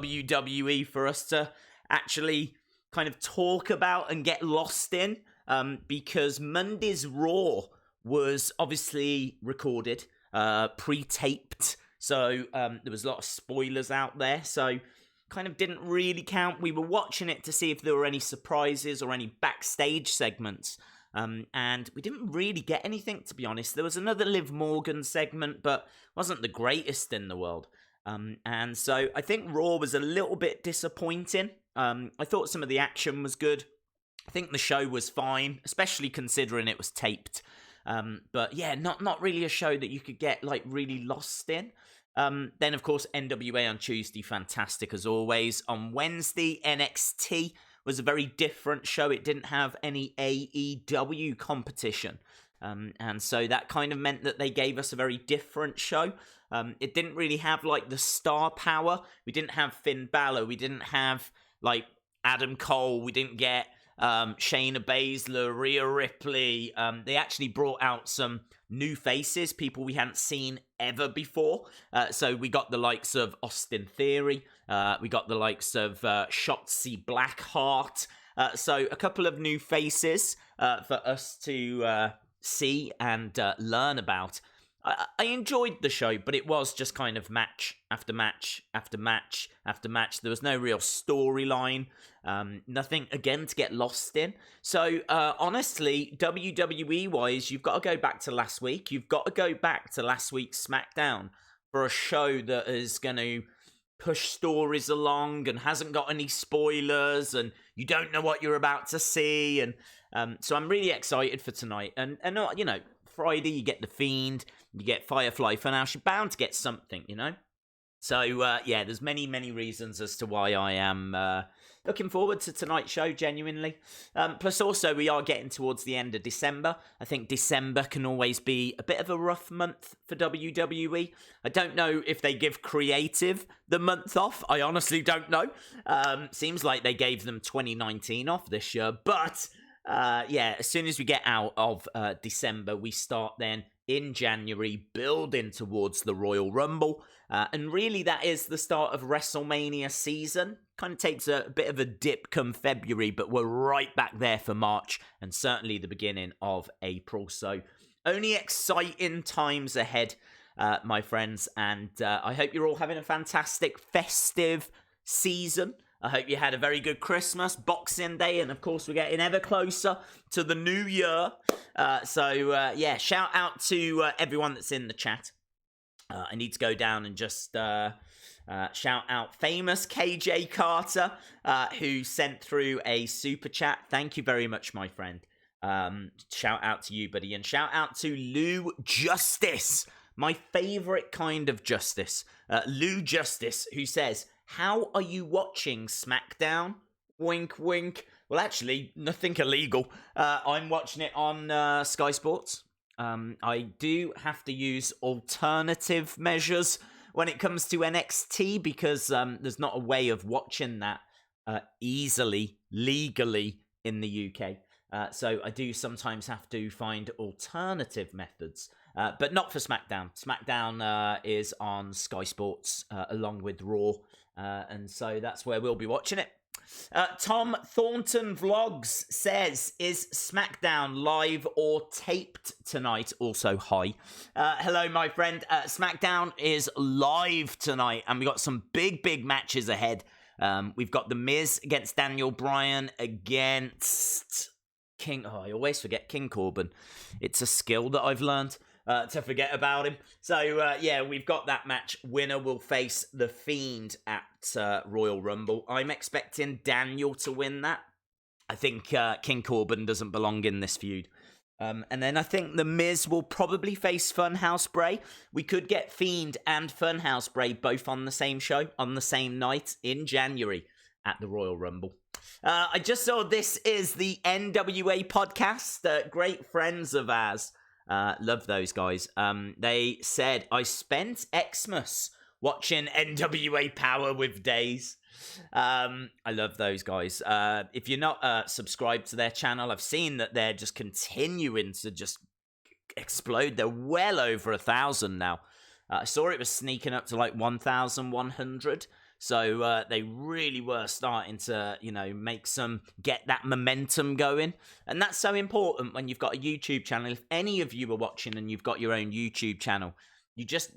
WWE for us to actually kind of talk about and get lost in, because Monday's Raw was obviously recorded, pre-taped, so there was a lot of spoilers out there, so kind of didn't really count. We were watching it to see if there were any surprises or any backstage segments, and we didn't really get anything, to be honest. There was another Liv Morgan segment, but wasn't the greatest in the world. And so I think Raw was a little bit disappointing. I thought some of the action was good. I think the show was fine, especially considering it was taped. But yeah, not really a show that you could get like really lost in. Then of course NWA on Tuesday, fantastic as always. On Wednesday, NXT was a very different show. It didn't have any AEW competition. And so that kind of meant that they gave us a very different show. It didn't really have like the star power. We didn't have Finn Balor. We didn't have like Adam Cole. We didn't get Shayna Baszler, Rhea Ripley. They actually brought out some new faces, people we hadn't seen ever before. So we got the likes of Austin Theory. We got the likes of Shotzi Blackheart. So a couple of new faces for us to see and learn about. I enjoyed the show, but it was just kind of match after match after match after match. There was no real storyline, nothing, again, to get lost in. So, honestly, WWE-wise, you've got to go back to last week. You've got to go back to last week's SmackDown for a show that is going to push stories along and hasn't got any spoilers, and you don't know what you're about to see. And so I'm really excited for tonight. And you know, Friday, you get The Fiend, you get Firefly Funhouse, you're bound to get something, you know? So, yeah, there's many, many reasons as to why I am looking forward to tonight's show, genuinely. Plus, also, we are getting towards the end of December. I think December can always be a bit of a rough month for WWE. I don't know if they give creative the month off. I honestly don't know. Seems like they gave them 2019 off this year, but... yeah, as soon as we get out of December, we start then in January, building towards the Royal Rumble. And really, that is the start of Wrestlemania season. Kind of takes a bit of a dip come February, but we're right back there for March and certainly the beginning of April. So only exciting times ahead, my friends. And I hope you're all having a fantastic festive season. I hope you had a very good Christmas, Boxing Day, and of course we're getting ever closer to the new year. So yeah, shout out to everyone that's in the chat. I need to go down and just shout out famous KJ Carter, who sent through a super chat. Thank you very much, my friend. Shout out to you, buddy. And shout out to Lou Justice, my favorite kind of justice. Lou Justice, who says... How are you watching SmackDown? Wink, wink. Well, actually, nothing illegal. I'm watching it on Sky Sports. I do have to use alternative measures when it comes to NXT because there's not a way of watching that easily, legally in the UK. So I do sometimes have to find alternative methods. But not for SmackDown. SmackDown is on Sky Sports along with Raw. And so that's where we'll be watching it. Tom Thornton Vlogs says, is SmackDown live or taped tonight? Also, hi. Hello, my friend. SmackDown is live tonight, and we got some big matches ahead. We've got The Miz against Daniel Bryan against King... Oh, I always forget King Corbin. It's a skill that I've learned. To forget about him. So, yeah, we've got that match. Winner will face The Fiend at Royal Rumble. I'm expecting Daniel to win that. I think King Corbin doesn't belong in this feud. And then I think The Miz will probably face Funhouse Bray. We could get Fiend and Funhouse Bray both on the same show, on the same night in January at the Royal Rumble. I just saw this is the NWA podcast. Great friends of ours. Love those guys. They said, I spent Xmas watching NWA Power with Days. I love those guys. If you're not subscribed to their channel, I've seen that they're just continuing to just explode. They're well over 1,000 now. I saw it was sneaking up to like 1,100. So they really were starting to, get that momentum going. And that's so important when you've got a YouTube channel. If any of you are watching and you've got your own YouTube channel, you just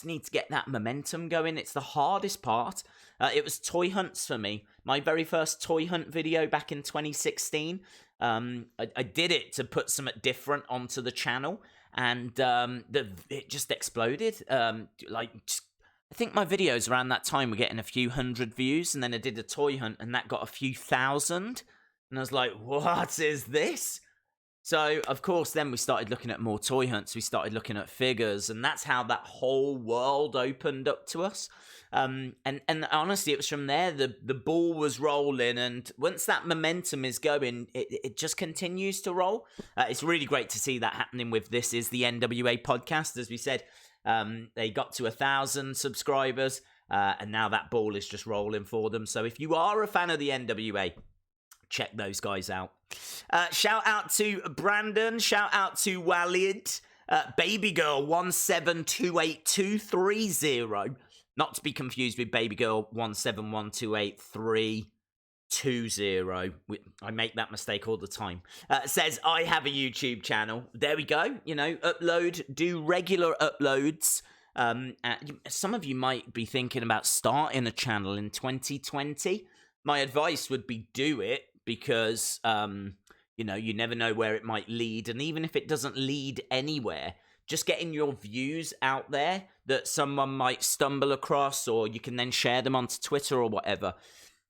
need to get that momentum going. It's the hardest part. It was toy hunts for me. My very first toy hunt video back in 2016. I did it to put something different onto the channel, and it just exploded. I think my videos around that time were getting a few hundred views, and then I did a toy hunt, and that got a few thousand. And I was like, what is this? So, of course, then we started looking at more toy hunts. We started looking at figures, and that's how that whole world opened up to us. And honestly, it was from there, the ball was rolling, and once that momentum is going, it just continues to roll. It's really great to see that happening with This Is the NWA podcast. As we said, they got to 1,000 subscribers, and now that ball is just rolling for them. So if you are a fan of the NWA, check those guys out. Shout out to Brandon. Shout out to Walid. Baby Girl 1728230. Not to be confused with Baby Girl 171283220. I make that mistake all the time. Says, I have a YouTube channel. There we go. Do regular uploads. Some of you might be thinking about starting a channel in 2020. My advice would be do it, because you never know where it might lead. And even if it doesn't lead anywhere, just getting your views out there that someone might stumble across, or you can then share them onto Twitter or whatever.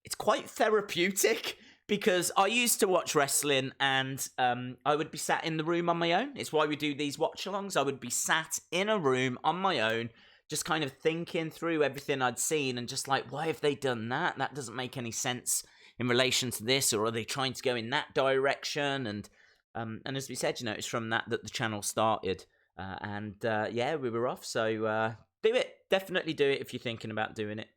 It's quite therapeutic, because I used to watch wrestling, and I would be sat in the room on my own. It's why we do these watch-alongs. I would be sat in a room on my own, just kind of thinking through everything I'd seen, and just like, why have they done that? That doesn't make any sense in relation to this, or are they trying to go in that direction? And as we said, it's from that the channel started. We were off. So do it. Definitely do it if you're thinking about doing it.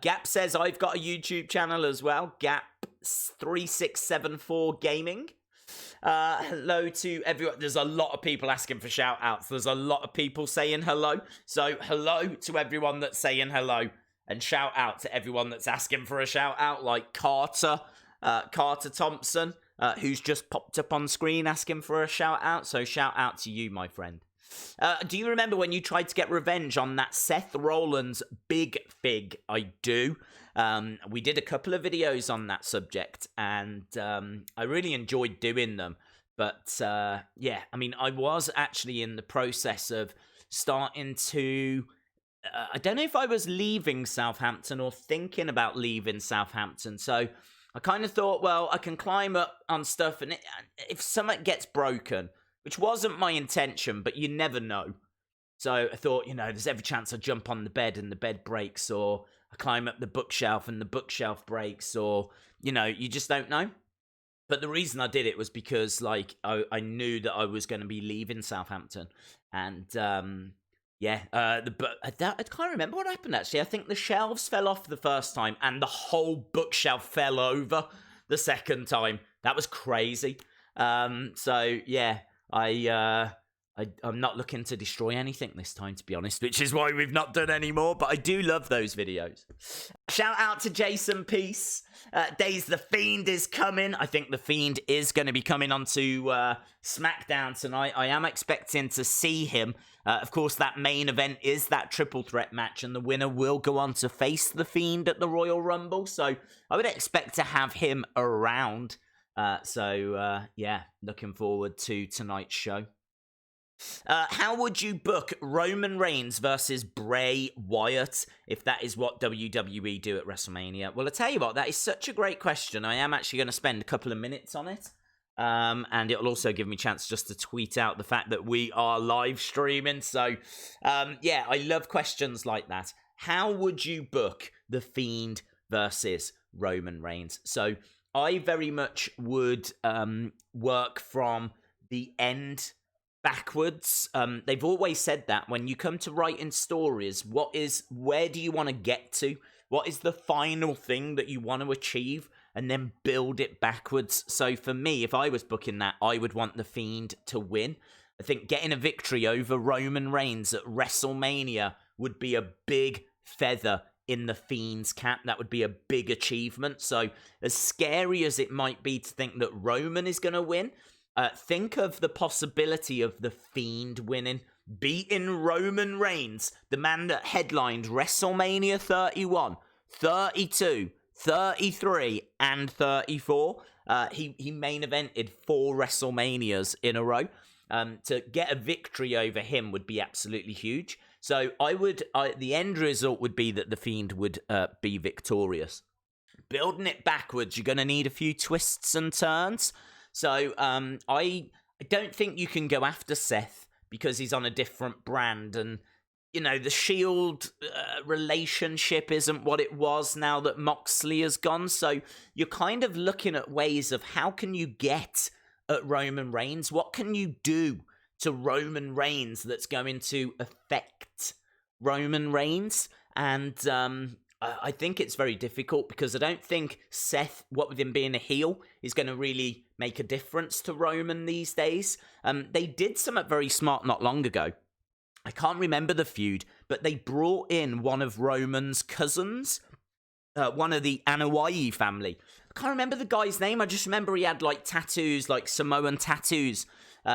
Gap says, I've got a YouTube channel as well. Gap3674 Gaming. Hello to everyone. There's a lot of people asking for shout outs. There's a lot of people saying hello. So hello to everyone that's saying hello. And shout out to everyone that's asking for a shout out, like Carter Thompson, who's just popped up on screen asking for a shout out. So shout out to you, my friend. Do you remember when you tried to get revenge on that Seth Rollins big fig? I do. We did a couple of videos on that subject, and I really enjoyed doing them. But I was actually in the process of starting to... I don't know if I was leaving Southampton or thinking about leaving Southampton. So I kind of thought, well, I can climb up on stuff, and if something gets broken, which wasn't my intention, but you never know. So I thought, there's every chance I jump on the bed and the bed breaks, or I climb up the bookshelf and the bookshelf breaks, or, you just don't know. But the reason I did it was because, I knew that I was going to be leaving Southampton. And, I can't remember what happened, actually. I think the shelves fell off the first time, and the whole bookshelf fell over the second time. That was crazy. I'm not looking to destroy anything this time, to be honest, which is why we've not done any more, but I do love those videos. Shout out to Jason Peace. Days the Fiend is coming. I think the Fiend is going to be coming onto SmackDown tonight. I am expecting to see him. Of course, that main event is that triple threat match, and the winner will go on to face the Fiend at the Royal Rumble, so I would expect to have him around. Looking forward to tonight's show. How would you book Roman Reigns versus Bray Wyatt if that is what WWE do at WrestleMania? Well, I tell you what, that is such a great question. I am actually going to spend a couple of minutes on it. And it'll also give me a chance just to tweet out the fact that we are live streaming. So, I love questions like that. How would you book The Fiend versus Roman Reigns? So, I very much would work from the end backwards. They've always said that when you come to writing stories, where do you want to get to? What is the final thing that you want to achieve? And then build it backwards. So for me, if I was booking that, I would want The Fiend to win. I think getting a victory over Roman Reigns at WrestleMania would be a big feather in the Fiend's camp. That would be a big achievement. So as scary as it might be to think that Roman is going to win, think of the possibility of the Fiend winning, beating Roman Reigns, the man that headlined WrestleMania 31, 32, 33, and 34. He main evented 4 WrestleManias in a row. To get a victory over him would be absolutely huge. So the end result would be that the Fiend would be victorious. Building it backwards, you're going to need a few twists and turns. So I don't think you can go after Seth because he's on a different brand, and the Shield relationship isn't what it was now that Moxley has gone. So you're kind of looking at ways of how can you get at Roman Reigns? What can you do to Roman Reigns that's going to affect Roman Reigns? And I think it's very difficult because I don't think Seth, what with him being a heel, is going to really make a difference to Roman these days. They did something very smart not long ago. I can't remember the feud, but they brought in one of Roman's cousins, one of the NWA family. I can't remember the guy's name. I just remember he had like tattoos, like Samoan tattoos.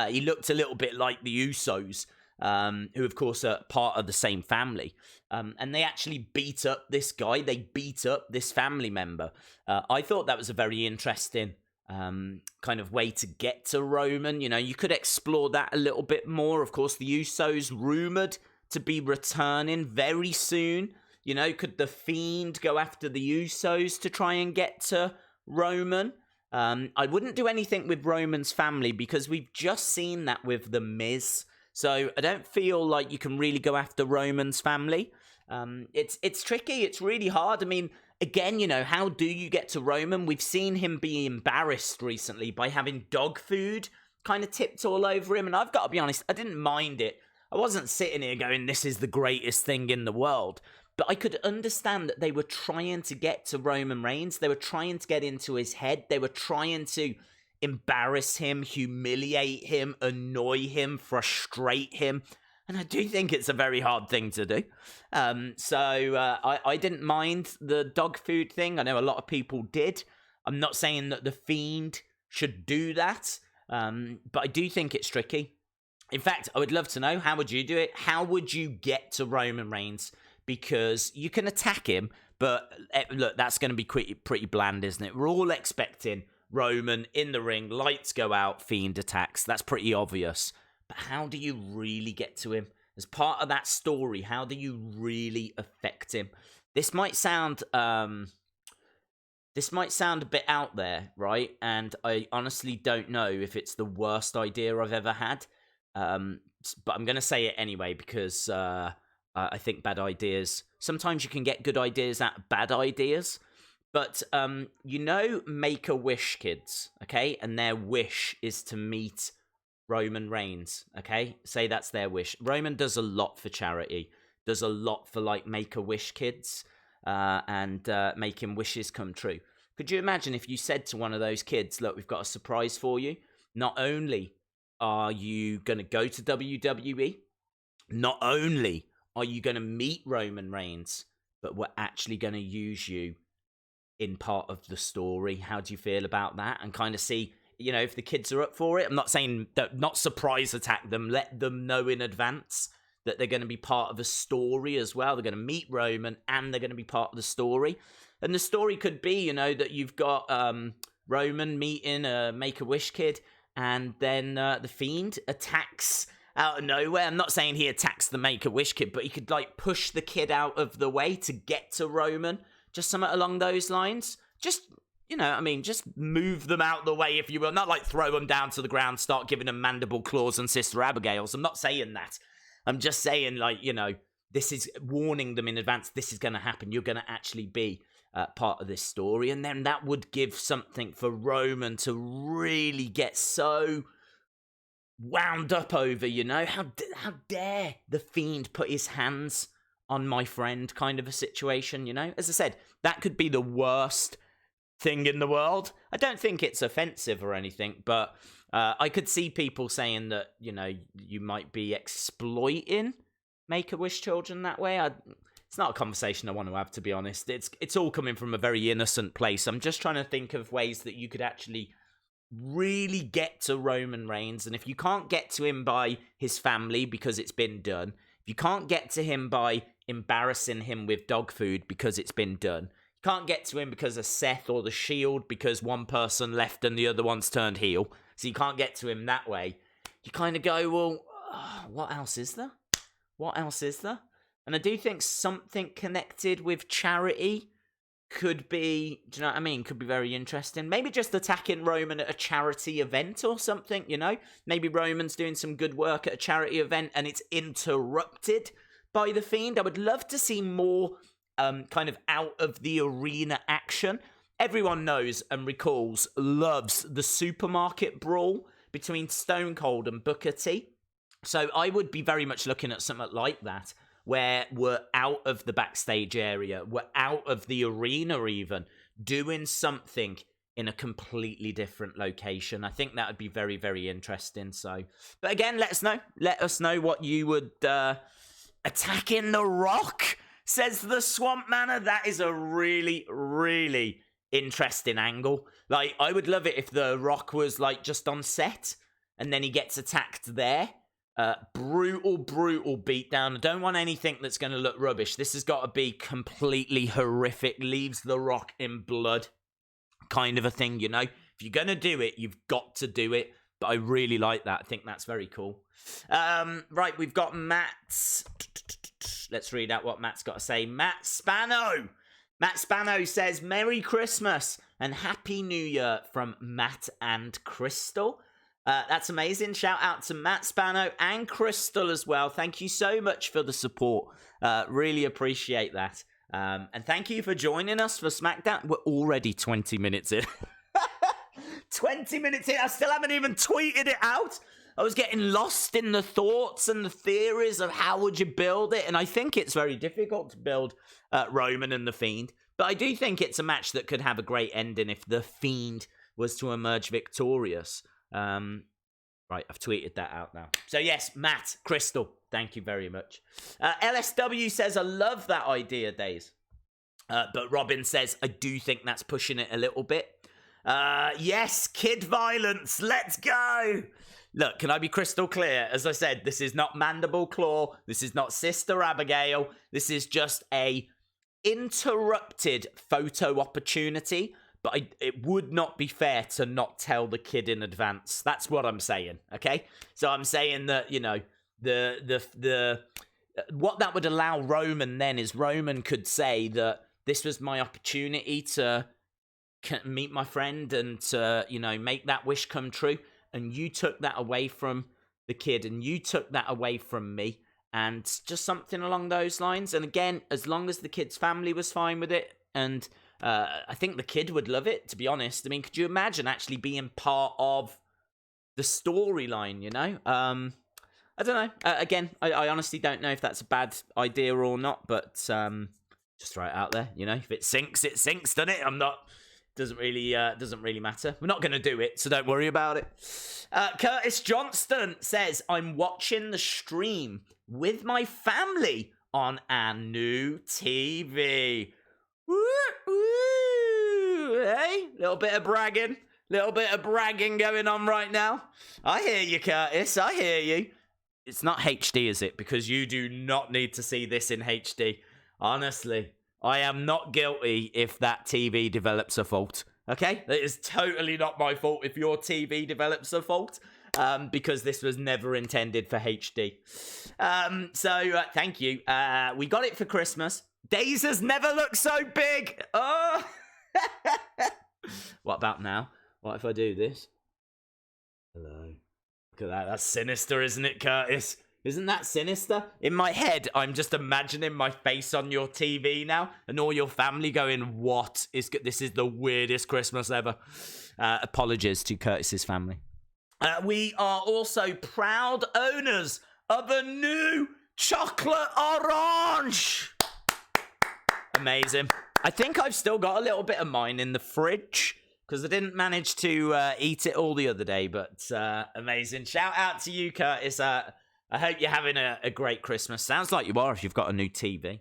He looked a little bit like the Usos, who of course are part of the same family. And they actually beat up this guy. They beat up this family member. I thought that was a very interesting kind of way to get to Roman. You could explore that a little bit more. Of course, the Usos rumored to be returning very soon. Could the Fiend go after the Usos to try and get to Roman? I wouldn't do anything with Roman's family because we've just seen that with The Miz. So I don't feel like you can really go after Roman's family. It's tricky. It's really hard. I mean, again, how do you get to Roman? We've seen him be embarrassed recently by having dog food kind of tipped all over him. And I've got to be honest, I didn't mind it. I wasn't sitting here going, this is the greatest thing in the world. But I could understand that they were trying to get to Roman Reigns. They were trying to get into his head. They were trying to embarrass him, humiliate him, annoy him, frustrate him. And I do think it's a very hard thing to do. So I didn't mind the dog food thing. I know a lot of people did. I'm not saying that the Fiend should do that. But I do think it's tricky. In fact, I would love to know, how would you do it? How would you get to Roman Reigns? Because you can attack him, but look, that's going to be pretty bland, isn't it? We're all expecting Roman in the ring, lights go out, Fiend attacks. That's pretty obvious. But how do you really get to him? As part of that story, how do you really affect him? This might sound a bit out there, right? And I honestly don't know if it's the worst idea I've ever had. But I'm going to say it anyway because I think bad ideas, sometimes you can get good ideas out of bad ideas. But, Make-A-Wish kids, okay? And their wish is to meet Roman Reigns, okay? Say that's their wish. Roman does a lot for charity, does a lot for, Make-A-Wish kids, and making wishes come true. Could you imagine if you said to one of those kids, look, we've got a surprise for you. Not only are you going to go to WWE, not only are you going to meet Roman Reigns, but we're actually going to use you in part of the story. How do you feel about that? And kind of see, if the kids are up for it. I'm not saying not surprise attack them. Let them know in advance that they're going to be part of a story as well. They're going to meet Roman and they're going to be part of the story. And the story could be, that you've got Roman meeting a Make-A-Wish kid, and then the Fiend attacks out of nowhere. I'm not saying he attacks the Make-A-Wish kid, but he could push the kid out of the way to get to Roman. Just something along those lines. Just, just move them out the way, if you will. Not throw them down to the ground, start giving them mandible claws and Sister Abigail's. I'm not saying that. I'm just saying, this is warning them in advance. This is going to happen. You're going to actually be part of this story. And then that would give something for Roman to really get so wound up over, How dare the Fiend put his hands on my friend kind of a situation, As I said, that could be the worst thing in the world. I don't think it's offensive or anything, but I could see people saying that, you might be exploiting Make-A-Wish children that way. it's not a conversation I want to have, to be honest. It's all coming from a very innocent place. I'm just trying to think of ways that you could actually really get to Roman Reigns. And if you can't get to him by his family because it's been done, if you can't get to him by embarrassing him with dog food because it's been done, you can't get to him because of Seth or the Shield because one person left and the other one's turned heel, so you can't get to him that way, you kind of go, well, what else is there? What else is there? And I do think something connected with charity could be, do you know what I mean? Could be very interesting. Maybe just attacking Roman at a charity event or something, you know? Maybe Roman's doing some good work at a charity event and it's interrupted by The Fiend. I would love to see more kind of out of the arena action. Everyone knows and recalls, loves the supermarket brawl between Stone Cold and Booker T. So I would be very much looking at something like that, where we're out of the backstage area, we're out of the arena even, doing something in a completely different location. I think that would be very, very interesting. So, but again, let us know. Let us know what you would... Attacking The Rock, says the Swamp Manor. That is a really, really interesting angle. Like, I would love it if The Rock was, like, just on set, and then he gets attacked there. Brutal beatdown. I don't want anything that's going to look rubbish. This has got to be completely horrific, leaves The Rock in blood kind of a thing, you know? If you're going to do it, you've got to do it. But I really like that. I think that's very cool. Right, we've got Matt. Let's read out what Matt's got to say. Matt Spano. Matt Spano says, Merry Christmas and Happy New Year from Matt and Crystal. That's amazing. Shout out to Matt Spano and Crystal as well. Thank you so much for the support. Really appreciate that. And thank you for joining us for SmackDown. We're already 20 minutes in. 20 minutes in. I still haven't even tweeted it out. I was getting lost in the thoughts and the theories of how would you build it. And I think it's very difficult to build Roman and The Fiend. But I do think it's a match that could have a great ending if The Fiend was to emerge victorious. Right, I've tweeted that out now. So yes, Matt, Crystal, thank you very much. LSW says, I love that idea, Days. But Robin says, I do think that's pushing it a little bit. Yes, kid violence, let's go. Look, can I be crystal clear? As I said, this is not Mandible Claw. This is not Sister Abigail. This is just a interrupted photo opportunity. But it would not be fair to not tell the kid in advance. That's what I'm saying, okay? So I'm saying that, you know, what that would allow Roman then is Roman could say that this was my opportunity to meet my friend and to, you know, make that wish come true. And you took that away from the kid and you took that away from me. And just something along those lines. And again, as long as the kid's family was fine with it and... I think the kid would love it, to be honest. I mean, could you imagine actually being part of the storyline, you know? I don't know. Again, I honestly don't know if that's a bad idea or not, but just throw it out there, you know? If it sinks, doesn't it? Doesn't really matter. We're not going to do it, so don't worry about it. Curtis Johnston says, I'm watching the stream with my family on our new TV. Woo, woo, hey, little bit of bragging going on right now. I hear you, Curtis, I hear you. It's not HD, is it? Because you do not need to see this in HD. Honestly, I am not guilty if that TV develops a fault, okay? It is totally not my fault if your TV develops a fault, because this was never intended for HD. So, thank you. We got it for Christmas. Days has never looked so big. Oh. What about now? What if I do this? Hello. Look at that. That's sinister, isn't it, Curtis? Isn't that sinister? In my head, I'm just imagining my face on your TV now and all your family going, what is... This is the weirdest Christmas ever. Apologies to Curtis's family. We are also proud owners of a new chocolate orange. Amazing. I think I've still got a little bit of mine in the fridge because I didn't manage to eat it all the other day, but amazing. Shout out to you, Curtis. I hope you're having a great Christmas. Sounds like you are if you've got a new TV.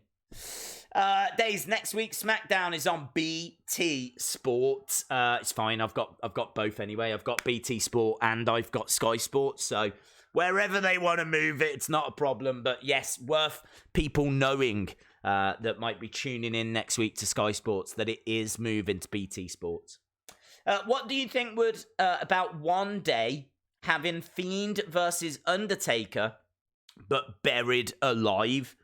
Days, next week SmackDown is on BT Sport. It's fine. I've got both anyway. I've got BT Sport and I've got Sky Sports. So wherever they want to move it, it's not a problem. But yes, worth people knowing that might be tuning in next week to Sky Sports that it is moving to BT Sports. What do you think would about one day having Fiend versus Undertaker, but buried alive?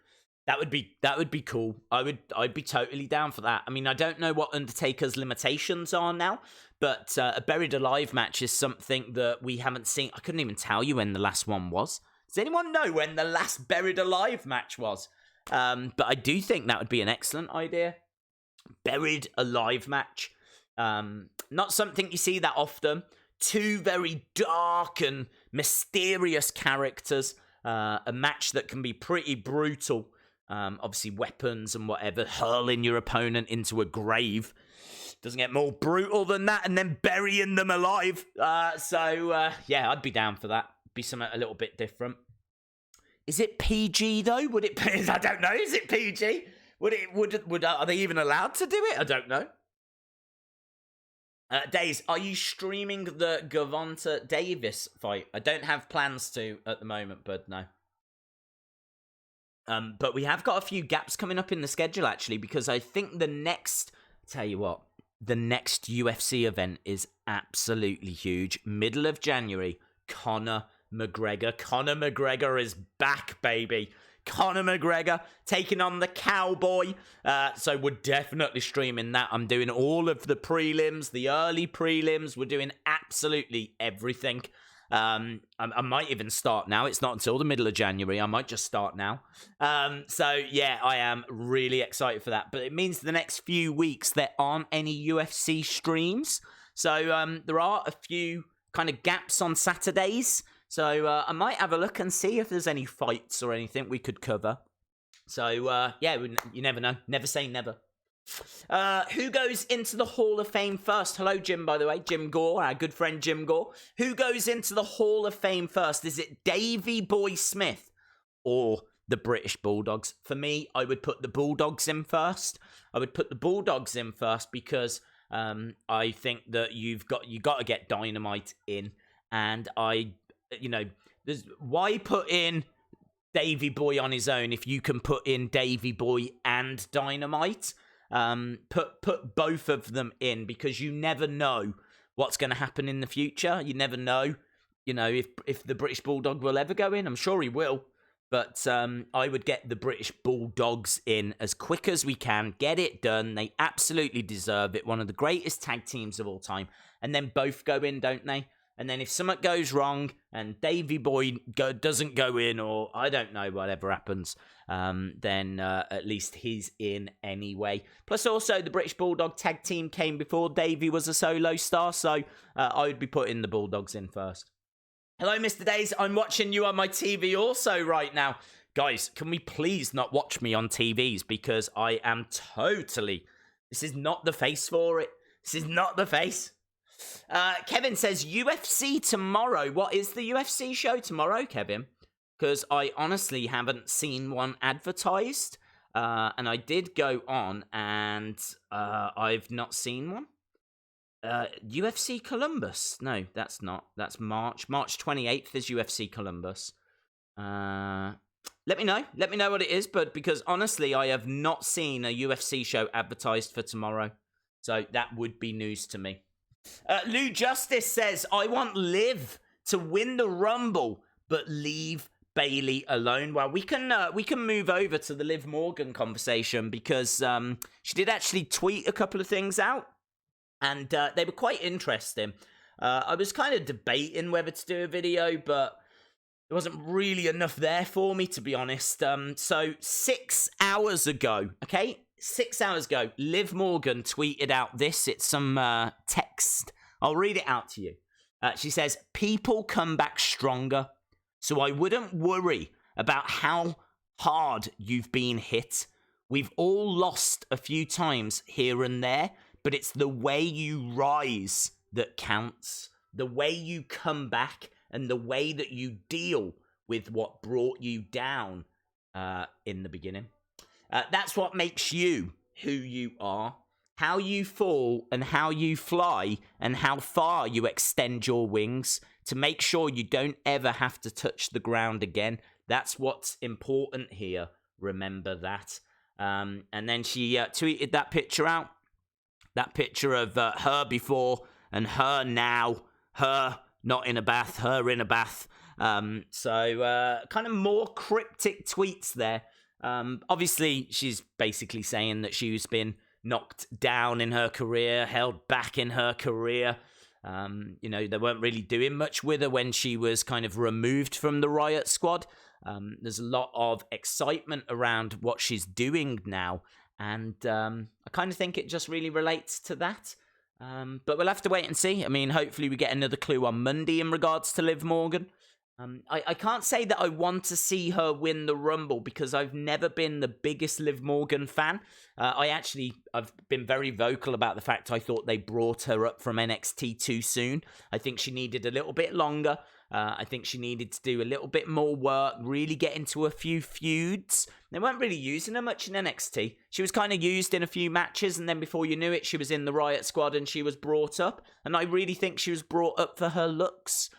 That would be cool. I'd be totally down for that. I mean, I don't know what Undertaker's limitations are now, but a buried alive match is something that we haven't seen. I couldn't even tell you when the last one was. Does anyone know when the last buried alive match was? But I do think that would be an excellent idea. Buried alive match. Not something you see that often. Two very dark and mysterious characters. A match that can be pretty brutal. Obviously, weapons and whatever, hurling your opponent into a grave. Doesn't get more brutal than that, and then burying them alive. Yeah, I'd be down for that. Be something a little bit different. Is it PG though? Would it? I don't know. Is it PG? Are they even allowed to do it? I don't know. Days, are you streaming the Gervonta Davis fight? I don't have plans to at the moment, but no. But we have got a few gaps coming up in the schedule, actually, because I think the next UFC event is absolutely huge. Middle of January, Conor McGregor. Conor McGregor is back, baby. Conor McGregor taking on the Cowboy. So we're definitely streaming that. I'm doing all of the prelims, the early prelims. We're doing absolutely everything. I might even start now. It's not until the middle of January. I might just start now. Yeah, I am really excited for that. But it means the next few weeks there aren't any UFC streams. So there are a few kind of gaps on Saturdays. So I might have a look and see if there's any fights or anything we could cover. So yeah, you never know. Never say never. Who goes into the Hall of Fame first? Hello, Jim, by the way. Jim Gore, our good friend Jim Gore. Who goes into the Hall of Fame first? Is it Davey Boy Smith or the British Bulldogs? For me, I would put the Bulldogs in first. Because I think that you got to get Dynamite in. And why put in Davey Boy on his own if you can put in Davey Boy and Dynamite? Put both of them in, because you never know what's going to happen in the future. You never know, if the British Bulldog will ever go in. I'm sure he will, but I would get the British Bulldogs in as quick as we can. Get it done. They absolutely deserve it. One of the greatest tag teams of all time. And then both go in, don't they? And then if something goes wrong and Davey Boy doesn't go in, or I don't know, whatever happens, then at least he's in anyway. Plus also the British Bulldog tag team came before Davey was a solo star, so I would be putting the Bulldogs in first. Hello, Mr. Days. I'm watching you on my TV also right now. Guys, can we please not watch me on TVs, because I am totally... This is not the face for it. This is not the face. Kevin says, UFC tomorrow. What is the UFC show tomorrow, Kevin? Because I honestly haven't seen one advertised. And I did go on and I've not seen one. UFC Columbus. No, that's not. That's March. March 28th is UFC Columbus. Let me know. Let me know what it is. But because honestly, I have not seen a UFC show advertised for tomorrow. So that would be news to me. Lou Justice says, I want Liv to win the Rumble, but leave Bayley alone. Well, we can move over to the Liv Morgan conversation, because she did actually tweet a couple of things out, and they were quite interesting. I was kind of debating whether to do a video, but there wasn't really enough there for me, to be honest. So 6 hours ago, okay? 6 hours ago, Liv Morgan tweeted out this. It's some text. I'll read it out to you. She says, people come back stronger, so I wouldn't worry about how hard you've been hit. We've all lost a few times here and there, but it's the way you rise that counts. The way you come back and the way that you deal with what brought you down in the beginning. That's what makes you who you are. How you fall and how you fly and how far you extend your wings to make sure you don't ever have to touch the ground again. That's what's important here. Remember that. And then she tweeted that picture out. That picture of her before and her now. Her not in a bath, her in a bath. So kind of more cryptic tweets there. Obviously, she's basically saying that she's been knocked down in her career, held back in her career. They weren't really doing much with her when she was kind of removed from the Riot Squad. There's a lot of excitement around what she's doing now. And I kind of think it just really relates to that. But we'll have to wait and see. I mean, hopefully we get another clue on Monday in regards to Liv Morgan. I can't say that I want to see her win the Rumble because I've never been the biggest Liv Morgan fan. I've been very vocal about the fact I thought they brought her up from NXT too soon. I think she needed a little bit longer. I think she needed to do a little bit more work, really get into a few feuds. They weren't really using her much in NXT. She was kind of used in a few matches, and then before you knew it, she was in the Riot Squad and she was brought up. And I really think she was brought up for her looks.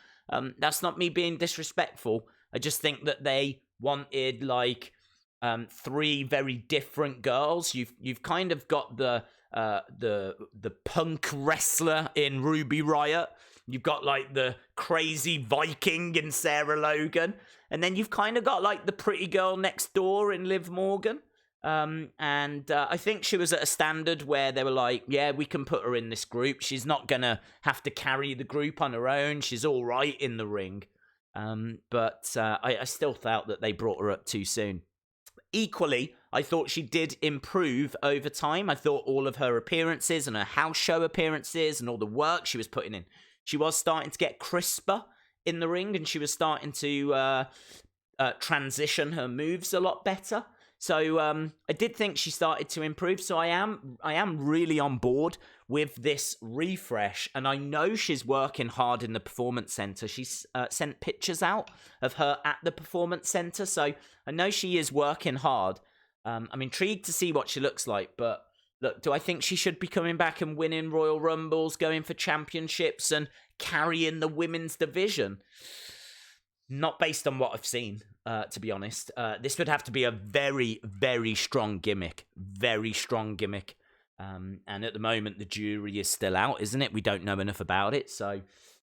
That's not me being disrespectful. I just think that they wanted like 3 very different girls. You've kind of got the punk wrestler in Ruby Riott. You've got like the crazy Viking in Sarah Logan, and then you've kind of got like the pretty girl next door in Liv Morgan. I think she was at a standard where they were like, yeah, we can put her in this group. She's not going to have to carry the group on her own. She's all right in the ring. But I still felt that they brought her up too soon. Equally, I thought she did improve over time. I thought all of her appearances and her house show appearances and all the work she was putting in, she was starting to get crisper in the ring, and she was starting to transition her moves a lot better. So I did think she started to improve. So I am really on board with this refresh. And I know she's working hard in the Performance Center. She's sent pictures out of her at the Performance Center. So I know she is working hard. I'm intrigued to see what she looks like. But look, do I think she should be coming back and winning Royal Rumbles, going for championships and carrying the women's division? Not based on what I've seen, to be honest. This would have to be a very, very strong gimmick. Very strong gimmick. And at the moment, the jury is still out, isn't it? We don't know enough about it. So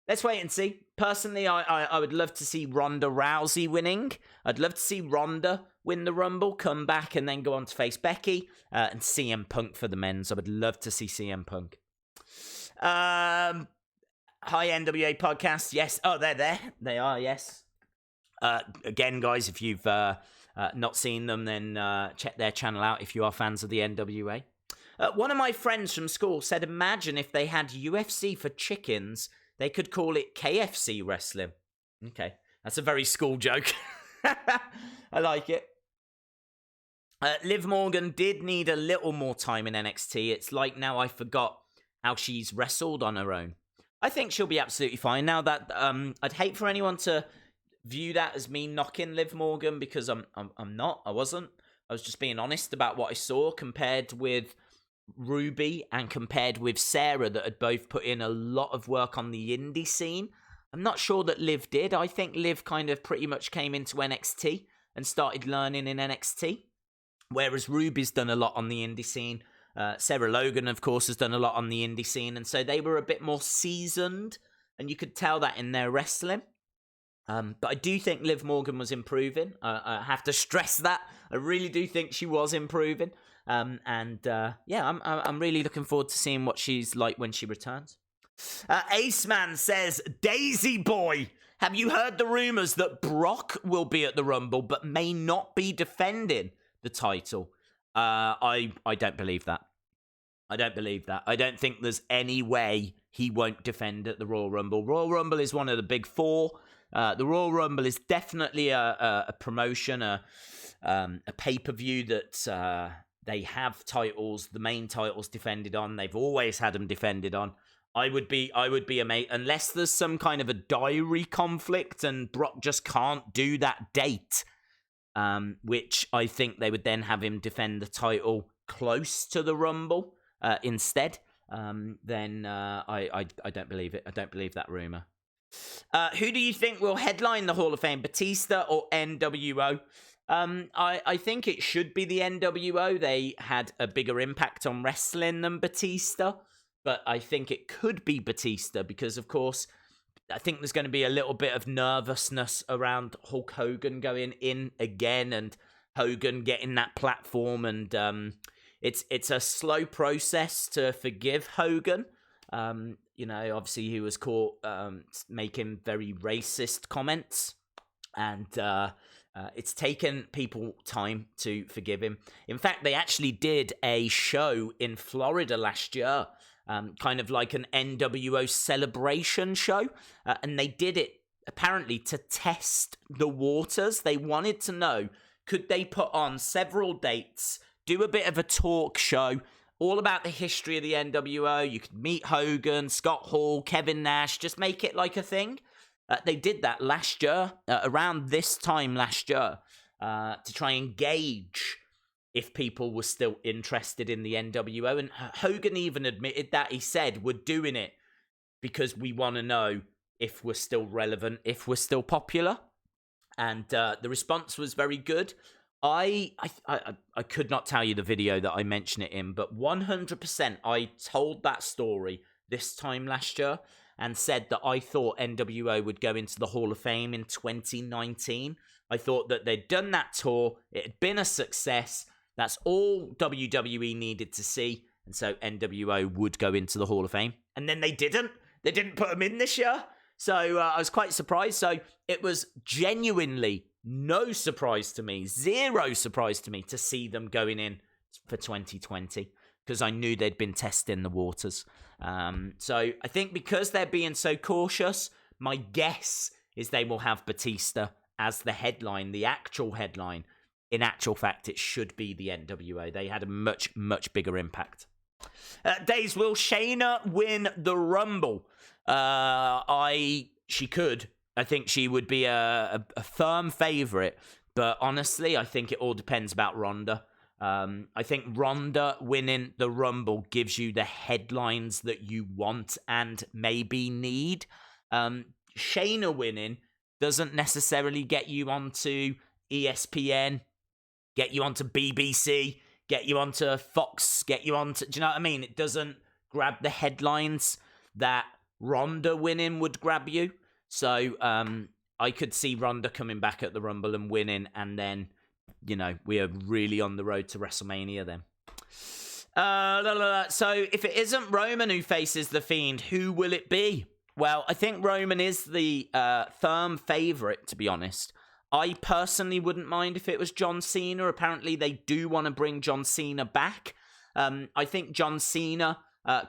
let's wait and see. Personally, I would love to see Ronda Rousey winning. I'd love to see Ronda win the Rumble, come back, and then go on to face Becky. And CM Punk for the men's. I would love to see CM Punk. Hi, NWA podcast. Yes. Oh, they're there. They are, yes. Again, guys, if you've not seen them, then check their channel out if you are fans of the NWA. One of my friends from school said, imagine if they had UFC for chickens, they could call it KFC wrestling. Okay, that's a very school joke. I like it. Liv Morgan did need a little more time in NXT. It's like now I forgot how she's wrestled on her own. I think she'll be absolutely fine now. That I'd hate for anyone to view that as me knocking Liv Morgan, because I'm not. I wasn't. I was just being honest about what I saw compared with Ruby and compared with Sarah, that had both put in a lot of work on the indie scene. I'm not sure that Liv did. I think Liv kind of pretty much came into NXT and started learning in NXT, whereas Ruby's done a lot on the indie scene. Sarah Logan, of course, has done a lot on the indie scene, and so they were a bit more seasoned, and you could tell that in their wrestling. But I do think Liv Morgan was improving. I have to stress that. I really do think she was improving. I'm really looking forward to seeing what she's like when she returns. Ace Man says, Daisy Boy, have you heard the rumors that Brock will be at the Rumble but may not be defending the title? I don't believe that. I don't believe that. I don't think there's any way he won't defend at the Royal Rumble. Royal Rumble is one of the big four. The Royal Rumble is definitely a promotion, a pay-per-view that they have titles, the main titles defended on. They've always had them defended on. I would be amazed, unless there's some kind of a diary conflict and Brock just can't do that date. which I think they would then have him defend the title close to the Rumble instead, then I don't believe it. I don't believe that rumor. Who do you think will headline the Hall of Fame, Batista or NWO? I think it should be the NWO. They had a bigger impact on wrestling than Batista, but I think it could be Batista because, of course, I think there's going to be a little bit of nervousness around Hulk Hogan going in again and Hogan getting that platform, and it's a slow process to forgive Hogan. Obviously he was caught making very racist comments, and it's taken people time to forgive him. In fact, they actually did a show in Florida last year, kind of like an NWO celebration show, and they did it apparently to test the waters. They wanted to know, could they put on several dates, do a bit of a talk show, all about the history of the NWO. You could meet Hogan, Scott Hall, Kevin Nash, just make it like a thing. They did that last year, around this time last year, to try and gauge if people were still interested in the NWO. And Hogan even admitted that. He said, we're doing it because we want to know if we're still relevant, if we're still popular. And the response was very good. I could not tell you the video that I mentioned it in, but 100% I told that story this time last year and said that I thought NWO would go into the Hall of Fame in 2019. I thought that they'd done that tour. It had been a success. That's all WWE needed to see. And so NWO would go into the Hall of Fame. And then they didn't. They didn't put them in this year. So I was quite surprised. So it was genuinely no surprise to me, zero surprise to me to see them going in for 2020 because I knew they'd been testing the waters. So I think because they're being so cautious, my guess is they will have Batista as the headline, the actual headline. In actual fact, it should be the NWO. They had a much, much bigger impact. Days, will Shayna win the Rumble? She could. I think she would be a firm favorite, but honestly, I think it all depends about Ronda. I think Ronda winning the Rumble gives you the headlines that you want and maybe need. Shayna winning doesn't necessarily get you onto ESPN, get you onto BBC, get you onto Fox, get you onto... Do you know what I mean? It doesn't grab the headlines that Ronda winning would grab you. So I could see Ronda coming back at the Rumble and winning, and then, we are really on the road to WrestleMania then. So if it isn't Roman who faces The Fiend, who will it be? Well, I think Roman is the firm favourite, to be honest. I personally wouldn't mind if it was John Cena. Apparently, they do want to bring John Cena back. I think John Cena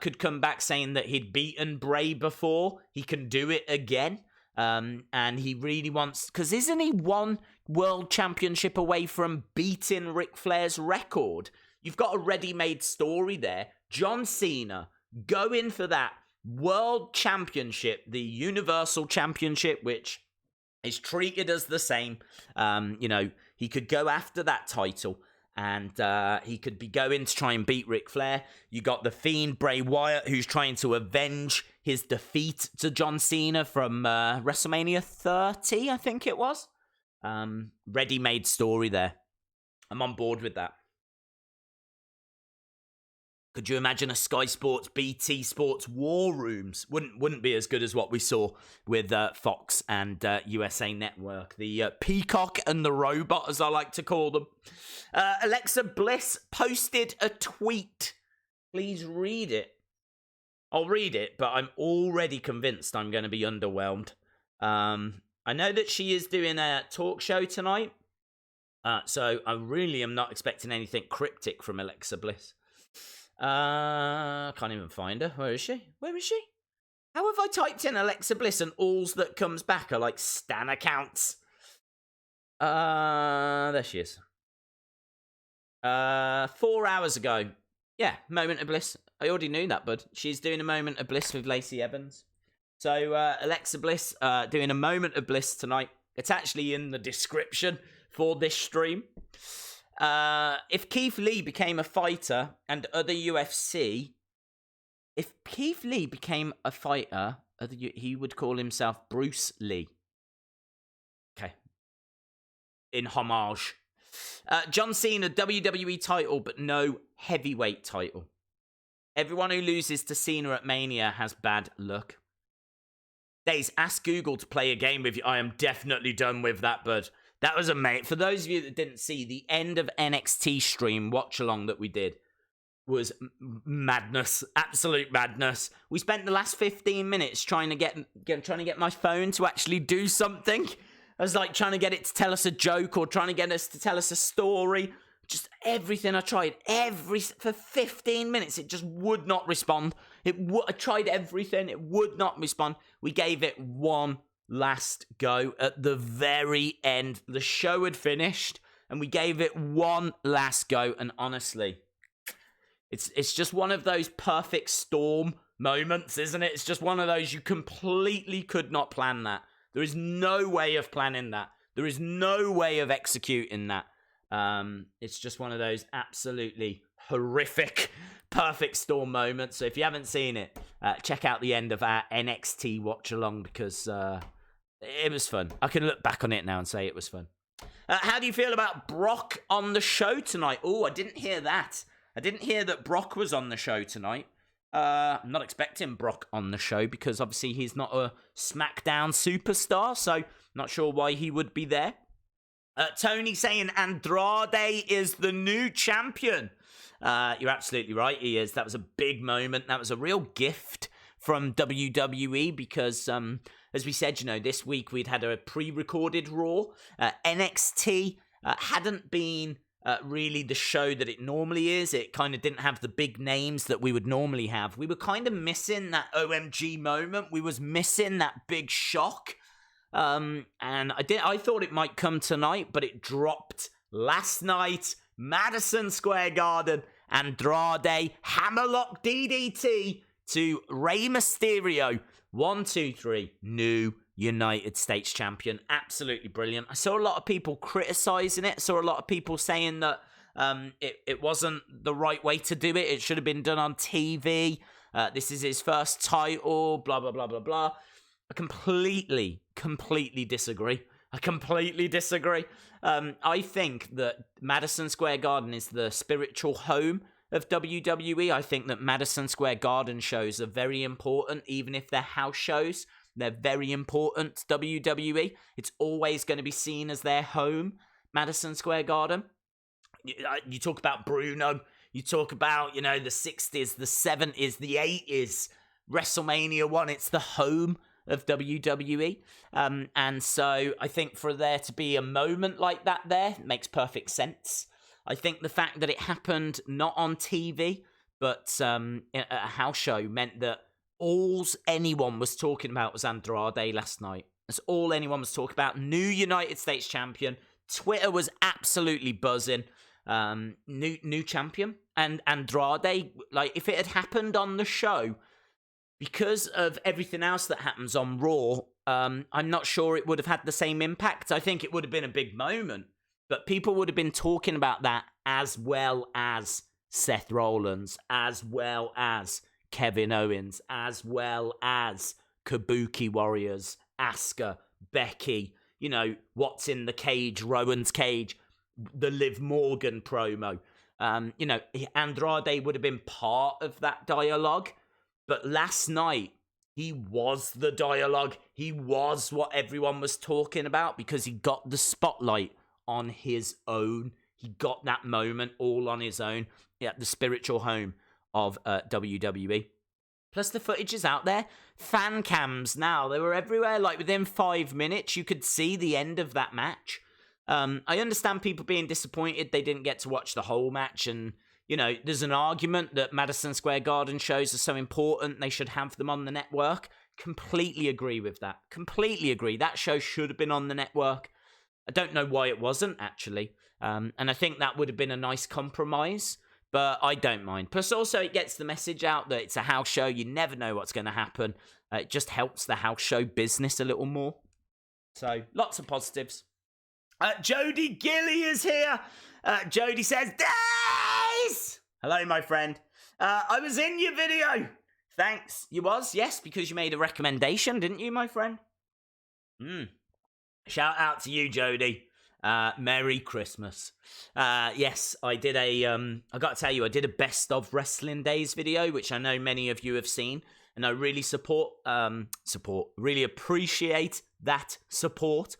could come back saying that he'd beaten Bray before. He can do it again. And he really wants... Because isn't he one world championship away from beating Ric Flair's record? You've got a ready-made story there. John Cena going for that world championship, the Universal Championship, which is treated as the same. He could go after that title, and he could be going to try and beat Ric Flair. You got The Fiend, Bray Wyatt, who's trying to avenge his defeat to John Cena from WrestleMania 30, I think it was. Ready-made story there. I'm on board with that. Could you imagine a Sky Sports, BT Sports War Rooms? Wouldn't be as good as what we saw with Fox and USA Network. The Peacock and the Robot, as I like to call them. Alexa Bliss posted a tweet. Please read it. I'll read it, but I'm already convinced I'm going to be underwhelmed. I know that she is doing a talk show tonight, so I really am not expecting anything cryptic from Alexa Bliss. Can't even find her. Where is she? How have I typed in Alexa Bliss and alls that comes back are like Stan accounts? There she is. 4 hours ago. Yeah, Moment of Bliss. I already knew that, bud. She's doing a Moment of Bliss with Lacey Evans. So, Alexa Bliss doing a Moment of Bliss tonight. It's actually in the description for this stream. If Keith Lee became a fighter and other UFC... If Keith Lee became a fighter, he would call himself Bruce Lee. Okay. In homage. John Cena, WWE title, but no heavyweight title. Everyone who loses to Cena at Mania has bad luck. Days, ask Google to play a game with you. I am definitely done with that, bud. That was amazing. For those of you that didn't see, the end of NXT stream watch-along that we did was madness. Absolute madness. We spent the last 15 minutes trying to get my phone to actually do something. I was like trying to get it to tell us a joke or trying to get us to tell us a story. Just everything I tried. For 15 minutes, it just would not respond. I tried everything. It would not respond. We gave it one last go at the very end. The show had finished, and we gave it one last go. And honestly, it's just one of those perfect storm moments, isn't it? It's just one of those you completely could not plan that. There is no way of planning that. There is no way of executing that. It's just one of those absolutely horrific perfect storm moments. So if you haven't seen it, check out the end of our NXT watch along because it was fun. I can look back on it now and say it was fun. How do you feel about Brock on the show tonight? Oh, I didn't hear that. I didn't hear that Brock was on the show tonight. I'm not expecting Brock on the show because obviously he's not a SmackDown superstar, so not sure why he would be there. Tony saying Andrade is the new champion. You're absolutely right, he is. That was a big moment. That was a real gift from WWE because, as we said, this week we'd had a pre-recorded Raw. NXT hadn't been really the show that it normally is. It kind of didn't have the big names that we would normally have. We were kind of missing that OMG moment. We was missing that big shock. And I thought it might come tonight, but it dropped last night. Madison Square Garden, Andrade, hammerlock DDT to Rey Mysterio. 1, 2, 3, new United States champion. Absolutely brilliant. I saw a lot of people criticizing it. I saw a lot of people saying that it wasn't the right way to do it. It should have been done on TV. This is his first title, blah, blah, blah, blah, blah. I completely disagree. I think that Madison Square Garden is the spiritual home of WWE. I think that Madison Square Garden shows are very important, even if they're house shows. They're very important to WWE. It's always going to be seen as their home, Madison Square Garden. You talk about Bruno. You talk about, the 60s, the 70s, the 80s. WrestleMania 1, it's the home of WWE. And so I think for there to be a moment like that there makes perfect sense. I think the fact that it happened not on TV, but at a house show meant that all anyone was talking about was Andrade last night. That's all anyone was talking about. New United States champion. Twitter was absolutely buzzing. New champion. And Andrade, if it had happened on the show, because of everything else that happens on Raw, I'm not sure it would have had the same impact. I think it would have been a big moment, but people would have been talking about that as well as Seth Rollins, as well as Kevin Owens, as well as Kabuki Warriors, Asuka, Becky, what's in the cage, Rowan's cage, the Liv Morgan promo. Andrade would have been part of that dialogue. But last night, he was the dialogue. He was what everyone was talking about because he got the spotlight on his own. He got that moment all on his own at the spiritual home of WWE. Plus, the footage is out there. Fan cams now. They were everywhere. Within 5 minutes, you could see the end of that match. I understand people being disappointed they didn't get to watch the whole match and... there's an argument that Madison Square Garden shows are so important, they should have them on the network. Completely agree with that. Completely agree. That show should have been on the network. I don't know why it wasn't, actually. And I think that would have been a nice compromise, but I don't mind. Plus, also, it gets the message out that it's a house show. You never know what's going to happen. It just helps the house show business a little more. So, lots of positives. Jody Gilly is here. Jody says, Days! Hello, my friend. I was in your video. Thanks. You was? Yes, because you made a recommendation, didn't you, my friend? Shout out to you, Jody. Merry Christmas. Yes, I did I got to tell you, I did a best of Wrestling Days video, which I know many of you have seen, and I really really appreciate that support,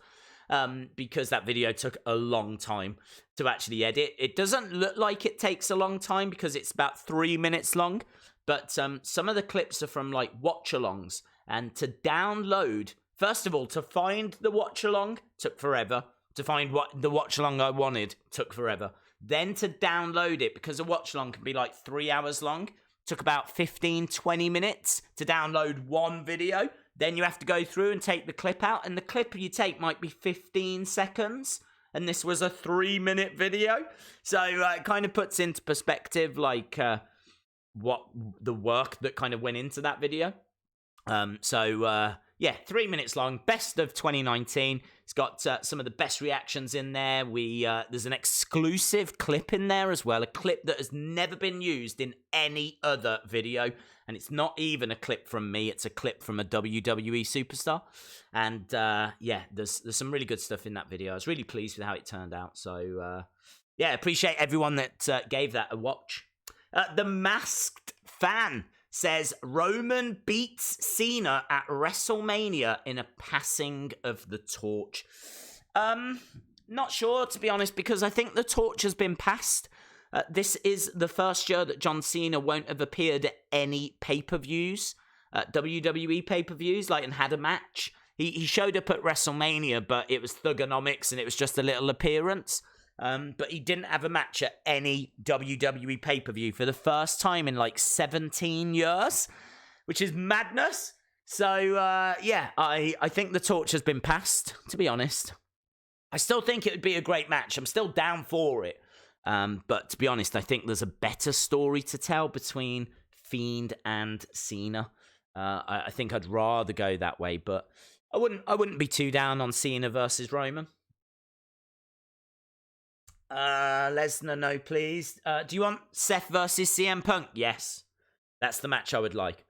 because that video took a long time to actually edit. It doesn't look like it takes a long time because it's about 3 minutes long, but some of the clips are from like watch-alongs, and to download, first of all, to find the watch-along took forever. To find what the watch-along I wanted took forever. Then to download it, because a watch-along can be like 3 hours long, took about 15, 20 minutes to download one video. Then you have to go through and take the clip out, and the clip you take might be 15 seconds, and this was a 3-minute video. So it kind of puts into perspective like what the work that kind of went into that video. Yeah, 3 minutes long, best of 2019. It's got some of the best reactions in there. There's an exclusive clip in there as well, a clip that has never been used in any other video, and it's not even a clip from me, it's a clip from a WWE superstar. And yeah, there's some really good stuff in that video. I was really pleased with how it turned out. So yeah, appreciate everyone that gave that a watch. The Masked Fan says Roman beats Cena at WrestleMania in a passing of the torch. Not sure, to be honest, because I think the torch has been passed. This is the first year that John Cena won't have appeared at any pay-per-views, WWE pay-per-views, and had a match. He showed up at WrestleMania, but it was Thugonomics and it was just a little appearance. But he didn't have a match at any WWE pay-per-view for the first time in 17 years, which is madness. So, yeah, I think the torch has been passed, to be honest. I still think it would be a great match. I'm still down for it. But to be honest, I think there's a better story to tell between Fiend and Cena. I think I'd rather go that way, but I wouldn't be too down on Cena versus Roman. Lesnar, no, please. Do you want Seth versus CM Punk? Yes. That's the match I would like.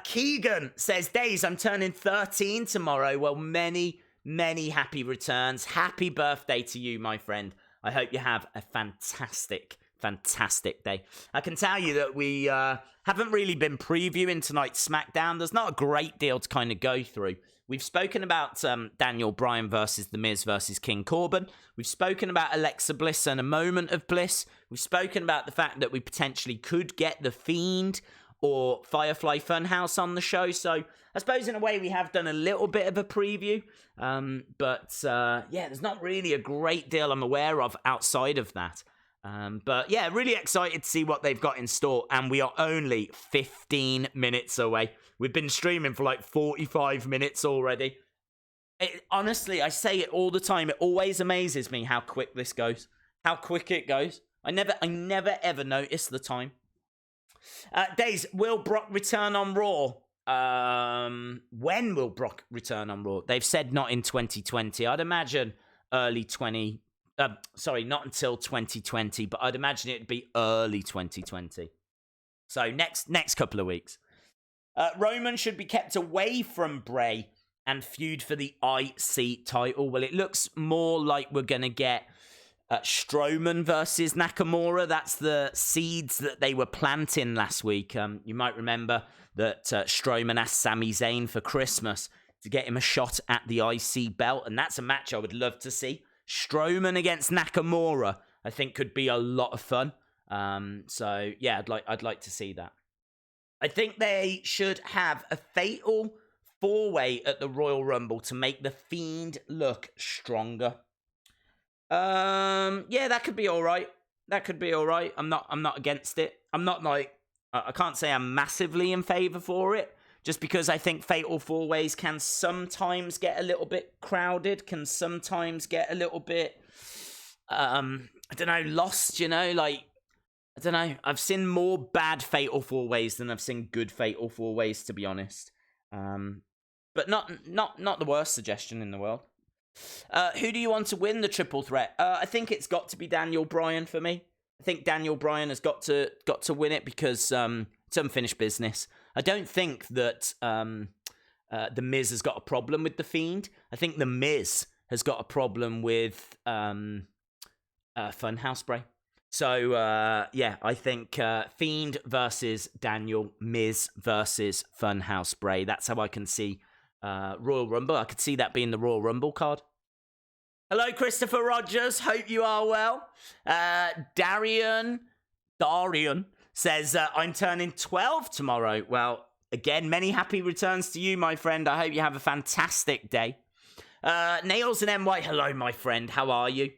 Keegan says, Days, I'm turning 13 tomorrow. Well, many, many happy returns. Happy birthday to you, my friend. I hope you have a fantastic, fantastic day. I can tell you that we haven't really been previewing tonight's SmackDown. There's not a great deal to kind of go through. We've spoken about Daniel Bryan versus The Miz versus King Corbin. We've spoken about Alexa Bliss and a moment of bliss. We've spoken about the fact that we potentially could get The Fiend or Firefly Funhouse on the show. So I suppose in a way we have done a little bit of a preview. But yeah, there's not really a great deal I'm aware of outside of that. But yeah, really excited to see what they've got in store. And we are only 15 minutes away. We've been streaming for 45 minutes already. Honestly, I say it all the time. It always amazes me how quick this goes. How quick it goes. I never ever notice the time. Days, will Brock return on Raw? When will Brock return on Raw? They've said not in 2020. I'd imagine early 20... sorry, not until 2020, but I'd imagine it'd be early 2020. So next couple of weeks. Roman should be kept away from Bray and feud for the IC title. Well, it looks more like we're going to get Strowman versus Nakamura. That's the seeds that they were planting last week. You might remember that Strowman asked Sami Zayn for Christmas to get him a shot at the IC belt, and that's a match I would love to see. Strowman against Nakamura, I think, could be a lot of fun. So yeah, I'd like to see that. I think they should have a fatal 4-way at the Royal Rumble to make the Fiend look stronger. Yeah, that could be all right. That could be all right. I'm not against it. I'm not I can't say I'm massively in favor for it. Just because I think fatal 4-ways can sometimes get a little bit crowded, can sometimes get a little bit, I don't know, lost, I don't know. I've seen more bad fatal 4-ways than I've seen good fatal 4-ways, to be honest. But not the worst suggestion in the world. Who do you want to win the triple threat? I think it's got to be Daniel Bryan for me. I think Daniel Bryan has got to win it because it's unfinished business. I don't think that The Miz has got a problem with The Fiend. I think The Miz has got a problem with Funhouse Bray. So, I think Fiend versus Daniel, Miz versus Funhouse Bray. That's how I can see Royal Rumble. I could see that being the Royal Rumble card. Hello, Christopher Rogers. Hope you are well. Darian says, I'm turning 12 tomorrow. Well, again, many happy returns to you, my friend. I hope you have a fantastic day. Nails and NY, hello, my friend. How are you?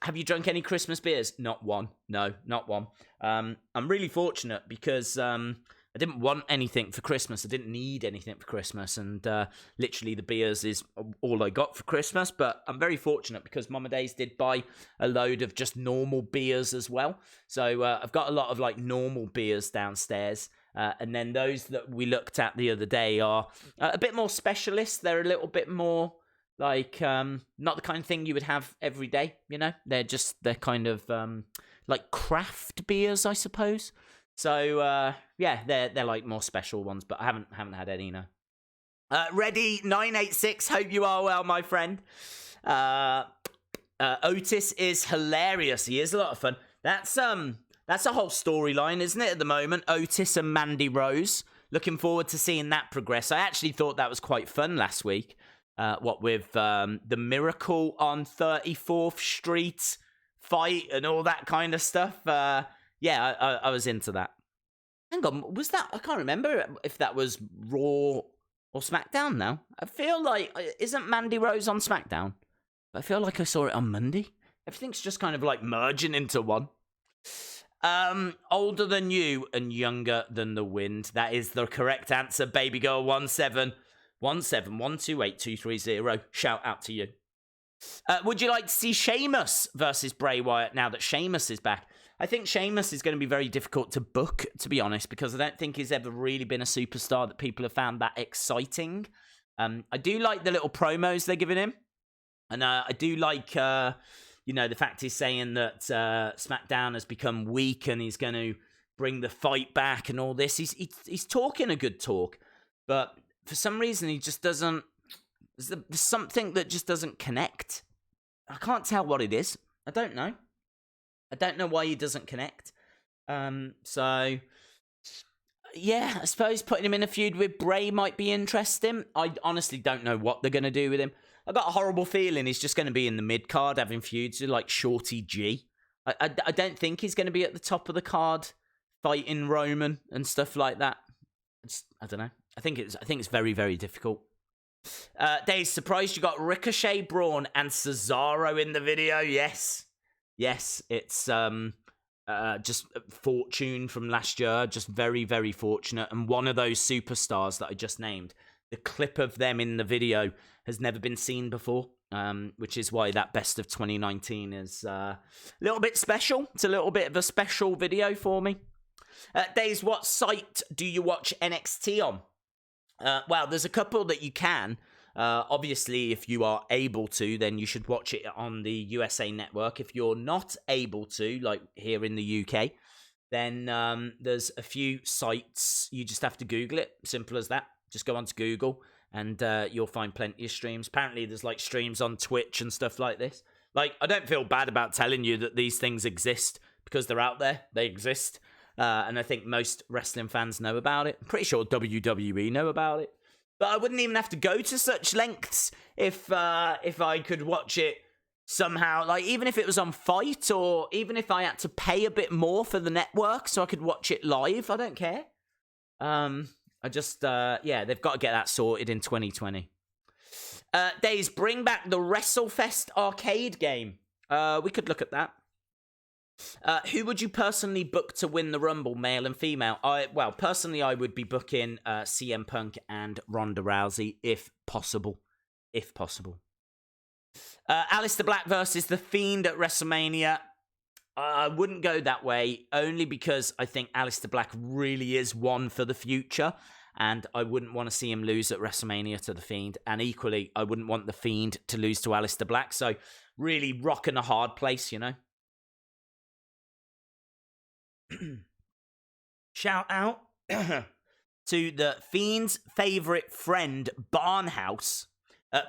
Have you drunk any Christmas beers? Not one. No, not one. I'm really fortunate because I didn't want anything for Christmas. I didn't need anything for Christmas. And literally the beers is all I got for Christmas. But I'm very fortunate because Mama Days did buy a load of just normal beers as well. So I've got a lot of like normal beers downstairs. And then those that we looked at the other day are a bit more specialist. They're a little bit more like not the kind of thing you would have every day, you know? They're kind of like craft beers, I suppose. So they're like more special ones, but I haven't had any, no. Ready 986, hope you are well, my friend. Otis is hilarious. He is a lot of fun. That's a whole storyline, isn't it, at the moment? Otis and Mandy Rose. Looking forward to seeing that progress. I actually thought that was quite fun last week. What with the Miracle on 34th Street fight and all that kind of stuff. I was into that. Hang on, was that... I can't remember if that was Raw or SmackDown now. I feel like... Isn't Mandy Rose on SmackDown? I feel like I saw it on Monday. Everything's just kind of like merging into one. Older than you and younger than the wind. That is the correct answer, baby girl 171282330. Shout out to you. Would you like to see Sheamus versus Bray Wyatt now that Sheamus is back? I think Sheamus is going to be very difficult to book, to be honest, because I don't think he's ever really been a superstar that people have found that exciting. I do like the little promos they're giving him. And I do like, the fact he's saying that SmackDown has become weak and he's going to bring the fight back and all this. He's talking a good talk, but for some reason he just doesn't... There's something that just doesn't connect. I can't tell what it is. I don't know. I don't know why he doesn't connect. I suppose putting him in a feud with Bray might be interesting. I honestly don't know what they're going to do with him. I got a horrible feeling he's just going to be in the mid-card having feuds with like Shorty G. I don't think he's going to be at the top of the card fighting Roman and stuff like that. I don't know. I think it's very, very difficult. Dave, surprised you got Ricochet, Braun, and Cesaro in the video. Yes, it's just fortune from last year. Just very, very fortunate. And one of those superstars that I just named, the clip of them in the video has never been seen before, which is why that best of 2019 is a little bit special. It's a little bit of a special video for me. Days, what site do you watch NXT on? Well, there's a couple that you can. Obviously, if you are able to, then you should watch it on the USA Network. If you're not able to, like here in the UK, then there's a few sites. You just have to Google it. Simple as that. Just go onto Google and you'll find plenty of streams. Apparently, there's like streams on Twitch and stuff like this. Like, I don't feel bad about telling you that these things exist because they're out there. They exist. And I think most wrestling fans know about it. I'm pretty sure WWE know about it. But I wouldn't even have to go to such lengths if I could watch it somehow. Like, even if it was on Fight or even if I had to pay a bit more for the network so I could watch it live, I don't care. They've got to get that sorted in 2020. Days, bring back the WrestleFest arcade game. We could look at that. Who would you personally book to win the Rumble, male and female? Personally, I would be booking CM Punk and Ronda Rousey, if possible. Aleister Black versus The Fiend at WrestleMania. I wouldn't go that way, only because I think Aleister Black really is one for the future. and I wouldn't want to see him lose at WrestleMania to The Fiend. And equally, I wouldn't want The Fiend to lose to Aleister Black. So really rocking a hard place, you know. Shout out to the Fiend's favourite friend, Barnhouse.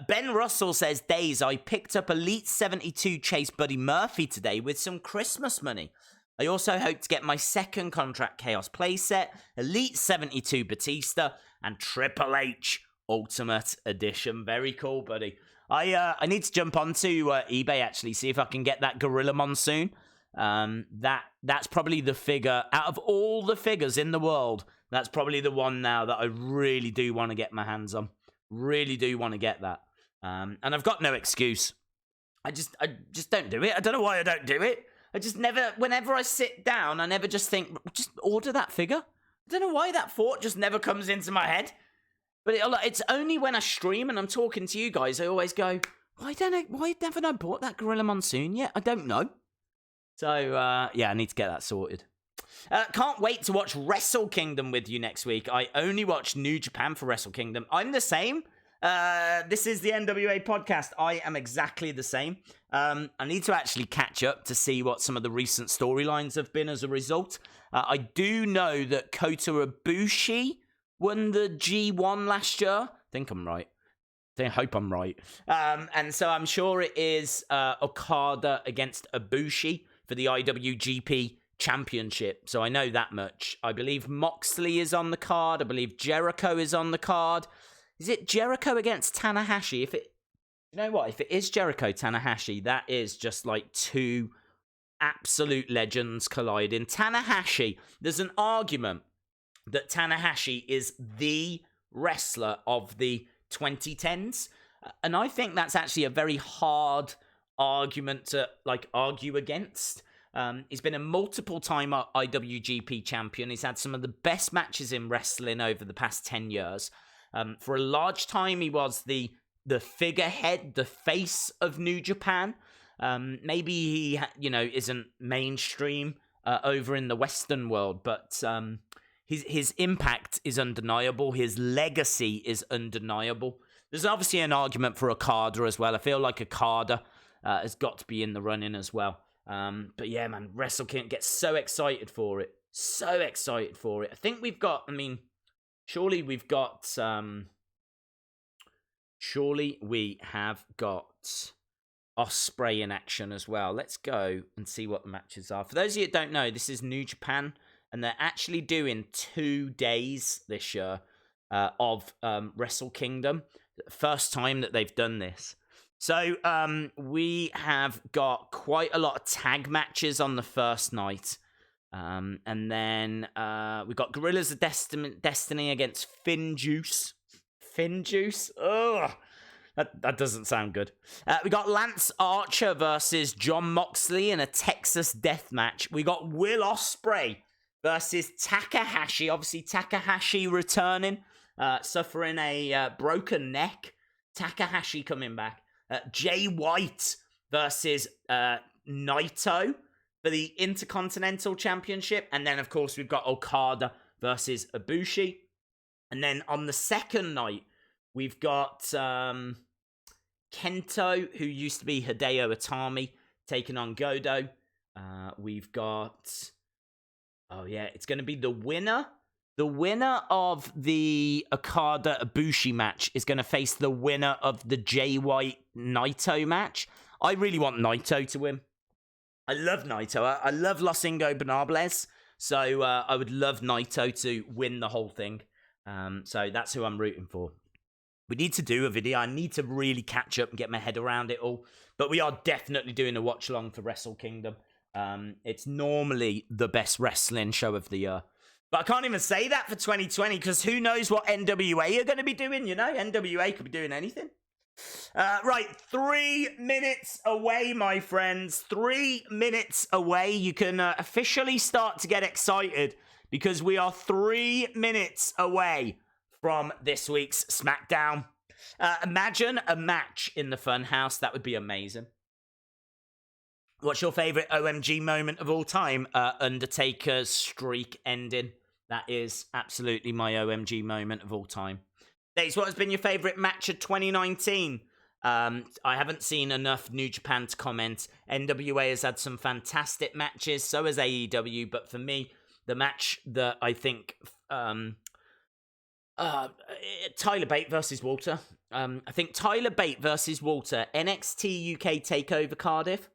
Ben Russell says, Days, I picked up Elite 72 Chase Buddy Murphy today with some Christmas money. I also hope to get my second Contract Chaos playset, Elite 72 Batista, and Triple H Ultimate Edition. Very cool, buddy. I need to jump onto eBay, actually, see if I can get that Gorilla Monsoon. That's probably the figure, out of all the figures in the world, that's probably the one now that I really do want to get my hands on. Really do want to get that. And I've got no excuse. I just don't do it. I don't know why I don't do it. I just never, whenever I sit down, I never just think, just order that figure. I don't know why that thought just never comes into my head. But it's only when I stream and I'm talking to you guys, I always go, why haven't I bought that Gorilla Monsoon yet? I don't know. So, yeah, I need to get that sorted. Can't wait to watch Wrestle Kingdom with you next week. I only watch New Japan for Wrestle Kingdom. I'm the same. This is the NWA podcast. I am exactly the same. I need to actually catch up to see what some of the recent storylines have been as a result. I do know that Kota Ibushi won the G1 last year. I think I'm right. I hope I'm right. And so I'm sure it is Okada against Ibushi for the IWGP Championship. So I know that much. I believe Moxley is on the card. I believe Jericho is on the card. Is it Jericho against Tanahashi? You know what? If it is Jericho Tanahashi, that is just like two absolute legends colliding. Tanahashi, there's an argument that Tanahashi is the wrestler of the 2010s. And I think that's actually a very hard argument to argue against. He's been a multiple-time IWGP champion. He's had some of the best matches in wrestling over the past 10 years. For a large time, he was the figurehead, the face of New Japan. Maybe he, isn't mainstream over in the Western world, but his impact is undeniable. His legacy is undeniable. There's obviously an argument for Okada as well. I feel like Okada has got to be in the running as well. But yeah, man, Wrestle Kingdom, get so excited for it. So excited for it. I think we've got, surely we have got Ospreay in action as well. Let's go and see what the matches are. For those of you that don't know, this is New Japan, and they're actually doing 2 days this year of Wrestle Kingdom. First time that they've done this. So we have got quite a lot of tag matches on the first night. And then we've got Gorillas of Destiny against Finjuice. Finjuice? Ugh. That doesn't sound good. We got Lance Archer versus John Moxley in a Texas death match. We got Will Ospreay versus Takahashi. Obviously, Takahashi returning, suffering a broken neck. Takahashi coming back. Jay White versus Naito for the Intercontinental Championship. And then, of course, we've got Okada versus Ibushi. And then on the second night, we've got Kento, who used to be Hideo Itami, taking on Godo. We've got... Oh, yeah, it's going to be the winner. The winner of the Okada-Ibushi match is going to face the winner of the Jay White-Naito match. I really want Naito to win. I love Naito. I love Los Ingobernables. So I would love Naito to win the whole thing. So that's who I'm rooting for. We need to do a video. I need to really catch up and get my head around it all. But we are definitely doing a watch-along for Wrestle Kingdom. It's normally the best wrestling show of the year. But I can't even say that for 2020 because who knows what NWA are going to be doing, NWA could be doing anything. Right, 3 minutes away, my friends. 3 minutes away. You can officially start to get excited because we are 3 minutes away from this week's SmackDown. Imagine a match in the Funhouse. That would be amazing. What's your favorite OMG moment of all time? Undertaker's streak ending. That is absolutely my OMG moment of all time. Days, what has been your favourite match of 2019? I haven't seen enough New Japan to comment. NWA has had some fantastic matches, so has AEW, but for me, the match that I think Tyler Bate versus Walter. I think Tyler Bate versus Walter, NXT UK TakeOver Cardiff.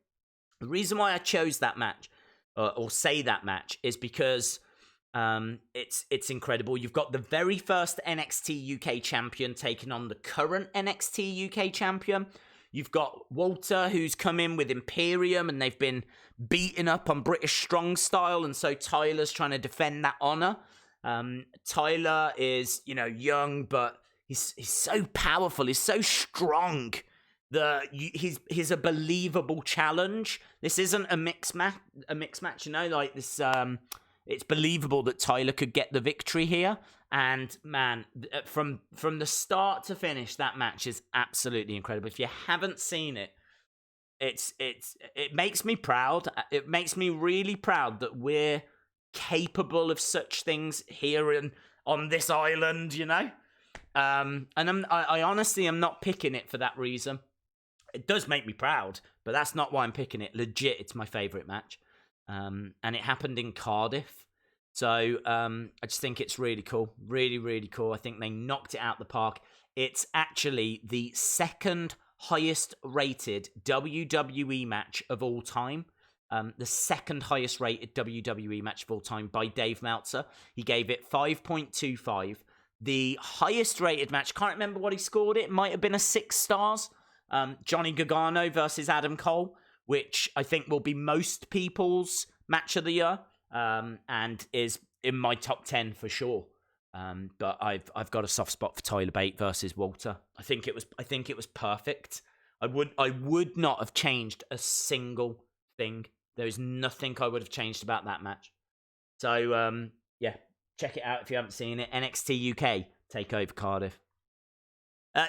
The reason why I chose that match, or say that match, is because it's incredible. You've got the very first NXT UK champion taking on the current NXT UK champion. You've got Walter, who's come in with Imperium, and they've been beaten up on British Strong Style, and so Tyler's trying to defend that honor. Tyler is, young, but he's so powerful. He's so strong. He's a believable challenge. This isn't a mixed match. Like this. It's believable that Tyler could get the victory here. And man, from the start to finish, that match is absolutely incredible. If you haven't seen it, it makes me proud. It makes me really proud that we're capable of such things here on this island, and I honestly am not picking it for that reason. It does make me proud, but that's not why I'm picking it. Legit, it's my favourite match, and it happened in Cardiff, so I just think it's really cool, really, really cool. I think they knocked it out the park. It's actually the second highest rated WWE match of all time. The second highest rated WWE match of all time by Dave Meltzer. He gave it 5.25. The highest rated match, can't remember what he scored it, might have been a 6 stars. Johnny Gargano versus Adam Cole, which I think will be most people's match of the year, and is in my top 10 for sure. But I've got a soft spot for Tyler Bate versus Walter. I think it was perfect. I would not have changed a single thing. There's nothing I would have changed about that match. So, yeah, check it out if you haven't seen it. NXT UK TakeOver Cardiff.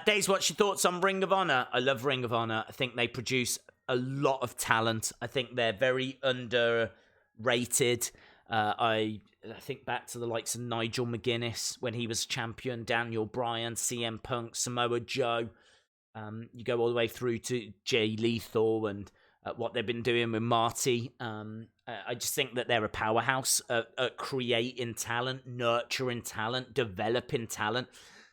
Days, what's your thoughts on Ring of Honor? I love Ring of Honor. I think they produce a lot of talent. I think they're very underrated. I think back to the likes of Nigel McGuinness when he was champion, Daniel Bryan, CM Punk, Samoa Joe. You go all the way through to Jay Lethal and what they've been doing with Marty. I just think that they're a powerhouse at creating talent, nurturing talent, developing talent.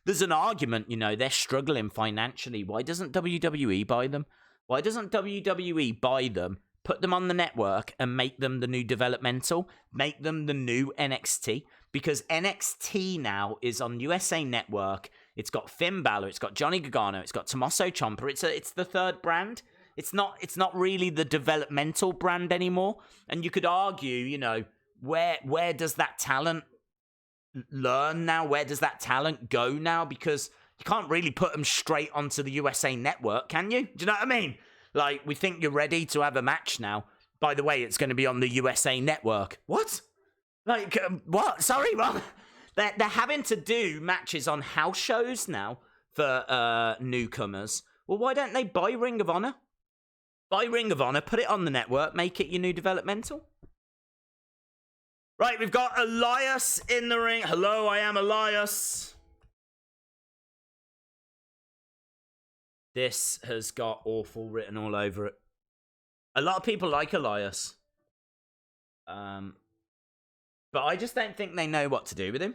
There's an argument, they're struggling financially. Why doesn't WWE buy them? Why doesn't WWE buy them, put them on the network, and make them the new developmental? Make them the new NXT? Because NXT now is on USA Network. It's got Finn Balor, it's got Johnny Gargano, it's got Tommaso Ciampa. It's the third brand. It's not really the developmental brand anymore. And you could argue, where does that talent learn now? Where does that talent go now? Because you can't really put them straight onto the USA Network, can you? Do you know what I mean? Like, we think you're ready to have a match now. By the way, it's going to be on the USA Network. What? Like, what? Sorry, what? They're having to do matches on house shows now for newcomers. Well, why don't they buy Ring of Honor? Buy Ring of Honor, put it on the network, make it your new developmental. Right, we've got Elias in the ring. Hello, I am Elias. This has got awful written all over it. A lot of people like Elias. But I just don't think they know what to do with him.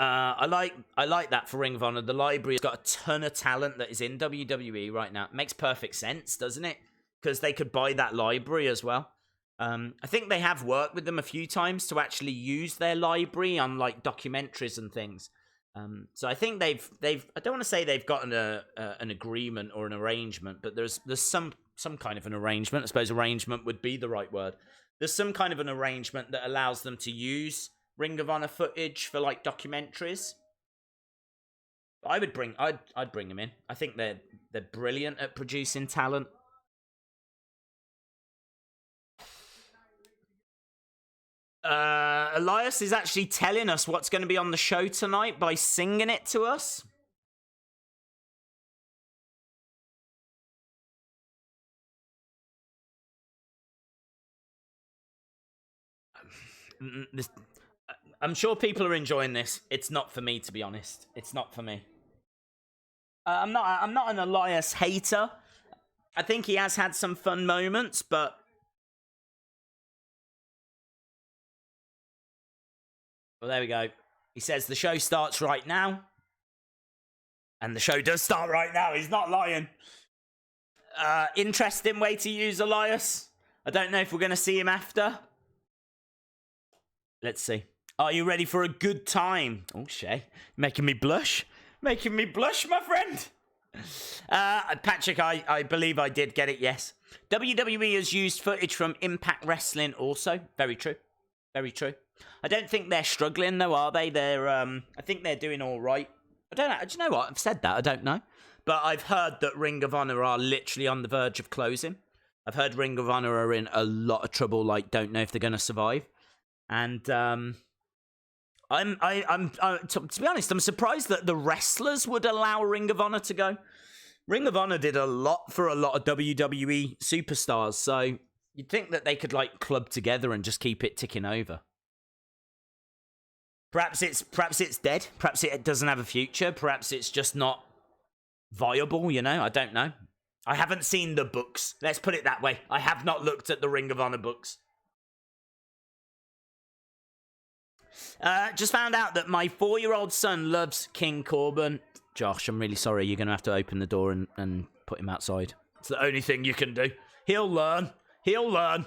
I like that for Ring of Honor. The library has got a ton of talent that is in WWE right now. It makes perfect sense, doesn't it? Because they could buy that library as well. I think they have worked with them a few times to actually use their library on like documentaries and things. So I think they've I don't want to say they've gotten an agreement or an arrangement, but there's some kind of an arrangement. I suppose arrangement would be the right word. There's some kind of an arrangement that allows them to use Ring of Honor footage for like documentaries. I'd bring them in. I think they're brilliant at producing talent. Elias is actually telling us what's going to be on the show tonight by singing it to us. I'm sure people are enjoying this. It's not for me, to be honest. It's not for me. I'm not an Elias hater. I think he has had some fun moments, but well, there we go. He says the show starts right now. And the show does start right now. He's not lying. Interesting way to use Elias. I don't know if we're going to see him after. Let's see. Are you ready for a good time? Oh, Shay. Making me blush. Making me blush, my friend. Patrick, I believe I did get it, yes. WWE has used footage from Impact Wrestling also. Very true. Very true. I don't think they're struggling, though, are they? I think they're doing all right. I don't know. Do you know what? I've said that. I don't know. But I've heard that Ring of Honor are literally on the verge of closing. I've heard Ring of Honor are in a lot of trouble, like, don't know if they're going to survive. And to be honest, I'm surprised that the wrestlers would allow Ring of Honor to go. Ring of Honor did a lot for a lot of WWE superstars, so you'd think that they could, like, club together and just keep it ticking over. Perhaps it's dead. Perhaps it doesn't have a future. Perhaps it's just not viable, you know? I don't know. I haven't seen the books. Let's put it that way. I have not looked at the Ring of Honor books. Just found out that my 4-year-old son loves King Corbin. Josh, I'm really sorry. You're going to have to open the door and put him outside. It's the only thing you can do. He'll learn. He'll learn.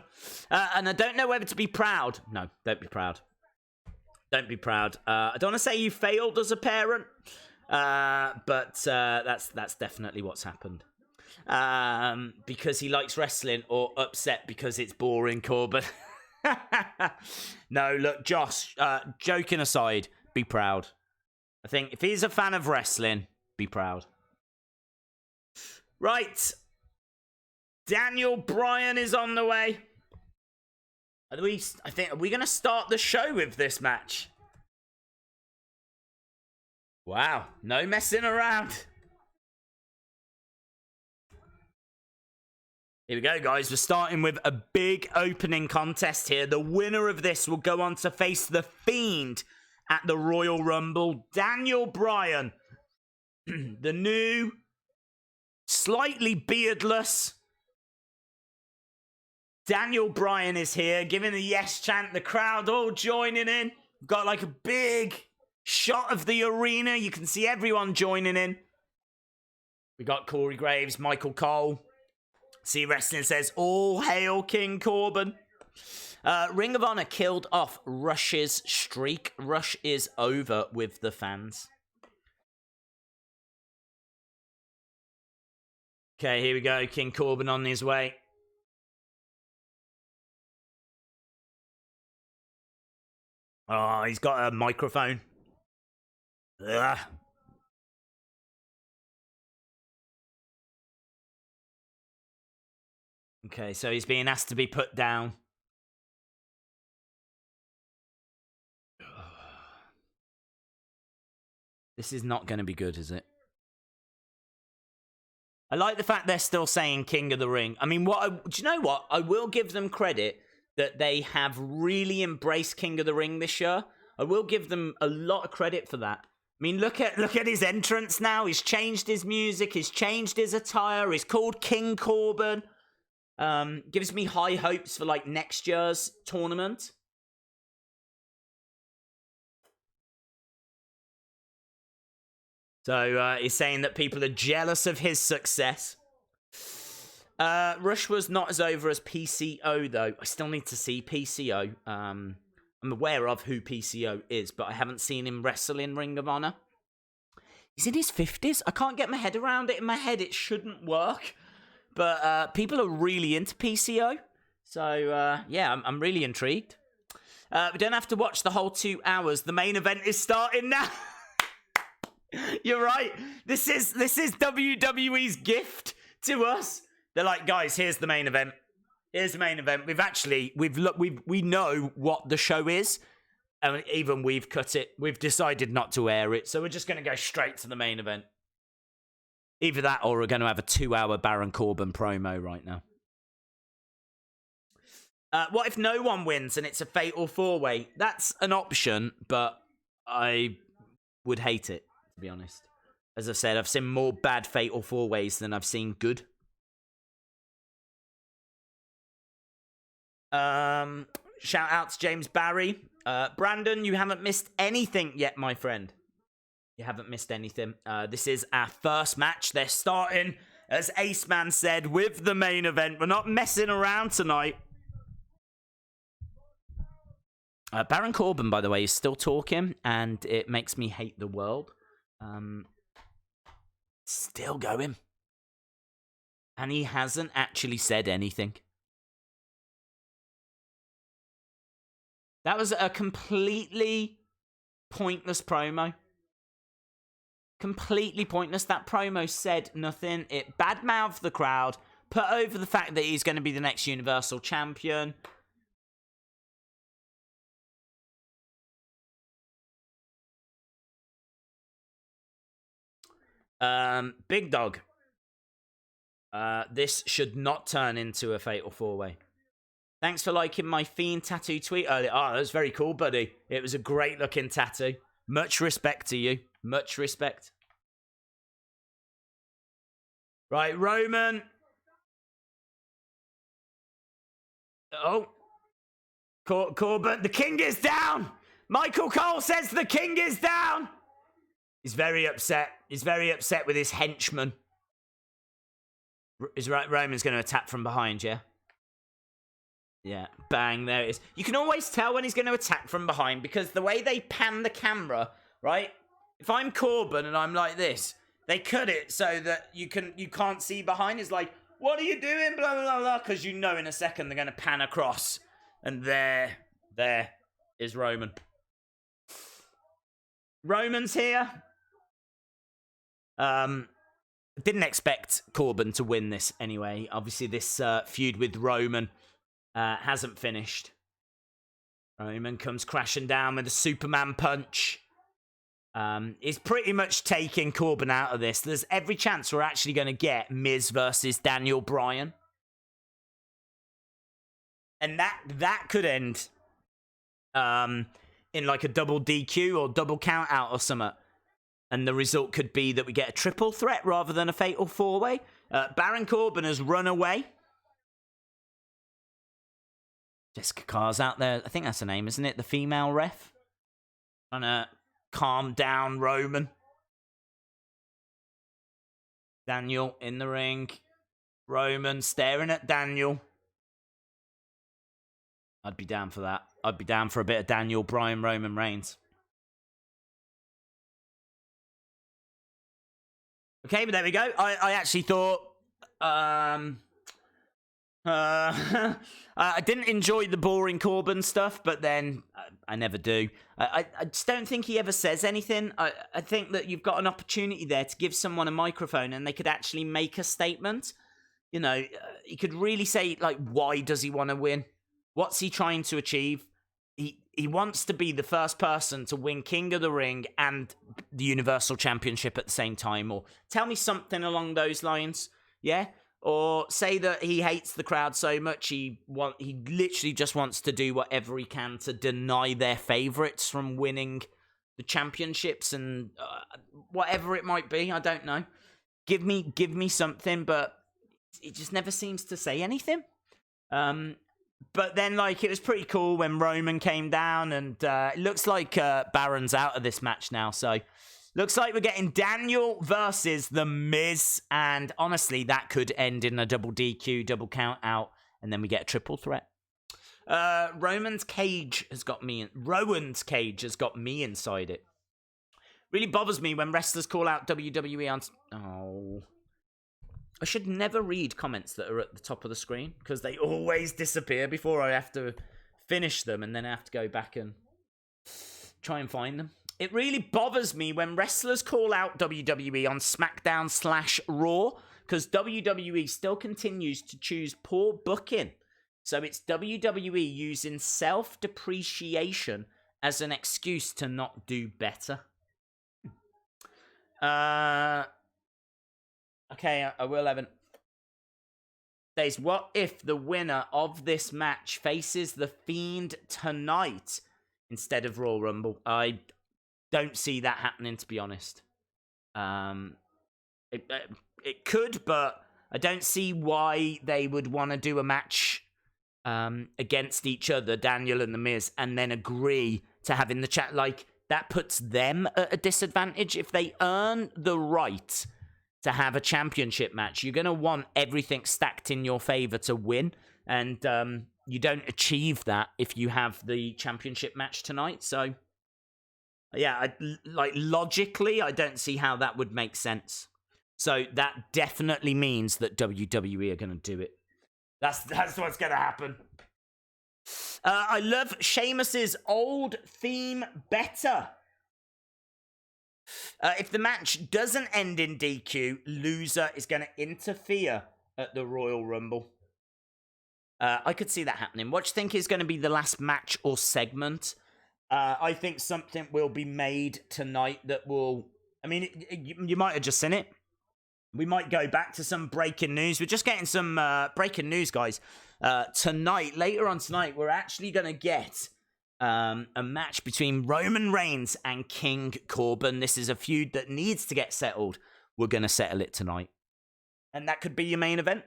And I don't know whether to be proud. No, don't be proud. Don't be proud. I don't want to say you failed as a parent, but that's definitely what's happened. Because he likes wrestling, or upset because it's boring, Corbin. No, look, Josh, joking aside, be proud. I think if he's a fan of wrestling, be proud. Right. Daniel Bryan is on the way. Are we going to start the show with this match? Wow, no messing around. Here we go, guys. We're starting with a big opening contest here. The winner of this will go on to face the Fiend at the Royal Rumble. Daniel Bryan, the new, slightly beardless Daniel Bryan is here, giving the yes chant, the crowd all joining in. We've got like a big shot of the arena. You can see everyone joining in. We got Corey Graves, Michael Cole. See Wrestling says, all hail King Corbin. Ring of Honor killed off Rush's streak. Rush is over with the fans. Okay, here we go. King Corbin on his way. Oh, he's got a microphone. Ugh. Okay, so he's being asked to be put down. This is not going to be good, is it? I like the fact they're still saying King of the Ring. I mean, do you know what? I will give them credit that they have really embraced King of the Ring this year. I will give them a lot of credit for that. I mean, look at his entrance now. He's changed his music. He's changed his attire. He's called King Corbin. Gives me high hopes for like next year's tournament. So he's saying that people are jealous of his success. Rush was not as over as PCO, though. I still need to see PCO. I'm aware of who PCO is, but I haven't seen him wrestle in Ring of Honor. He's in his 50s. I can't get my head around it. In my head, it shouldn't work. But people are really into PCO. So, yeah, I'm really intrigued. We don't have to watch the whole 2 hours. The main event is starting now. You're right. This is WWE's gift to us. They're like, guys, here's the main event. Here's the main event. We know what the show is, and even we've cut it. We've decided not to air it, so we're just going to go straight to the main event. Either that, or we're going to have a 2-hour Baron Corbin promo right now. What if no one wins and it's a fatal 4-way? That's an option, but I would hate it, to be honest. As I said, I've seen more bad fatal 4-ways than I've seen good. Shout out to James Barry. Brandon, you haven't missed anything yet, my friend. You haven't missed anything. This is our first match. They're starting, as Ace Man said, with the main event. We're not messing around tonight. Baron Corbin, by the way, is still talking, and it makes me hate the world. Still going. And he hasn't actually said anything. That was a completely pointless promo. Completely pointless. That promo said nothing. It badmouthed the crowd, put over the fact that he's going to be the next Universal Champion. Big Dog. This should not turn into a fatal 4-way. Thanks for liking my Fiend tattoo tweet earlier. Oh, that was very cool, buddy. It was a great looking tattoo. Much respect to you. Much respect. Right, Roman. Oh. Corbin. The king is down. Michael Cole says the king is down. He's very upset. He's very upset with his henchman. Is Roman's going to attack from behind, yeah? Yeah, bang, there it is. You can always tell when he's going to attack from behind because the way they pan the camera, right? If I'm Corbin and I'm like this, they cut it so that you can't see behind. It's like, what are you doing? Blah, blah, blah, blah. Because you know in a second they're going to pan across. And there is Roman. Roman's here. Didn't expect Corbin to win this anyway. Obviously, this feud with Roman hasn't finished. Roman comes crashing down with a Superman punch. He's pretty much taking Corbin out of this. There's every chance we're actually going to get Miz versus Daniel Bryan. And that could end in like a double DQ or double count out or something. And the result could be that we get a triple threat rather than a fatal 4-way. Baron Corbin has run away. Jessica Carr's out there. I think that's her name, isn't it? The female ref. Trying to calm down Roman. Daniel in the ring. Roman staring at Daniel. I'd be down for that. I'd be down for a bit of Daniel Bryan Roman Reigns. Okay, but there we go. I actually thought... I didn't enjoy the boring Corbin stuff, but then I never do. I just don't think he ever says anything. I think that you've got an opportunity there to give someone a microphone and they could actually make a statement. You know, he could really say, like, why does he want to win? What's he trying to achieve? He wants to be the first person to win King of the Ring and the Universal Championship at the same time. Or tell me something along those lines, yeah? Or say that he hates the crowd so much he literally just wants to do whatever he can to deny their favourites from winning the championships and whatever it might be. I don't know. Give me something, but he just never seems to say anything. But then, like, it was pretty cool when Roman came down, and it looks like Baron's out of this match now, so looks like we're getting Daniel versus The Miz, and honestly, that could end in a double DQ, double count out, and then we get a triple threat. Rowan's cage has got me inside it. Really bothers me when wrestlers call out WWE on... Oh... I should never read comments that are at the top of the screen because they always disappear before I have to finish them and then I have to go back and try and find them. It really bothers me when wrestlers call out WWE on SmackDown/Raw because WWE still continues to choose poor booking. So it's WWE using self-depreciation as an excuse to not do better. Okay, I will, Evan. Says, what if the winner of this match faces the Fiend tonight instead of Royal Rumble? I don't see that happening, to be honest. It could, but I don't see why they would want to do a match against each other, Daniel and The Miz, and then agree to have in the chat. Like, that puts them at a disadvantage. If they earn the right to have a championship match, you're going to want everything stacked in your favor to win. And you don't achieve that if you have the championship match tonight. So, yeah, logically, I don't see how that would make sense. So that definitely means that WWE are going to do it. That's what's going to happen. I love Sheamus's old theme better. If the match doesn't end in DQ, loser is going to interfere at the Royal Rumble. I could see that happening. What do you think is going to be the last match or segment? I think something will be made tonight that will... I mean, you might have just seen it. We might go back to some breaking news. We're just getting some breaking news, guys. Tonight, later on tonight, we're actually going to get a match between Roman Reigns and King Corbin. This is a feud that needs to get settled. We're going to settle it tonight. And that could be your main event.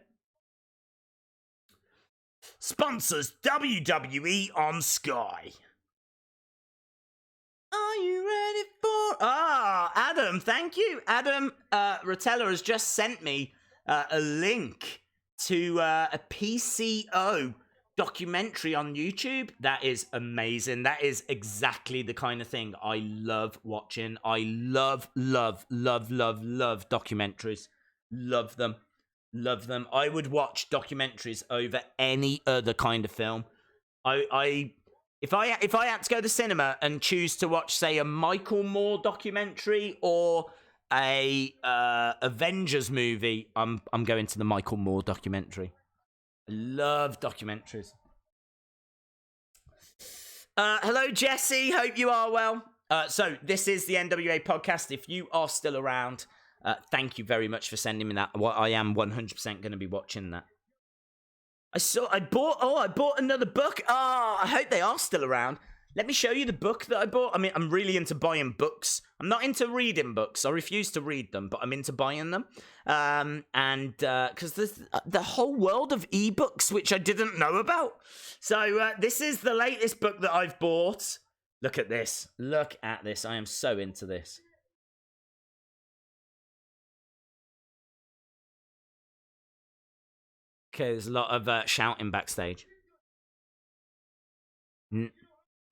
Sponsors WWE on Sky. Are you ready for... Adam, thank you. Adam Rotella has just sent me a link to a PCO documentary on YouTube. That is amazing. That is exactly the kind of thing I love watching. I love documentaries. Love them. Love them. I would watch documentaries over any other kind of film. If I had to go to the cinema and choose to watch, say, a Michael Moore documentary or a Avengers movie, I'm going to the Michael Moore documentary. I love documentaries. Hello, Jesse. Hope you are well. So this is the NWA podcast. If you are still around, thank you very much for sending me that. I am 100% going to be watching that. I bought another book. I hope they are still around. Let me show you the book that I bought. I mean, I'm really into buying books. I'm not into reading books. I refuse to read them, but I'm into buying them. Because there's the whole world of ebooks, which I didn't know about. So this is the latest book that I've bought. Look at this. Look at this. I am so into this. Okay, there's a lot of shouting backstage.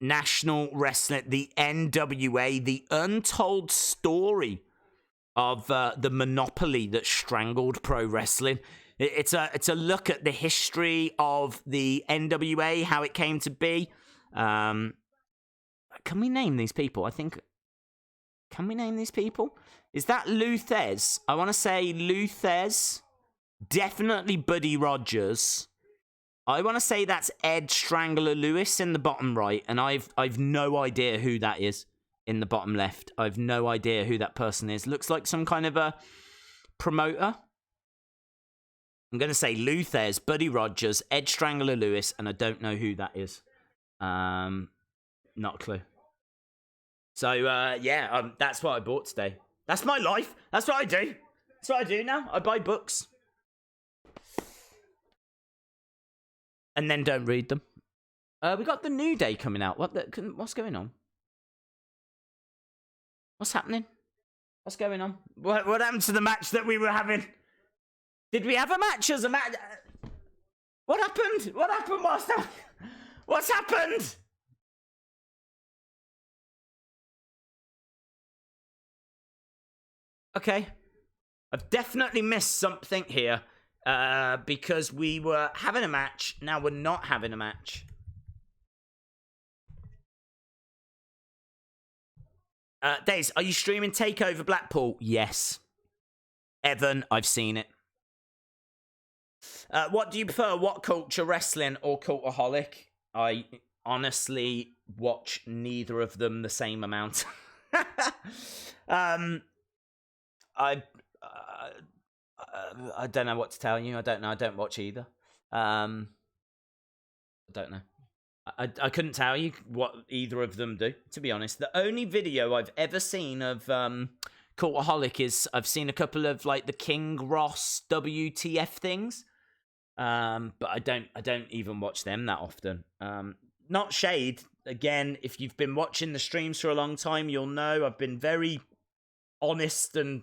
National Wrestling, the NWA, the untold story of the monopoly that strangled pro wrestling. It's a look at the history of the NWA, how it came to be. Can we name these people? Can we name these people? Is that Luthez? I want to say Luthez. Definitely Buddy Rogers. I want to say that's Ed Strangler Lewis in the bottom right, and I've no idea who that is in the bottom left. I've no idea who that person is. Looks like some kind of a promoter. I'm going to say Luthez, Buddy Rogers, Ed Strangler Lewis, and I don't know who that is. Not a clue. So, that's what I bought today. That's my life. That's what I do. That's what I do now. I buy books. And then don't read them. We got the New Day coming out. What's going on? What's happening? What's going on? What happened to the match that we were having? Did we have a match as a match? What happened? What happened? What's happened? Okay. I've definitely missed something here. Because we were having a match, now we're not having a match. Days, are you streaming TakeOver Blackpool? Yes. Evan, I've seen it. What do you prefer, What Culture Wrestling or Cultaholic? I honestly watch neither of them the same amount. I don't know what to tell you. I don't know. I don't watch either. I don't know. I couldn't tell you what either of them do, to be honest. The only video I've ever seen of Cultaholic is I've seen a couple of like the King Ross WTF things, but I don't even watch them that often. Not shade. Again, if you've been watching the streams for a long time, you'll know I've been very honest and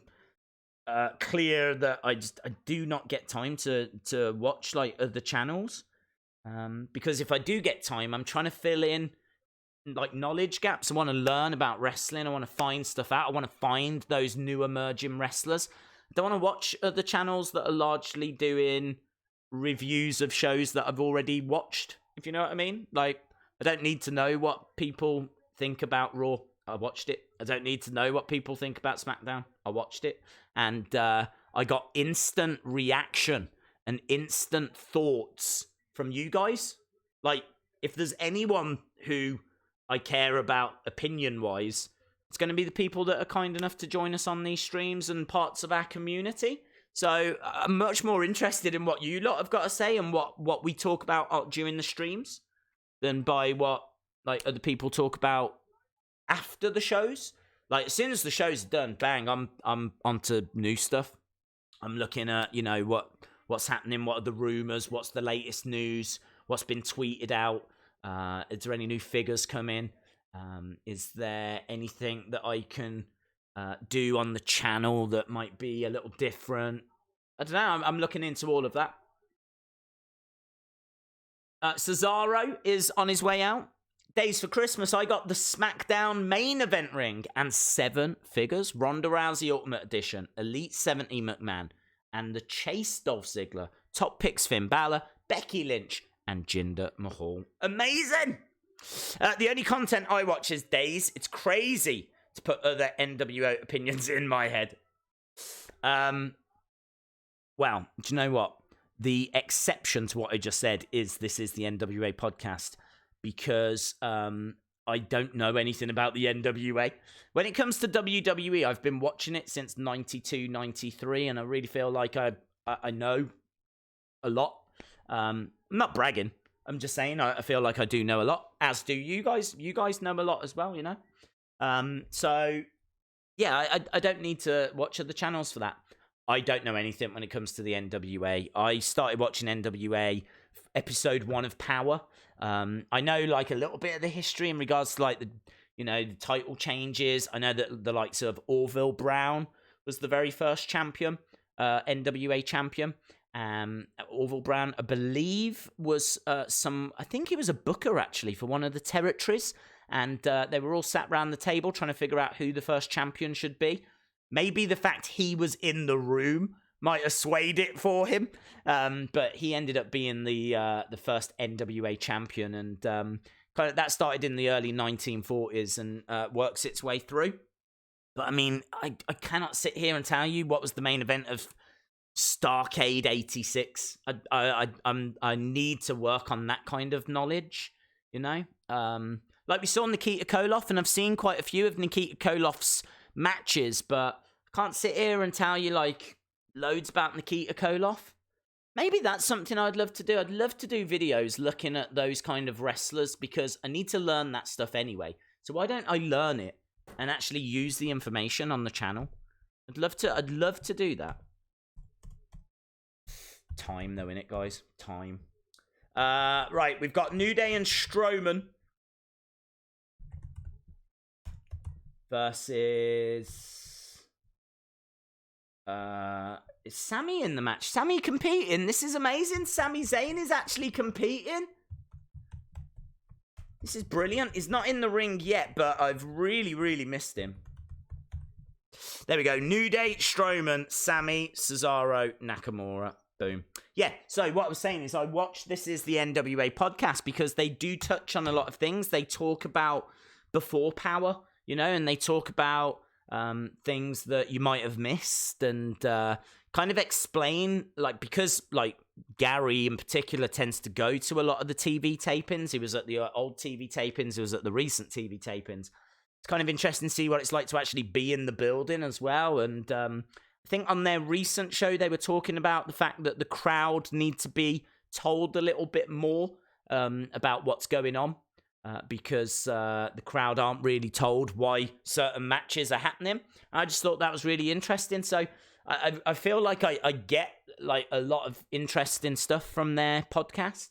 clear that I do not get time to watch like other channels. Because if I do get time, I'm trying to fill in like knowledge gaps. I want to learn about wrestling. I want to find stuff out. I want to find those new emerging wrestlers. I don't want to watch other channels that are largely doing reviews of shows that I've already watched, if you know what I mean. Like, I don't need to know what people think about Raw. I watched it. I don't need to know what people think about SmackDown. I watched it. And I got instant reaction and instant thoughts from you guys. Like, if there's anyone who I care about opinion-wise, it's going to be the people that are kind enough to join us on these streams and parts of our community. So I'm much more interested in what you lot have got to say and what we talk about during the streams than by what like other people talk about after the shows. Like, as soon as the show's done, bang, I'm onto new stuff. I'm looking at, you know, what's happening, what are the rumors, what's the latest news, what's been tweeted out, is there any new figures come in, is there anything that I can do on the channel that might be a little different. I don't know, I'm looking into all of that. Cesaro is on his way out. Days for Christmas, I got the SmackDown main event ring and 7 figures. Ronda Rousey Ultimate Edition, Elite 70 McMahon, and the Chase Dolph Ziggler. Top picks Finn Balor, Becky Lynch, and Jinder Mahal. Amazing! The only content I watch is Days. It's crazy to put other NWO opinions in my head. Well, do you know what? The exception to what I just said is this is the NWA podcast, because I don't know anything about the NWA. When it comes to WWE, I've been watching it since 92, 93, and I really feel like I know a lot. I'm not bragging. I'm just saying I feel like I do know a lot, as do you guys. You guys know a lot as well, you know? So, yeah, I don't need to watch other channels for that. I don't know anything when it comes to the NWA. I started watching NWA episode 1 of Power. I know like a little bit of the history in regards to like the, you know, the title changes. I know that the likes of Orville Brown was the very first champion, NWA champion. Orville Brown, I believe, was I think he was a booker actually for one of the territories, and they were all sat around the table trying to figure out who the first champion should be. Maybe the fact he was in the room might have swayed it for him, but he ended up being the first NWA champion, and kind of that started in the early 1940s and works its way through. But I mean, I cannot sit here and tell you what was the main event of Starrcade 86. I need to work on that kind of knowledge, you know. Like we saw Nikita Koloff, and I've seen quite a few of Nikita Koloff's matches, but I can't sit here and tell you like loads about Nikita Koloff. Maybe that's something I'd love to do. I'd love to do videos looking at those kind of wrestlers, because I need to learn that stuff anyway. So why don't I learn it and actually use the information on the channel? I'd love to do that. Time though, innit, guys? Time. Right, we've got New Day and Strowman versus is Sami in the match? Sami competing? This is amazing. Sami Zayn is actually competing. This is brilliant. He's not in the ring yet, but I've really, really missed him. There we go. New Day, Strowman, Sami, Cesaro, Nakamura. Boom. Yeah, so what I was saying is I watched This Is the NWA podcast because they do touch on a lot of things. They talk about before Power, you know, and they talk about things that you might have missed, and kind of explain, like, because, like, Gary in particular tends to go to a lot of the TV tapings. He was at the old TV tapings. He was at the recent TV tapings. It's kind of interesting to see what it's like to actually be in the building as well. And I think on their recent show, they were talking about the fact that the crowd need to be told a little bit more about what's going on. Because the crowd aren't really told why certain matches are happening. I just thought that was really interesting. So I feel like I get like a lot of interesting stuff from their podcast.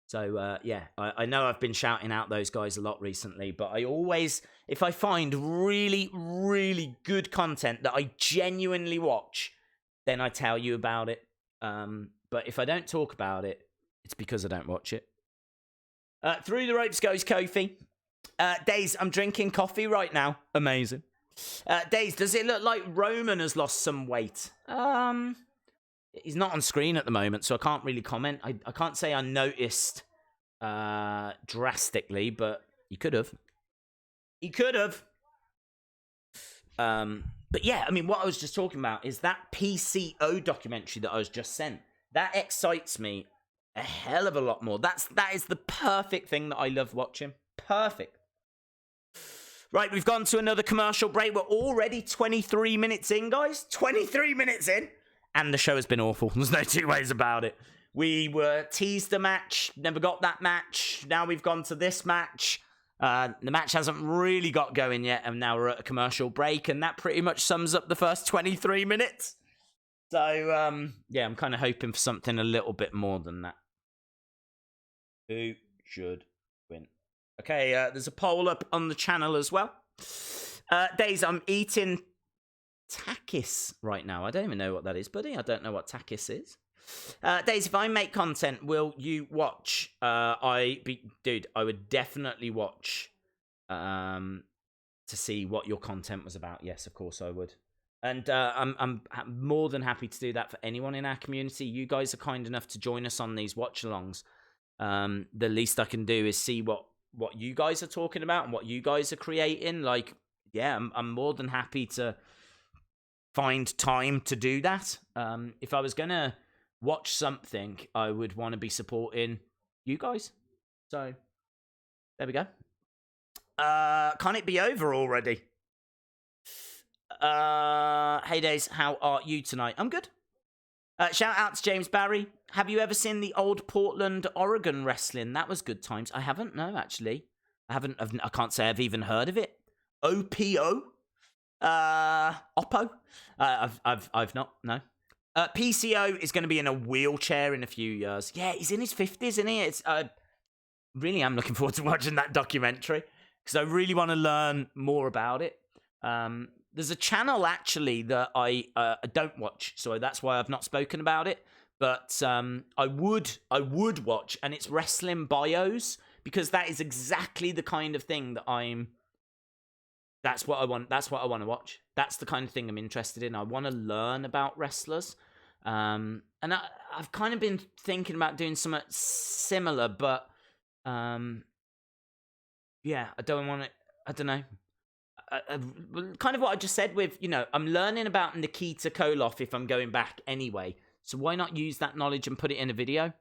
So yeah, I know I've been shouting out those guys a lot recently, but I always, if I find really, really good content that I genuinely watch, then I tell you about it. But if I don't talk about it, it's because I don't watch it. Through the ropes goes Kofi. Days, I'm drinking coffee right now. Amazing. Days, does it look like Roman has lost some weight? He's not on screen at the moment, so I can't really comment. I can't say I noticed drastically, but he could have. He could have. But yeah, I mean, what I was just talking about is that PCO documentary that I was just sent. That excites me a hell of a lot more. That is the perfect thing that I love watching. Perfect. Right, we've gone to another commercial break. We're already 23 minutes in, guys. 23 minutes in. And the show has been awful. There's no two ways about it. We were teased a match, never got that match. Now we've gone to this match. The match hasn't really got going yet, and now we're at a commercial break, and that pretty much sums up the first 23 minutes. So, yeah, I'm kind of hoping for something a little bit more than that. Who should win? Okay, there's a poll up on the channel as well. Days, I'm eating takis right now. I don't even know what that is, buddy. I don't know what takis is. Days, if I make content, will you watch? Dude, I would definitely watch to see what your content was about. Yes, of course I would. And I'm more than happy to do that for anyone in our community. You guys are kind enough to join us on these watch-alongs. The least I can do is see what you guys are talking about and what you guys are creating. Like, yeah, I'm more than happy to find time to do that. If I was gonna watch something, I would want to be supporting you guys. So there we go. Can't it be over already? Hey Days, how are you tonight? I'm good. Shout out to James Barry. Have you ever seen the old Portland, Oregon wrestling? That was good times. I haven't, no, actually. I can't say I've even heard of it. OPO? Oppo? I've not, no. PCO is going to be in a wheelchair in a few years. Yeah, he's in his 50s, isn't he? Really am looking forward to watching that documentary because I really want to learn more about it. There's a channel, actually, that I don't watch, so that's why I've not spoken about it. But I would watch, and it's Wrestling Bios, because that is exactly the kind of thing that that's what I want to watch. That's the kind of thing I'm interested in. I want to learn about wrestlers. And I've kind of been thinking about doing something similar, but yeah, I don't know. Kind of what I just said with, I'm learning about Nikita Koloff if I'm going back anyway. So why not use that knowledge and put it in a video? Do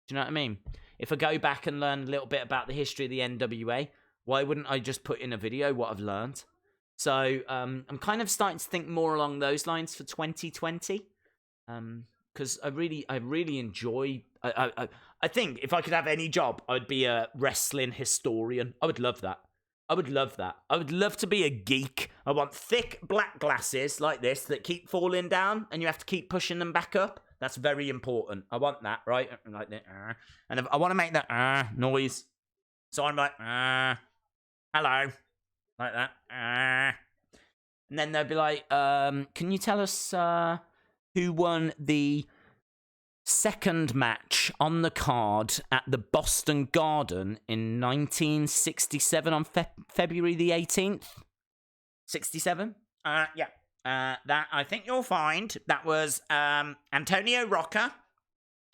you know what I mean? If I go back and learn a little bit about the history of the NWA, why wouldn't I just put in a video what I've learned? So I'm kind of starting to think more along those lines for 2020. Because I really enjoy... I think if I could have any job, I'd be a wrestling historian. I would love that. I would love to be a geek. I want thick black glasses like this that keep falling down and you have to keep pushing them back up. That's very important. I want that, right? Like that. And I want to make that noise. So I'm like, hello. Like that. And then they'll be like, can you tell us who won the second match on the card at the Boston Garden in 1967 on February the 18th? 67? Yeah. That I think you'll find that was Antonio Rocca.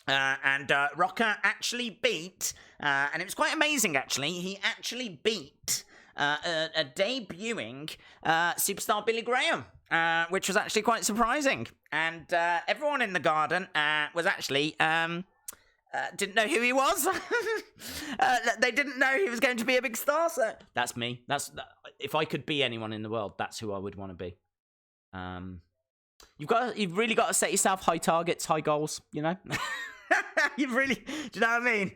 And Rocca actually beat, and it was quite amazing actually, he actually beat a debuting superstar Billy Graham. Which was actually quite surprising. And everyone in the garden was actually... didn't know who he was. They didn't know he was going to be a big star. So that's me. If I could be anyone in the world, that's who I would want to be. You've really got to set yourself high targets, high goals, you know? You've really, do you know what I mean?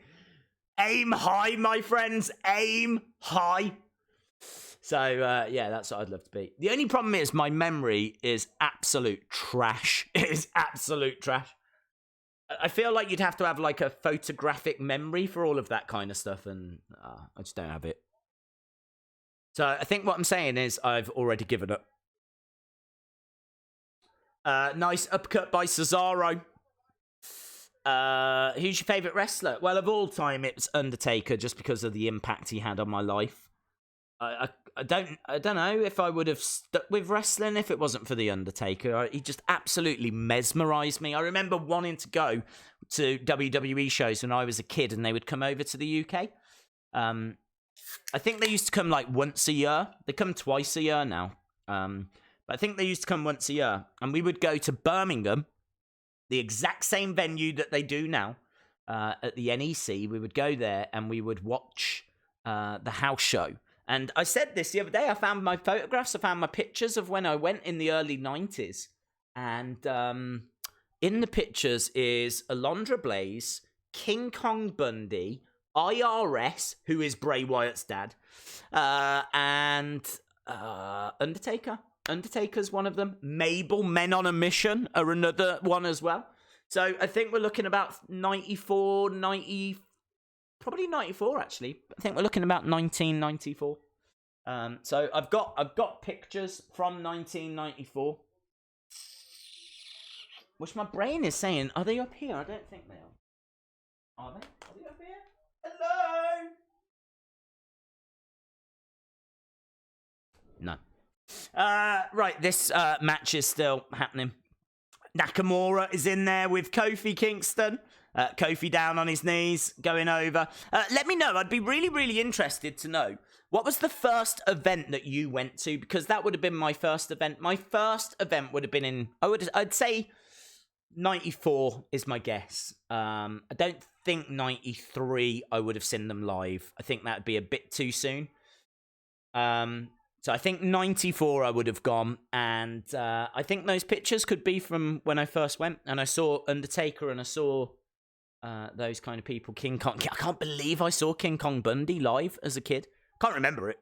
Aim high, my friends, aim high. So, yeah, that's what I'd love to be. The only problem is my memory is absolute trash. It is absolute trash. I feel like you'd have to have, like, a photographic memory for all of that kind of stuff, and I just don't have it. So, I think what I'm saying is I've already given up. Nice uppercut by Cesaro. Who's your favourite wrestler? Well, of all time, it's Undertaker, just because of the impact he had on my life. I don't know if I would have stuck with wrestling if it wasn't for the Undertaker. He just absolutely mesmerised me. I remember wanting to go to WWE shows when I was a kid, and they would come over to the UK. I think they used to come like once a year. They come twice a year now. But I think they used to come once a year, and we would go to Birmingham, the exact same venue that they do now, at the NEC. We would go there and we would watch the house show. And I said this the other day, I found my photographs, I found my pictures of when I went in the early 90s. And in the pictures is Alundra Blaze, King Kong Bundy, IRS, who is Bray Wyatt's dad, and Undertaker. Undertaker's one of them. Mabel, Men on a Mission, are another one as well. So I think we're looking about 94, 90, probably 94 actually. I think we're looking about 1994. So I've got pictures from 1994, which my brain is saying, are they up here? I don't think they are. Are they? Are they up here? Hello. No. Right, this match is still happening. Nakamura is in there with Kofi Kingston. Kofi down on his knees, going over. Let me know. I'd be really, really interested to know, what was the first event that you went to? Because that would have been my first event. My first event would have been in, I'd say 94 is my guess. I don't think 93 I would have seen them live. I think that would be a bit too soon. So I think 94 I would have gone, and I think those pictures could be from when I first went, and I saw Undertaker, and I saw those kind of people. King Kong. I can't believe I saw King Kong Bundy live as a kid. Can't remember it,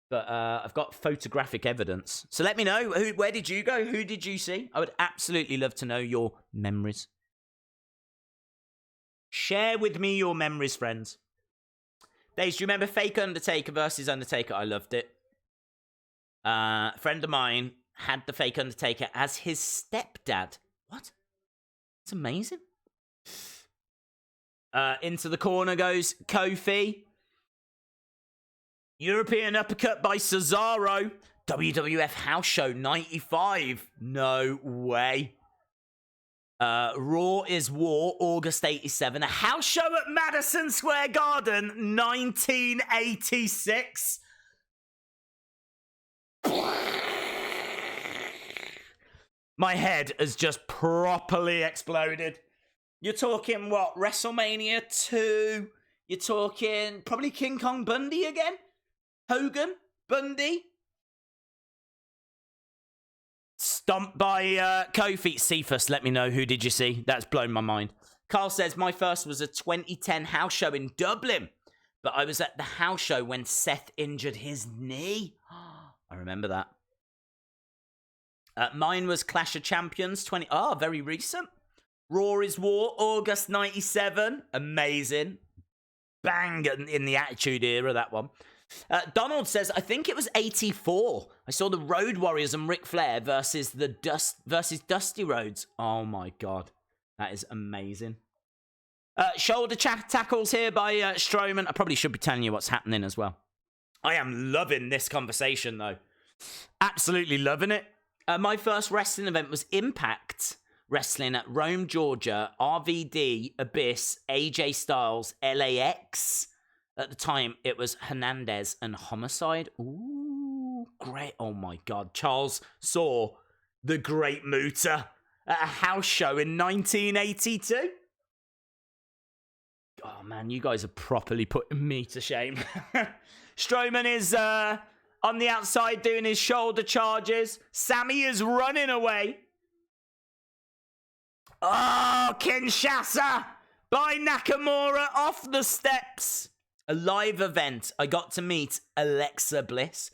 but I've got photographic evidence. So let me know, where did you go? Who did you see? I would absolutely love to know your memories. Share with me your memories, friends. Days, do you remember Fake Undertaker versus Undertaker? I loved it. A friend of mine had the Fake Undertaker as his stepdad. What? It's amazing. Into the corner goes Kofi. European uppercut by Cesaro. WWF House Show 95. No way. Raw is War, August 87. A house show at Madison Square Garden, 1986. My head has just properly exploded. You're talking what? WrestleMania 2? You're talking probably King Kong Bundy again? Hogan? Bundy? Stomped by Kofi. Cephas, let me know, who did you see? That's blown my mind. Carl says, my first was a 2010 house show in Dublin, but I was at the house show when Seth injured his knee. I remember that. Mine was Clash of Champions 20. Oh, very recent. Raw is War, August 97. Amazing. Bang in the Attitude Era, that one. Donald says, I think it was 84. I saw the Road Warriors and Ric Flair versus Dusty Rhodes. Oh my God. That is amazing. Shoulder tackles here by Strowman. I probably should be telling you what's happening as well. I am loving this conversation, though. Absolutely loving it. My first wrestling event was Impact Wrestling at Rome, Georgia. RVD, Abyss, AJ Styles, LAX. At the time, it was Hernandez and Homicide. Ooh, great. Oh, my God. Charles saw the Great Muta at a house show in 1982. Oh, man, you guys are properly putting me to shame. Strowman is on the outside doing his shoulder charges. Sammy is running away. Oh, Kinshasa by Nakamura off the steps. A live event. I got to meet Alexa Bliss.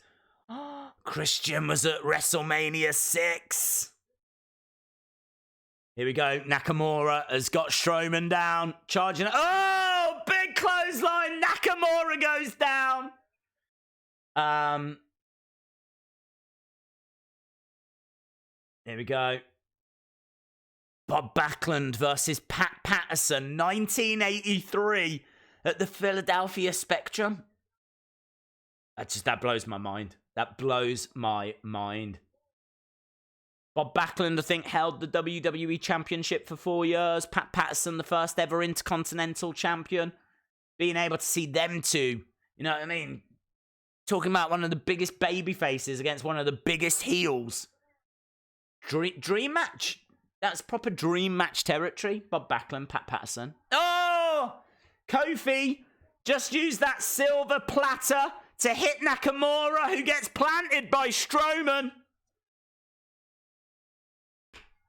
Christian was at WrestleMania 6. Here we go. Nakamura has got Strowman down. Charging. Oh, big clothesline. Nakamura goes down. Here we go. Bob Backlund versus Pat Patterson, 1983 at the Philadelphia Spectrum. That blows my mind. That blows my mind. Bob Backlund, I think, held the WWE Championship for 4 years. Pat Patterson, the first ever Intercontinental Champion. Being able to see them two, you know what I mean? Talking about one of the biggest baby faces against one of the biggest heels. Dream match. That's proper dream match territory. Bob Backlund, Pat Patterson. Oh! Kofi just used that silver platter to hit Nakamura, who gets planted by Strowman.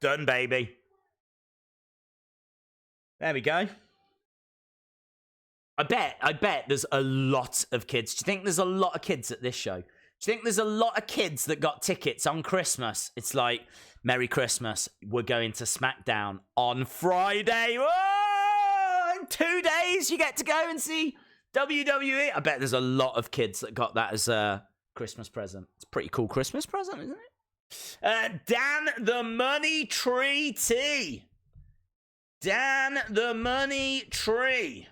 Done, baby. There we go. I bet there's a lot of kids. Do you think there's a lot of kids at this show? Do you think there's a lot of kids that got tickets on Christmas? It's like, Merry Christmas, we're going to Smackdown on Friday. Whoa! In 2 days, you get to go and see WWE. I bet there's a lot of kids that got that as a Christmas present. It's a pretty cool Christmas present, isn't it? Dan the Money Tree T. Dan the Money Tree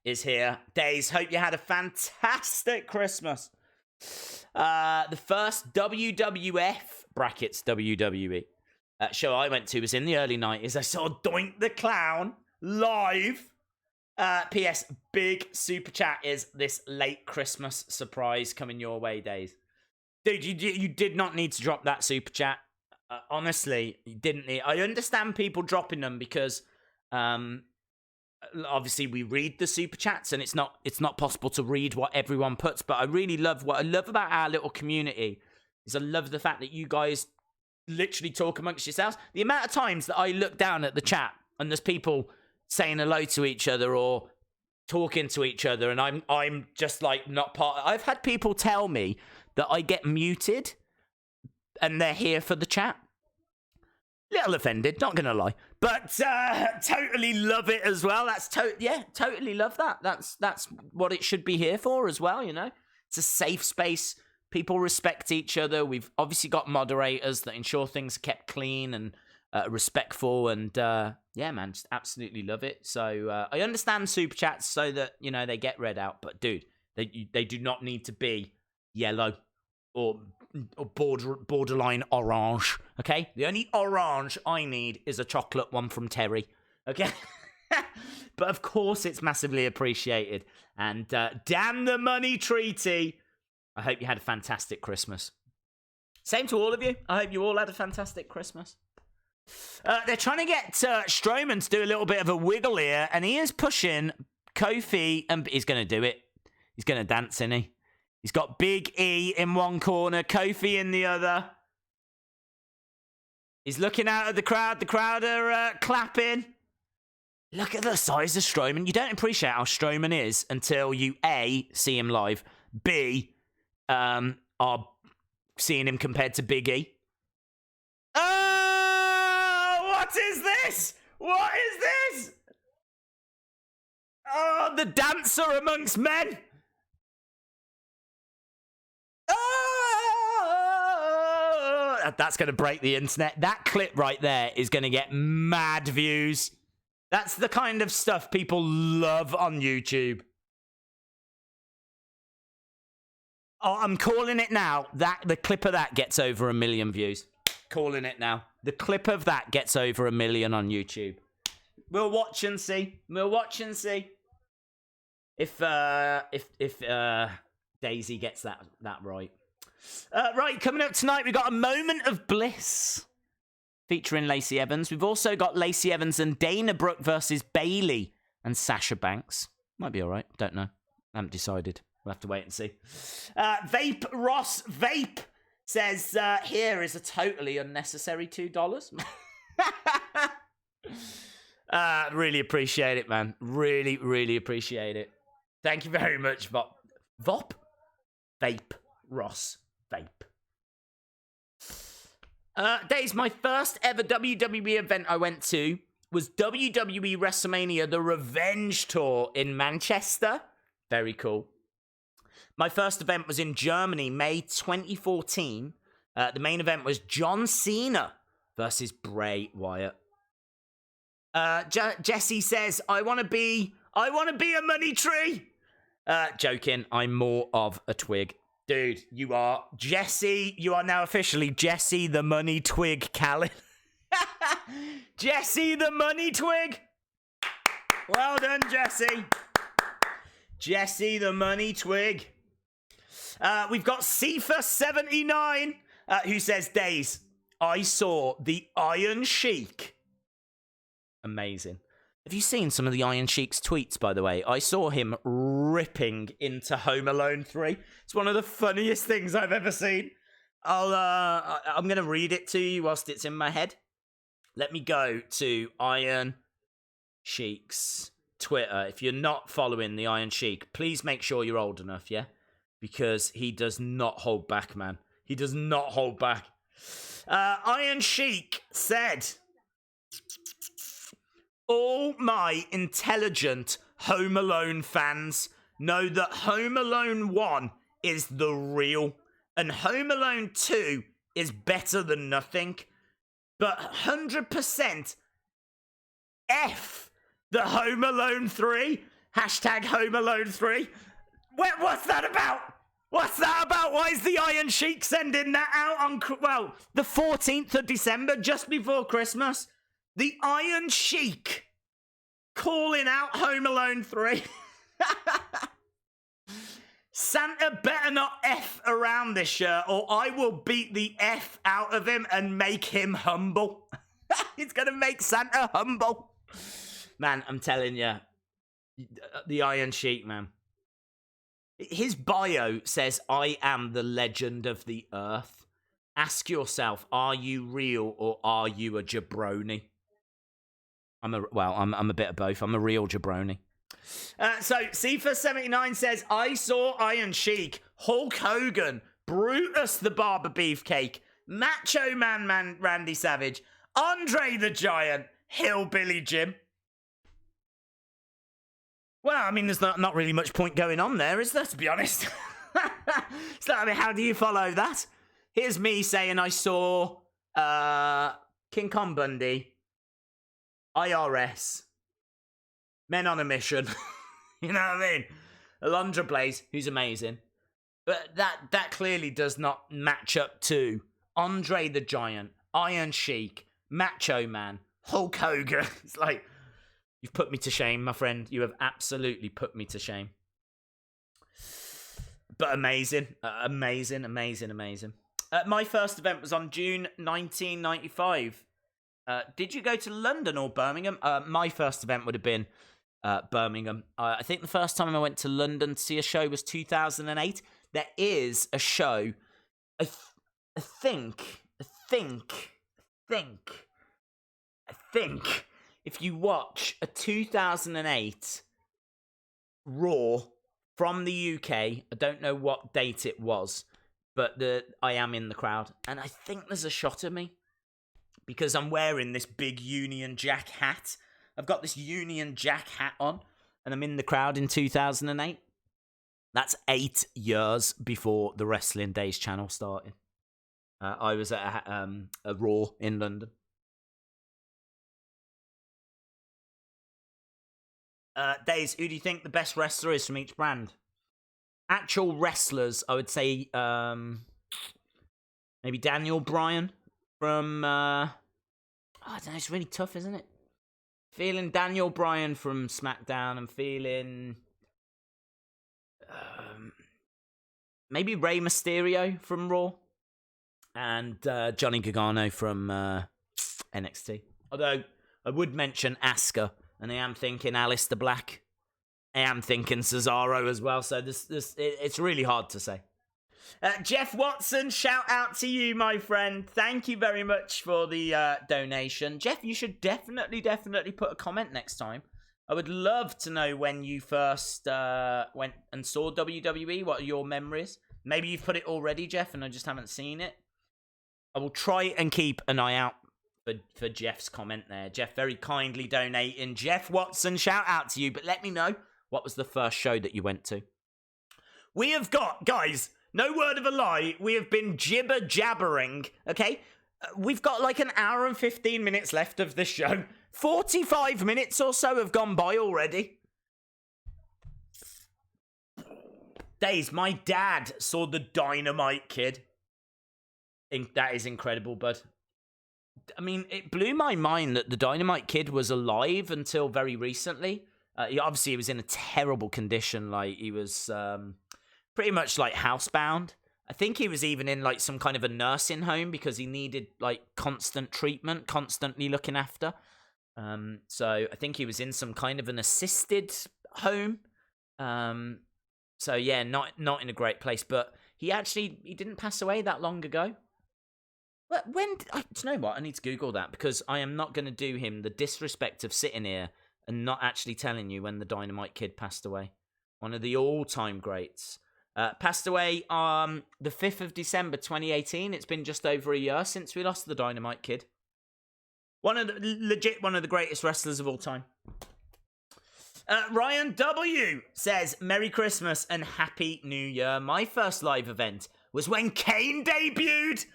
is here. Days, hope you had a fantastic Christmas. The first WWF brackets WWE show I went to was in the early 90s. I saw Doink the Clown live. P.S. Big super chat is this late Christmas surprise coming your way, Days. Dude, you did not need to drop that super chat. Honestly, you didn't need. I understand people dropping them because obviously we read the super chats and it's not possible to read what everyone puts, but I really love what I love about our little community is I love the fact that you guys literally talk amongst yourselves. The amount of times that I look down at the chat and there's people saying hello to each other or talking to each other and I'm just like not part. I've had people tell me that I get muted and they're here for the chat. Little offended, not gonna lie, but totally love it as well. Totally love that. That's what it should be here for as well. You know, it's a safe space. People respect each other. We've obviously got moderators that ensure things are kept clean and respectful. And yeah, man, just absolutely love it. So I understand super chats so that you know they get read out, but dude, they do not need to be yellow or borderline orange, okay? The only orange I need is a chocolate one from Terry, okay? But of course it's massively appreciated. And damn the money treaty. I hope you had a fantastic Christmas. Same to all of you. I hope you all had a fantastic Christmas. They're trying to get Strowman to do a little bit of a wiggle here, and he is pushing Kofi, and he's going to do it. He's going to dance, isn't he? He's got Big E in one corner, Kofi in the other. He's looking out at the crowd. The crowd are clapping. Look at the size of Strowman. You don't appreciate how Strowman is until you, A, see him live, B, are seeing him compared to Big E. Oh, what is this? What is this? Oh, the dancer amongst men. That's going to break the internet. That clip right there is going to get mad views. That's the kind of stuff people love on YouTube. Oh, I'm calling it now. The clip of that gets over 1 million views. Calling it now. The clip of that gets over 1 million on YouTube. We'll watch and see. We'll watch and see. If Daisy gets that right. Right, coming up tonight, we've got a Moment of Bliss featuring Lacey Evans. We've also got Lacey Evans and Dana Brooke versus Bayley and Sasha Banks. Might be all right. Don't know. I haven't decided. We'll have to wait and see. Vape Ross Vape says, here is a totally unnecessary $2. Really appreciate it, man. Really, really appreciate it. Thank you very much, Vop. Vop? Vape. Ross. Vape. Days, my first ever WWE event I went to was WWE Wrestlemania, the Revenge Tour in Manchester. Very cool. My first event was in Germany, May 2014. The main event was John Cena versus Bray Wyatt. Jesse says, I want to be a money tree. Joking, I'm more of a twig. Dude, you are Jesse. You are now officially Jesse the Money Twig Callan. Jesse the Money Twig. Well done, Jesse. Jesse the Money Twig. We've got Sifa79, who says, Days, I saw the Iron Sheik. Amazing. Have you seen some of the Iron Sheik's tweets, by the way? I saw him ripping into Home Alone 3. It's one of the funniest things I've ever seen. I'm going to read it to you whilst it's in my head. Let me go to Iron Sheik's Twitter. If you're not following the Iron Sheik, please make sure you're old enough, yeah? Because he does not hold back, man. He does not hold back. Iron Sheik said, all my intelligent Home Alone fans know that Home Alone 1 is the real, and Home Alone 2 is better than nothing. But 100% F the Home Alone 3. Hashtag Home Alone 3. What's that about? What's that about? Why is the Iron Sheik sending that out on, the 14th of December, just before Christmas? The Iron Sheik calling out Home Alone 3. Santa better not F around this shirt, or I will beat the F out of him and make him humble. He's going to make Santa humble. Man, I'm telling you, the Iron Sheik, man. His bio says, I am the legend of the earth. Ask yourself, are you real or are you a jabroni? I'm a bit of both. I'm a real jabroni. So, Sifa79 says, I saw Iron Sheik, Hulk Hogan, Brutus the Barber Beefcake, Macho Man Randy Savage, Andre the Giant, Hillbilly Jim. Well, I mean, there's not really much point going on there, is there, to be honest? So, I mean, how do you follow that? Here's me saying I saw King Kong Bundy, IRS, Men on a Mission. You know what I mean? Alondra Blaze, who's amazing. But that clearly does not match up to Andre the Giant, Iron Sheik, Macho Man, Hulk Hogan. It's like, you've put me to shame, my friend. You have absolutely put me to shame. But amazing. Amazing. My first event was on June 1995. Did you go to London or Birmingham? My first event would have been Birmingham. I think the first time I went to London to see a show was 2008. There is a show, I think, if you watch a 2008 Raw from the UK, I don't know what date it was, but I am in the crowd, and I think there's a shot of me, because I'm wearing this big Union Jack hat. I've got this Union Jack hat on, and I'm in the crowd in 2008. That's 8 years before the Wrestling Days channel started. I was at a Raw in London. Days, who do you think the best wrestler is from each brand? Actual wrestlers, I would say maybe Daniel Bryan from... I don't know, it's really tough, isn't it? Feeling Daniel Bryan from SmackDown. I'm feeling... maybe Rey Mysterio from Raw. And Johnny Gargano from NXT. Although, I would mention Asuka. And I am thinking Aleister Black. I am thinking Cesaro as well. So it's really hard to say. Jeff Watson, shout out to you, my friend. Thank you very much for the donation. Jeff, you should definitely put a comment next time. I would love to know when you first went and saw WWE. What are your memories? Maybe you've put it already, Jeff, and I just haven't seen it. I will try and keep an eye out for Jeff's comment there. Jeff very kindly donating. Jeff Watson, shout out to you. But let me know, what was the first show that you went to? We have got, guys, no word of a lie, we have been jibber-jabbering, okay? We've got like an hour and 15 minutes left of this show. 45 minutes or so have gone by already. Days, my dad saw the Dynamite Kid. That is incredible, bud. I mean, it blew my mind that the Dynamite Kid was alive until very recently. He was in a terrible condition. Like, he was pretty much like housebound. I think he was even in like some kind of a nursing home because he needed like constant treatment, constantly looking after. So I think he was in some kind of an assisted home. So yeah, not in a great place, but he didn't pass away that long ago. Do you know what? I need to Google that because I am not going to do him the disrespect of sitting here and not actually telling you when the Dynamite Kid passed away. One of the all-time greats. Passed away on the 5th of December 2018. It's been just over a year since we lost the Dynamite Kid. One of the greatest wrestlers of all time. Ryan W. says, Merry Christmas and Happy New Year. My first live event was when Kane debuted.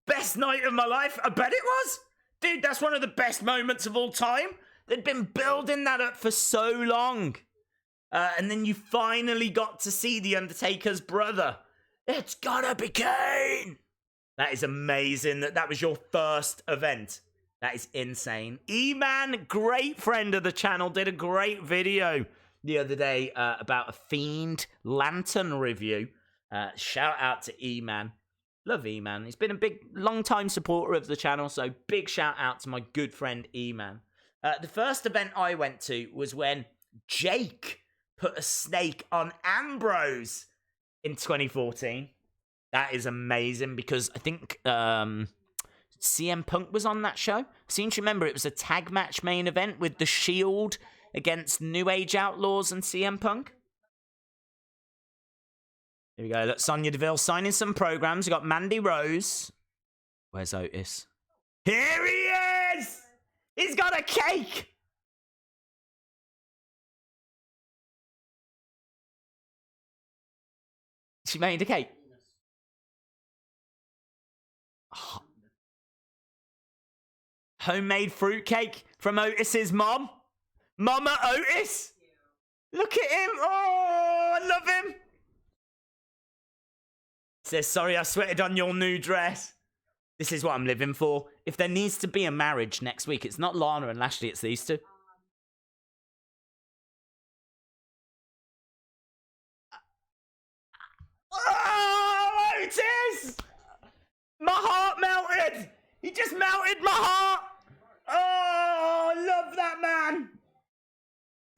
Best night of my life. I bet it was. Dude, that's one of the best moments of all time. They'd been building that up for so long. And then you finally got to see The Undertaker's brother. It's gotta be Kane. That is amazing that was your first event. That is insane. E-Man, great friend of the channel, did a great video the other day about a Fiend Lantern review. Shout out to E-Man. Love E-Man. He's been a long-time supporter of the channel, so big shout out to my good friend E-Man. The first event I went to was when Jake put a snake on Ambrose in 2014. That is amazing because I think CM Punk was on that show. I seem to remember it was a tag match main event with The Shield against New Age Outlaws and CM Punk. Here we go. Look, Sonya Deville signing some programs. We got Mandy Rose. Where's Otis? Here he is! He's got a cake! She made a cake. Oh. Homemade fruitcake from Otis's mom. Mama Otis. Look at him. Oh, I love him. Says, sorry, I sweated on your new dress. This is what I'm living for. If there needs to be a marriage next week, it's not Lana and Lashley, it's these two. Oh, Otis! My heart melted! He just melted my heart! Oh, I love that man!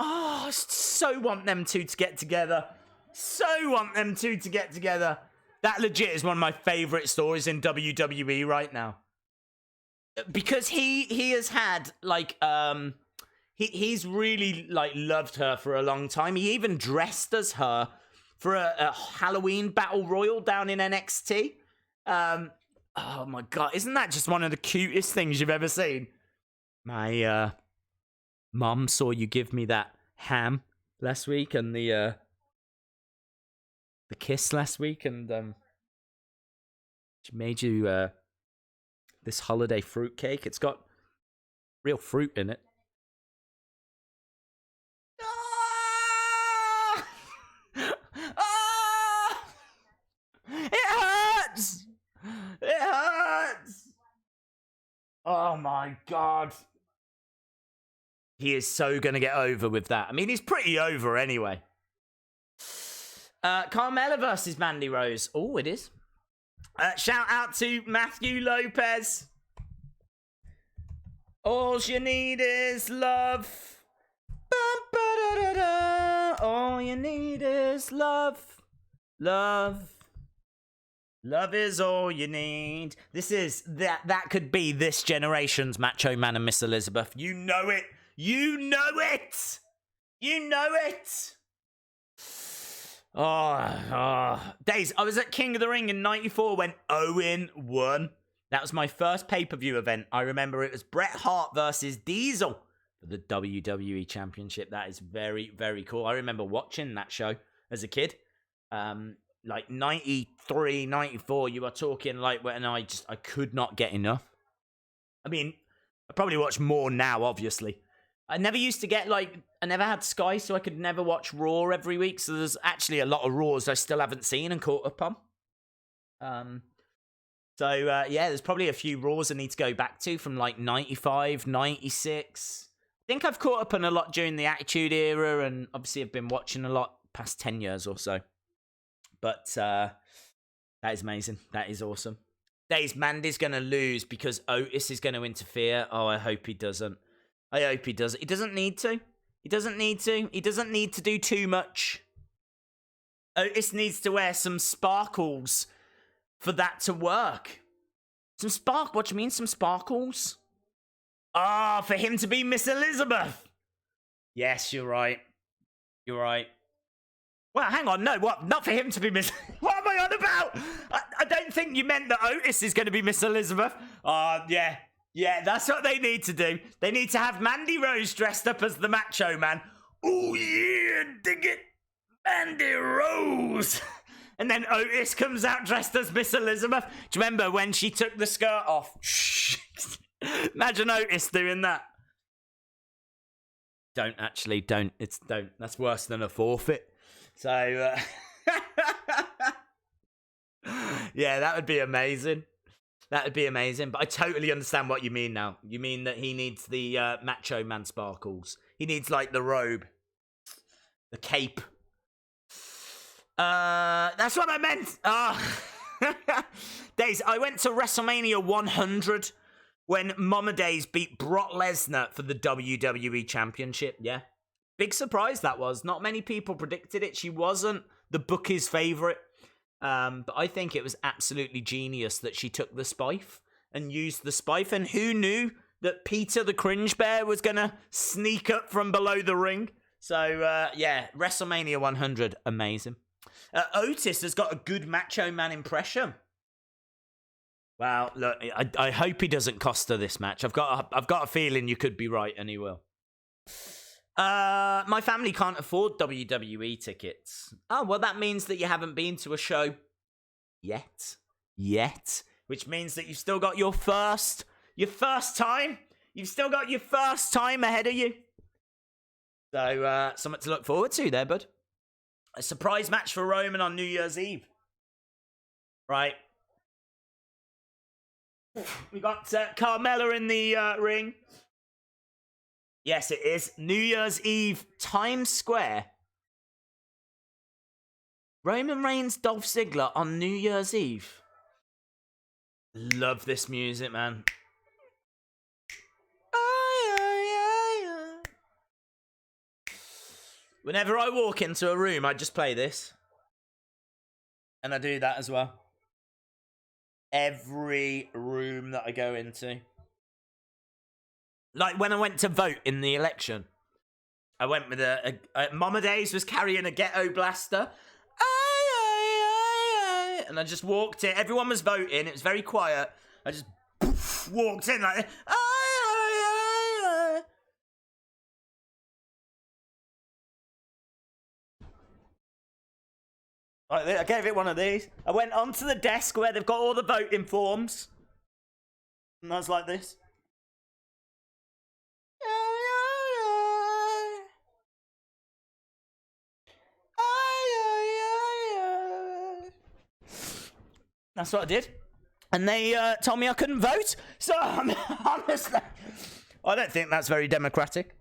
Oh, I so want them two to get together. So want them two to get together. That legit is one of my favourite stories in WWE right now. Because he has had, like, he's really, like, loved her for a long time. He even dressed as her for a Halloween Battle Royal down in NXT. Oh, my God. Isn't that just one of the cutest things you've ever seen? My mum saw you give me that ham last week and the kiss last week, and she made you this holiday fruit cake. It's got real fruit in it. Ah! Ah! It hurts! It hurts! Oh my God. He is so gonna get over with that. I mean, he's pretty over anyway. Carmella versus Mandy Rose. Oh, it is. Shout out to Matthew Lopez. All you need is love. All you need is love. Love. Love is all you need. This is that could be this generation's Macho Man and Miss Elizabeth. You know it. You know it. You know it. Days. I was at King of the Ring in '94 when Owen won. That was my first pay-per-view event. I remember it was Bret Hart versus Diesel for the WWE Championship. That is very, very cool. I remember watching that show as a kid. Like 93, 94, you are talking like when I could not get enough. I mean, I probably watch more now, obviously. I never used to get, I never had Sky, so I could never watch Raw every week. So there's actually a lot of Raws I still haven't seen and caught up on. Yeah, there's probably a few Raws I need to go back to from like 95, 96. I think I've caught up on a lot during the Attitude Era, and obviously I've been watching a lot past 10 years or so. But that is amazing. That is awesome. Days, Mandy's going to lose because Otis is going to interfere. Oh, I hope he doesn't. I hope he doesn't. He doesn't need to. He doesn't need to. He doesn't need to do too much. Otis needs to wear some sparkles for that to work. What do you mean, some sparkles? For him to be Miss Elizabeth. Yes, you're right. You're right. Well, hang on, no, what? Not for him to be Miss... What am I on about? I don't think you meant that Otis is going to be Miss Elizabeth. Yeah. Yeah, that's what they need to do. They need to have Mandy Rose dressed up as the Macho Man. Oh, yeah, dig it. Mandy Rose. And then Otis comes out dressed as Miss Elizabeth. Do you remember when she took the skirt off? Imagine Otis doing that. Don't. That's worse than a forfeit. So, yeah, that would be amazing. That would be amazing. But I totally understand what you mean now. You mean that he needs the Macho Man sparkles. He needs, like, the robe. The cape. That's what I meant. Days, I went to WrestleMania 100 when Mama Days beat Brock Lesnar for the WWE Championship. Yeah. Big surprise that was. Not many people predicted it. She wasn't the bookies' favourite. But I think it was absolutely genius that she took the spife and used the spife. And who knew that Peter the Cringe Bear was going to sneak up from below the ring? So, yeah, WrestleMania 100, amazing. Otis has got a good Macho Man impression. Well, look, I hope he doesn't cost her this match. I've got a feeling you could be right, and he will. My family can't afford WWE tickets. Oh, well, that means that you haven't been to a show yet. Which means that you've still got your first time. You've still got your first time ahead of you. So, something to look forward to there, bud. A surprise match for Roman on New Year's Eve. Right. We got Carmella in the ring. Yes, it is. New Year's Eve, Times Square. Roman Reigns, Dolph Ziggler on New Year's Eve. Love this music, man. Whenever I walk into a room, I just play this. And I do that as well. Every room that I go into. Like when I went to vote in the election. I went with Mama Days was carrying a ghetto blaster. And I just walked in. Everyone was voting. It was very quiet. I just walked in like... I gave it one of these. I went onto the desk where they've got all the voting forms. And I was like this. That's what I did. And they told me I couldn't vote. So, honestly, I don't think that's very democratic.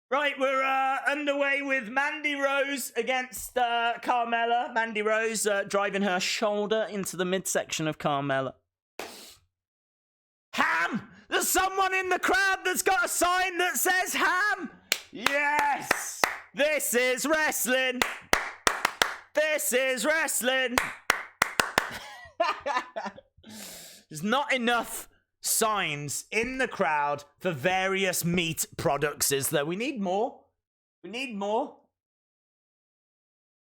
Right, we're underway with Mandy Rose against Carmella. Mandy Rose driving her shoulder into the midsection of Carmella. Ham! There's someone in the crowd that's got a sign that says ham! Yes! This is wrestling! This is wrestling! There's not enough signs in the crowd for various meat products, is there? We need more. We need more.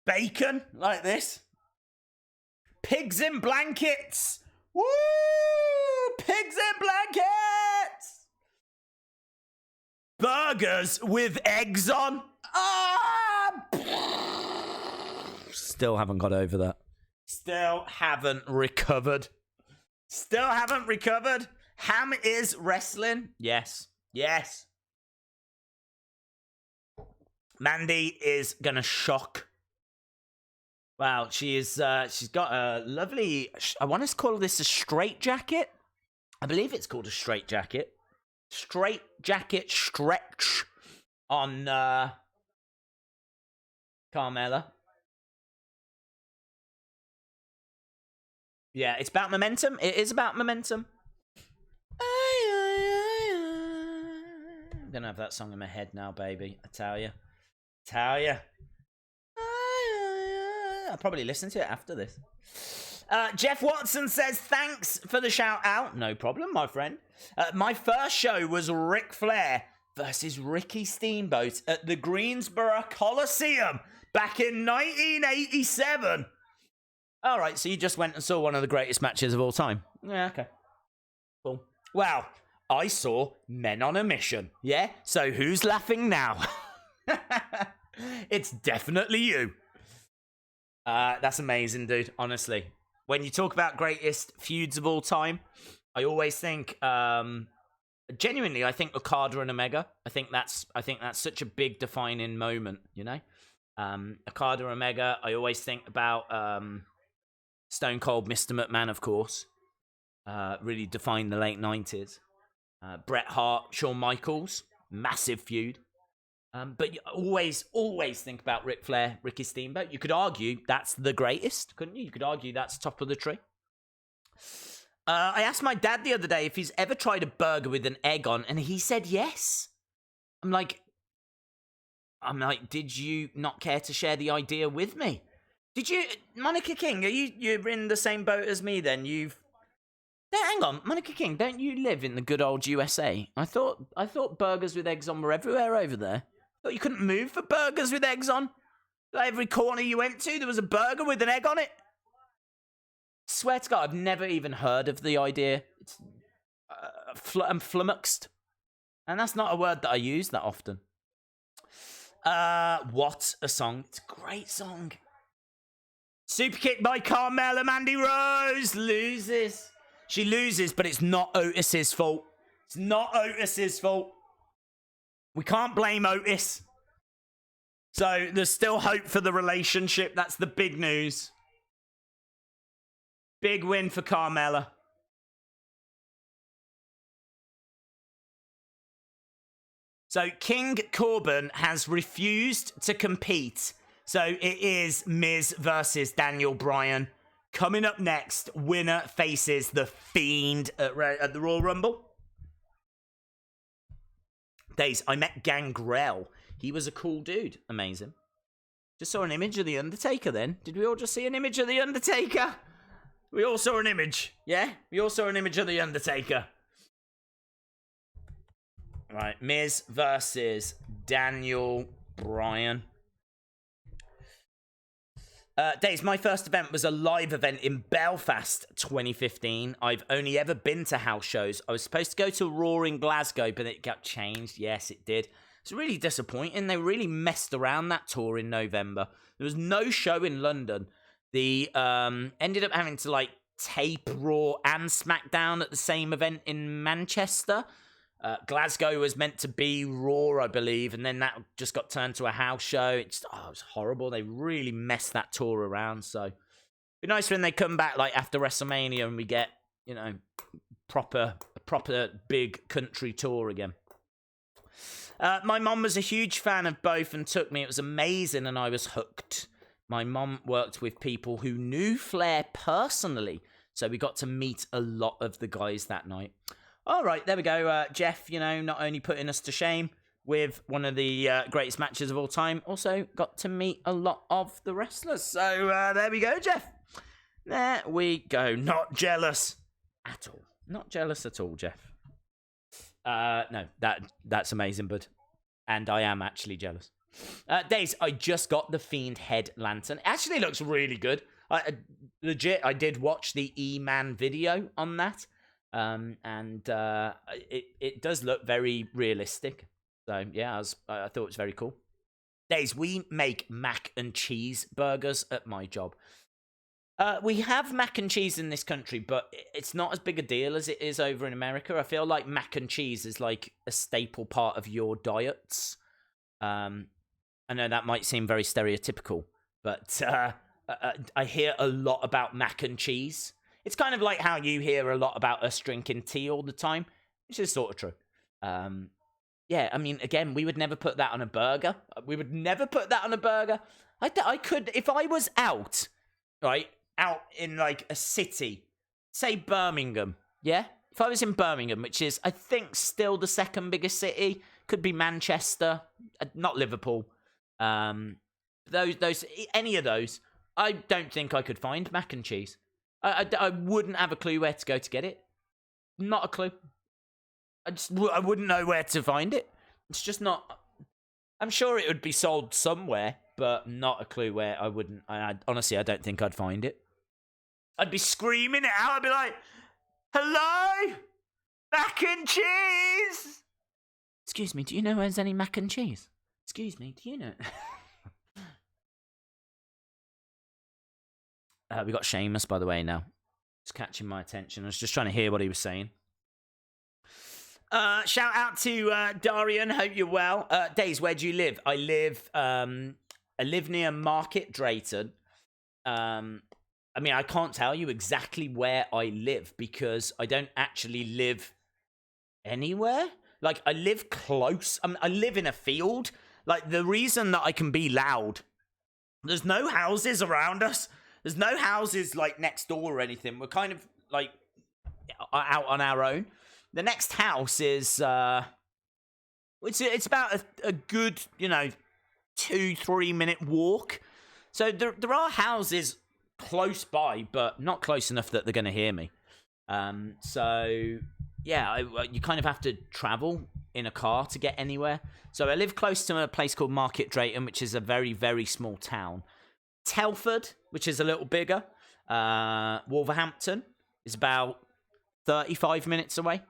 Bacon, like this. Pigs in blankets. Woo! Pigs in blankets! Burgers with eggs on. Ah! Still haven't got over that. Still haven't recovered. Still haven't recovered. Ham is wrestling. Yes. Yes. Mandy is gonna shock. Wow, she's got a lovely, I want to call this a straight jacket. I believe it's called a straight jacket. Straight jacket stretch on Carmella. Yeah, it's about momentum. It is about momentum. I'm gonna have that song in my head now, baby. I tell you. I'll probably listen to it after this. Jeff Watson says, thanks for the shout out. No problem, my friend. My first show was Ric Flair versus Ricky Steamboat at the Greensboro Coliseum back in 1987. All right, so you just went and saw one of the greatest matches of all time. Yeah, okay. Cool. Well, I saw Men on a Mission. Yeah? So who's laughing now? It's definitely you. That's amazing, dude. Honestly, when you talk about greatest feuds of all time, I always think, genuinely, I think Okada and Omega. I think that's such a big defining moment. You know, Okada and Omega. I always think about Stone Cold, Mr. McMahon, of course. Really defined the late 90s. Bret Hart, Shawn Michaels, massive feud. But you always think about Ric Flair, Ricky Steamboat. You could argue that's the greatest, couldn't you? You could argue that's top of the tree. I asked my dad the other day if he's ever tried a burger with an egg on, and he said yes. I'm like, did you not care to share the idea with me? Did you, Monica King? You're in the same boat as me then? Hang on, Monica King, don't you live in the good old USA? I thought burgers with eggs on were everywhere over there. Thought you couldn't move for burgers with eggs on. Like every corner you went to, there was a burger with an egg on it. Swear to God, I've never even heard of the idea. I'm flummoxed. And that's not a word that I use that often. What a song. It's a great song. Super kick by Carmella. Mandy Rose loses. She loses, but it's not Otis's fault. It's not Otis's fault. We can't blame Otis. So there's still hope for the relationship. That's the big news. Big win for Carmella. So King Corbin has refused to compete. So it is Miz versus Daniel Bryan. Coming up next, winner faces the Fiend at the Royal Rumble. Days, I met Gangrel. He was a cool dude. Amazing. Just saw an image of The Undertaker then. Did we all just see an image of The Undertaker? We all saw an image. Yeah? We all saw an image of The Undertaker. Right, Miz versus Daniel Bryan. Days, my first event was a live event in Belfast 2015. I've only ever been to house shows. I was supposed to go to Raw in Glasgow, but it got changed. Yes, it did. It's really disappointing. They really messed around that tour in November. There was no show in London. The ended up having to tape Raw and SmackDown at the same event in Manchester. Glasgow was meant to be Raw, I believe, and then that just got turned to a house show. It was horrible. They really messed that tour around. So it'd be nice when they come back after WrestleMania and we get, proper big country tour again. My mom was a huge fan of both and took me. It was amazing and I was hooked. My mom worked with people who knew Flair personally, so we got to meet a lot of the guys that night. All right, there we go. Jeff, not only putting us to shame with one of the greatest matches of all time, also got to meet a lot of the wrestlers. So there we go, Jeff. There we go. Not jealous at at all. Not jealous at all, Jeff. No, that's amazing, bud. And I am actually jealous. Days, I just got the Fiend head lantern. It actually looks really good. Legit, I did watch the E-Man video on that. And it does look very realistic. So, yeah, I thought it was very cool. Days, we make mac and cheese burgers at my job. We have mac and cheese in this country, but it's not as big a deal as it is over in America. I feel like mac and cheese is like a staple part of your diets. I know that might seem very stereotypical, but I hear a lot about mac and cheese. It's kind of like how you hear a lot about us drinking tea all the time, which is sort of true. Yeah, I mean, again, we would never put that on a burger. We would never put that on a burger. I could, if I was out, right, out in like a city, say Birmingham, yeah? If I was in Birmingham, which is, I think, still the second biggest city, could be Manchester, not Liverpool. Those, any of those, I don't think I could find mac and cheese. I wouldn't have a clue where to go to get it. Not a clue. I wouldn't know where to find it. It's just not. I'm sure it would be sold somewhere, but not a clue where. Honestly, I don't think I'd find it. I'd be screaming it out. I'd be like, "Hello, mac and cheese." Excuse me, do you know where there's any mac and cheese? Excuse me, do you know? We got Seamus, by the way, now. It's catching my attention. I was just trying to hear what he was saying. Shout out to Darian. Hope you're well. Days, where do you live? I live near Market Drayton. I mean, I can't tell you exactly where I live because I don't actually live anywhere. Like, I live close. I live in a field. Like, the reason that I can be loud, there's no houses around us. There's no houses, like, next door or anything. We're kind of, like, out on our own. The next house is, it's about a good, 2-3 minute walk. So there are houses close by, but not close enough that they're going to hear me. So, yeah, you kind of have to travel in a car to get anywhere. So I live close to a place called Market Drayton, which is a very, very small town. Telford, which is a little bigger. Wolverhampton is about 35 minutes away.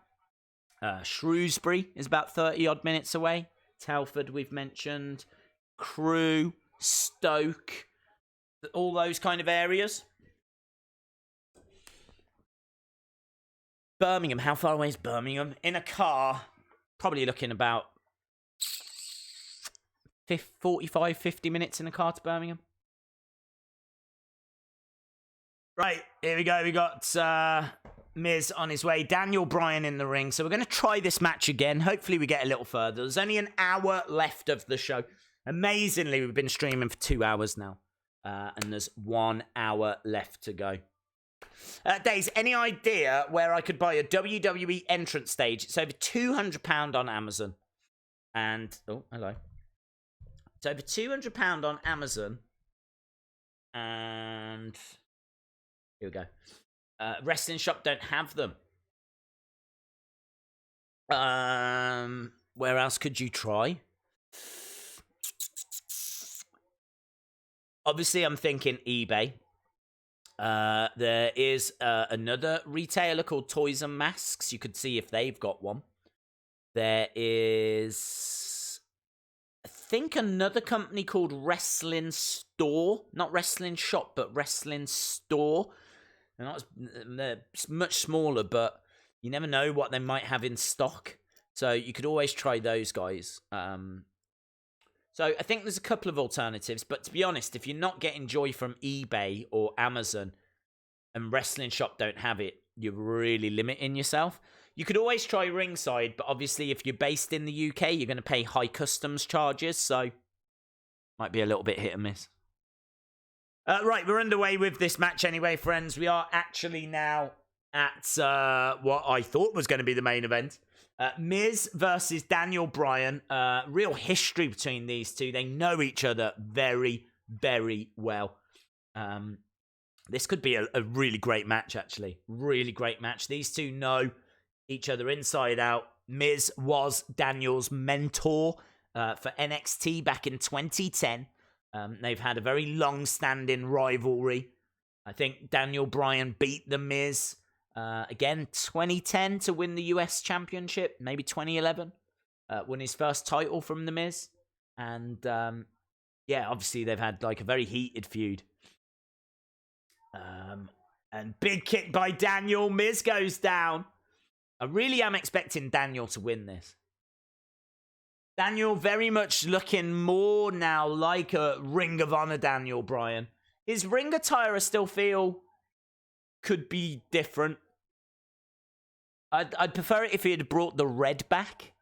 Shrewsbury is about 30-odd minutes away. Telford, we've mentioned. Crewe, Stoke, all those kind of areas. Birmingham, how far away is Birmingham? In a car, probably looking about 45, 50 minutes in a car to Birmingham. Right, here we go. We got Miz on his way. Daniel Bryan in the ring. So we're going to try this match again. Hopefully we get a little further. There's only an hour left of the show. Amazingly, we've been streaming for 2 hours now. And there's 1 hour left to go. Days, any idea where I could buy a WWE entrance stage? It's over £200 on Amazon. And, oh, hello. It's over £200 on Amazon. And here we go. Wrestling Shop don't have them. Where else could you try? Obviously, I'm thinking eBay. There is another retailer called Toys and Masks. You could see if they've got one. There is, I think, another company called Wrestling Store. Not Wrestling Shop, but Wrestling Store. They're much smaller, but you never know what they might have in stock. So you could always try those guys. So I think there's a couple of alternatives. But to be honest, if you're not getting joy from eBay or Amazon and Wrestling Shop don't have it, you're really limiting yourself. You could always try Ringside, but obviously if you're based in the UK, you're going to pay high customs charges. So might be a little bit hit and miss. Right, we're underway with this match anyway, friends. We are actually now at what I thought was going to be the main event. Miz versus Daniel Bryan. Real history between these two. They know each other very, very well. This could be a really great match, actually. Really great match. These two know each other inside out. Miz was Daniel's mentor for NXT back in 2010. They've had a very long-standing rivalry. I think Daniel Bryan beat The Miz again 2010 to win the US Championship. Maybe 2011. Won his first title from The Miz. And yeah, obviously they've had like a very heated feud. And big kick by Daniel. Miz goes down. I really am expecting Daniel to win this. Daniel very much looking more now like a Ring of Honor Daniel Bryan. His ring attire I still feel could be different. I'd prefer it if he had brought the red back.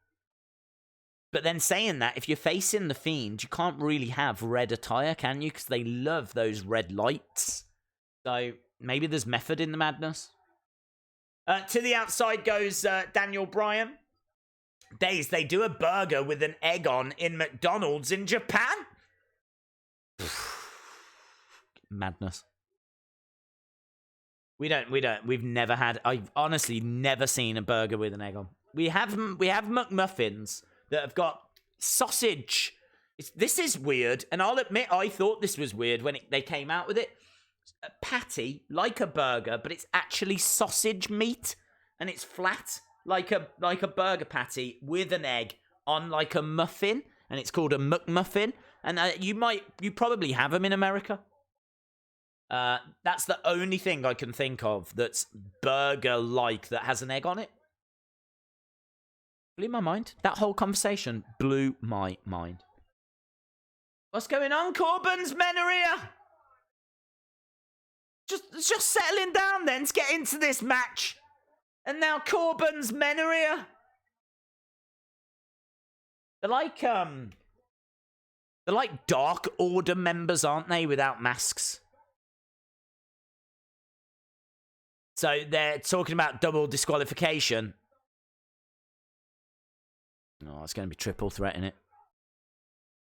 But then saying that, if you're facing the Fiend, you can't really have red attire, can you? Because they love those red lights. So maybe there's method in the madness. To the outside goes Daniel Bryan. Days, they do a burger with an egg on in McDonald's in Japan. Madness. We've never had, I've honestly never seen a burger with an egg on. We have McMuffins that have got sausage. This is weird, and I'll admit I thought this was weird when they came out with it. A patty, like a burger, but it's actually sausage meat, and it's flat, like a burger patty with an egg on like a muffin, and it's called a McMuffin, and you probably have them in America. That's the only thing I can think of that's burger-like that has an egg on it. Blew my mind. That whole conversation blew my mind. What's going on? Corbin's men are here. Just settling down then to get into this match. And now Corbin's men are here. They're like Dark Order members, aren't they, without masks? So they're talking about double disqualification. Oh, it's going to be triple threat in it.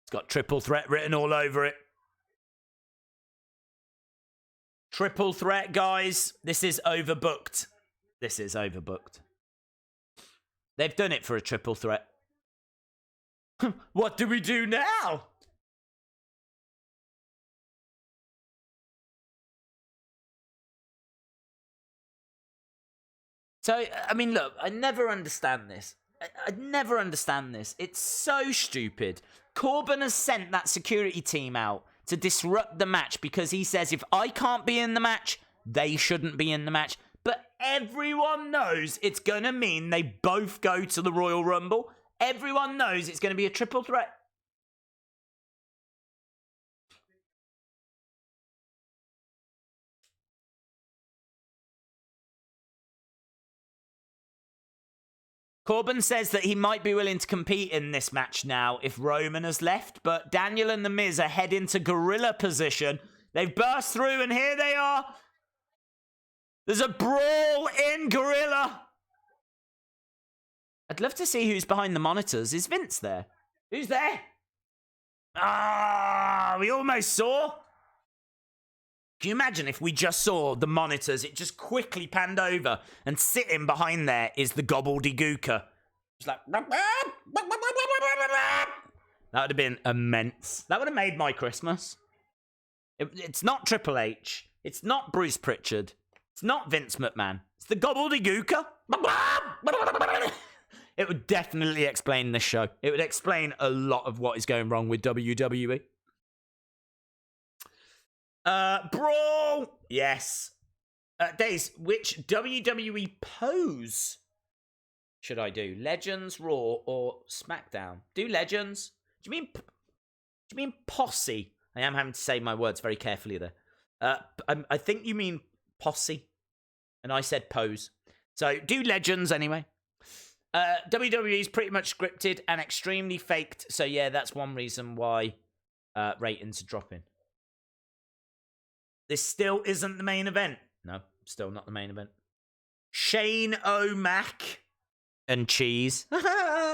It's got triple threat written all over it. Triple threat, guys. This is overbooked. This is overbooked. They've done it for a triple threat. What do we do now? So, I mean, look, I never understand this. I never understand this. It's so stupid. Corbin has sent that security team out to disrupt the match because he says if I can't be in the match, they shouldn't be in the match. But everyone knows it's going to mean they both go to the Royal Rumble. Everyone knows it's going to be a triple threat. Corbin says that he might be willing to compete in this match now if Roman has left, but Daniel and The Miz are heading to gorilla position. They've burst through, and here they are. There's a brawl in gorilla. I'd love to see who's behind the monitors. Is Vince there? Who's there? Ah, we almost saw. Can you imagine if we just saw the monitors? It just quickly panned over, and sitting behind there is the gobbledygooker. Just like... That would have been immense. That would have made my Christmas. It's not Triple H. It's not Bruce Pritchard. It's not Vince McMahon. It's the gobbledygooker. It would definitely explain this show. It would explain a lot of what is going wrong with WWE. Brawl! Yes. Days, which WWE pose should I do? Legends, Raw, or SmackDown? Do Legends? Do you mean posse? I am having to say my words very carefully there. I think you mean posse, and I said pose. So do Legends anyway. WWE is pretty much scripted and extremely faked. So yeah, that's one reason why ratings are dropping. This still isn't the main event. No, still not the main event. Shane O'Mac and cheese.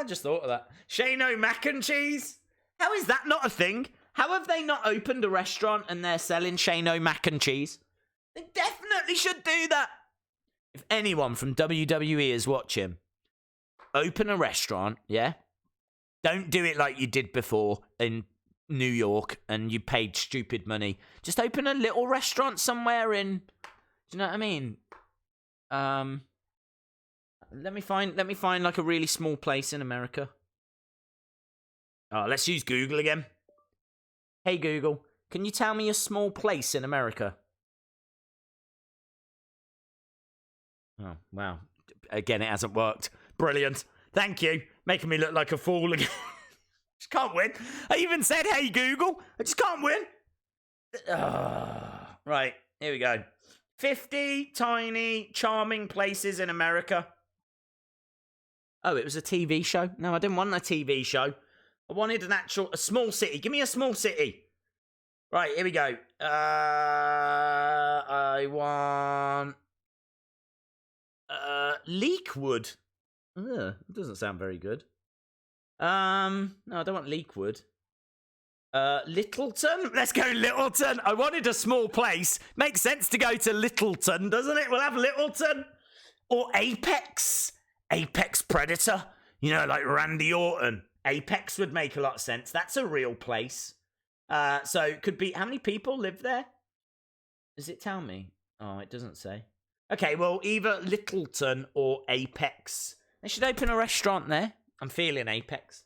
Just thought of that. Shane O'Mac and cheese. How is that not a thing? How have they not opened a restaurant and they're selling Shane O'Mac and cheese? They definitely should do that. If anyone from WWE is watching, open a restaurant, yeah? Don't do it like you did before in New York and you paid stupid money. Just open a little restaurant somewhere in... Do you know what I mean? Let me find like a really small place in America. Oh, let's use Google again. Hey Google, can you tell me a small place in America? Oh, wow. Again, it hasn't worked. Brilliant. Thank you. Making me look like a fool again. Just can't win. I even said, hey Google. I just can't win. Right, here we go. 50 tiny, charming places in America. Oh, it was a TV show? No, I didn't want a TV show. I wanted a small city. Give me a small city. Right, here we go. I want... Leekwood. Ugh, it doesn't sound very good. No, I don't want Leekwood. Littleton? Let's go Littleton. I wanted a small place. Makes sense to go to Littleton, doesn't it? We'll have Littleton. Or Apex. Apex Predator. You know, like Randy Orton. Apex would make a lot of sense. That's a real place. So it could be... How many people live there? Does it tell me? Oh, it doesn't say. Okay, well, either Littleton or Apex. They should open a restaurant there. I'm feeling Apex.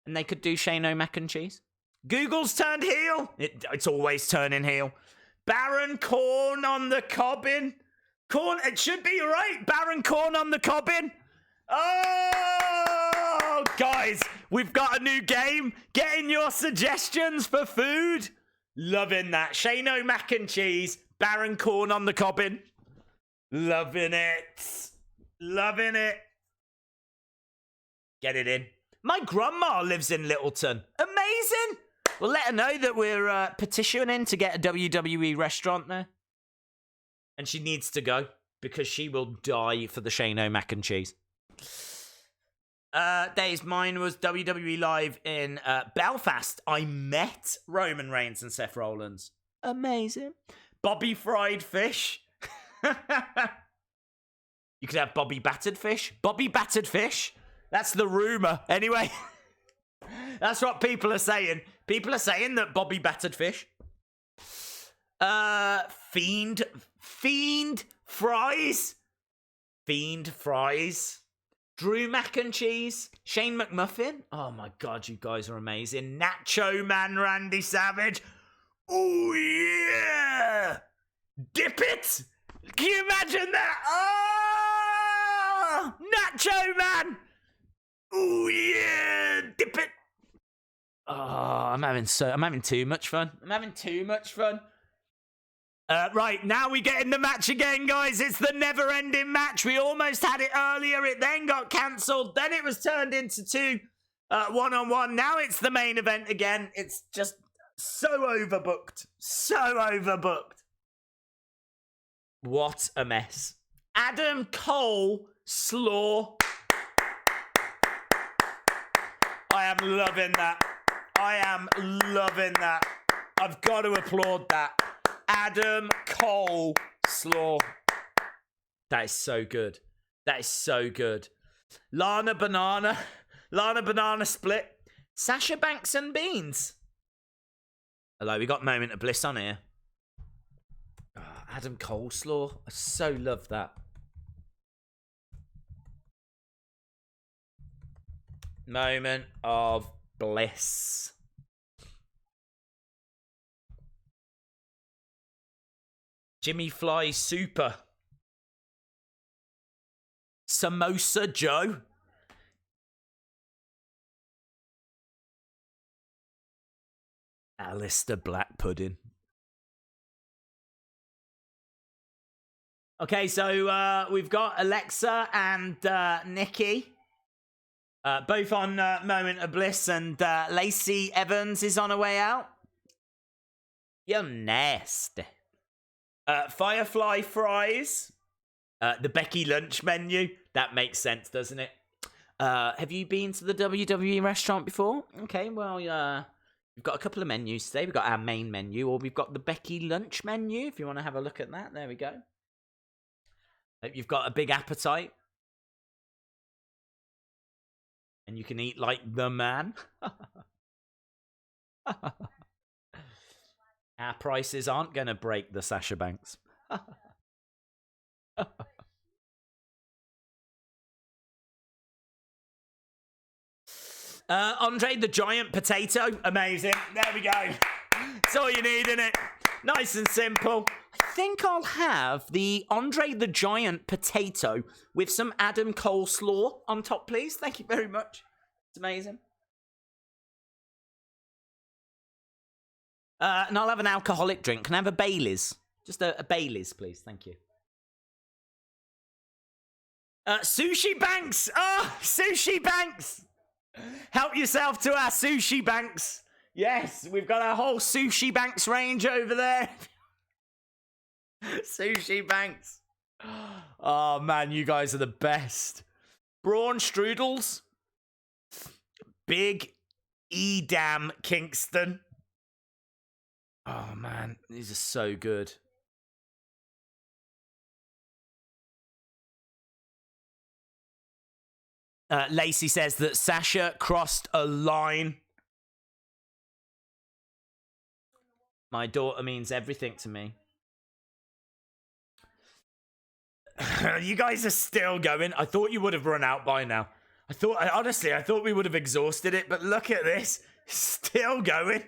And they could do Shane Mac and Cheese. Google's turned heel. It's always turning heel. Baron Corn on the Cobbin. Corn, it should be right. Baron Corn on the Cobbin. Oh, guys, we've got a new game. Getting your suggestions for food. Loving that. Shane Mac and Cheese. Baron Corn on the Cobbin. Loving it. Loving it. Get it in. My grandma lives in Littleton. Amazing. Well, let her know that we're petitioning to get a WWE restaurant there. And she needs to go because she will die for the Shane Mac and Cheese. Days, mine was WWE Live in Belfast. I met Roman Reigns and Seth Rollins. Amazing. Bobby Fried Fish. You could have Bobby Battered Fish. Bobby Battered Fish. That's the rumor. Anyway, that's what people are saying. People are saying that Bobby Battered Fish. Fiend fries. Fiend fries. Drew Mac and Cheese. Shane McMuffin. Oh my God, you guys are amazing. Nacho Man Randy Savage. Oh yeah. Dip it. Can you imagine that? Oh, Nacho Man. Oh yeah, dip it. Oh, I'm having too much fun. Right, now we get in the match again, guys. It's the never-ending match. We almost had it earlier. It then got cancelled. Then it was turned into two one-on-one. Now it's the main event again. It's just so overbooked. What a mess. Adam Cole Slaw. I am loving that. I've got to applaud that. Adam Cole Slaw. That is so good. Lana Banana split. Sasha Banks and Beans. Hello, we got Moment of Bliss on here. Oh, Adam Cole Slaw. I so love that. Moment of Bliss. Jimmy Fly Super. Samosa Joe. Alistair Black Pudding. Okay, so we've got Alexa and Nikki. Both on Moment of Bliss, and Lacey Evans is on her way out. You're nasty. Firefly Fries. The Becky Lunch menu. That makes sense, doesn't it? Have you been to the WWE restaurant before? Okay, well, you've we've got a couple of menus today. We've got our main menu, or we've got the Becky lunch menu, if you want to have a look at that. There we go. Hope you've got a big appetite. And you can eat like the man. Our prices aren't going to break the Sasha Banks. Andrade the Giant Potato. Amazing. There we go. That's all you need, isn't it? Nice and simple. I think I'll have the Andrade the Giant Potato with some Adam coleslaw on top, please. Thank you very much. It's amazing. And I'll have an alcoholic drink. Can I have a Baileys? Just a Baileys, please. Thank you. Sushi Banks! Oh, Sushi Banks! Help yourself to our Sushi Banks. Yes, we've got our whole Sushi Banks range over there. Sushi Banks. Oh, man, you guys are the best. Braun Strudels. Big Edam Kingston. Oh, man, these are so good. Lacey says that Sasha crossed a line. My daughter means everything to me. You guys are still going. I thought you would have run out by now. Honestly, I thought we would have exhausted it, but look at this. Still going.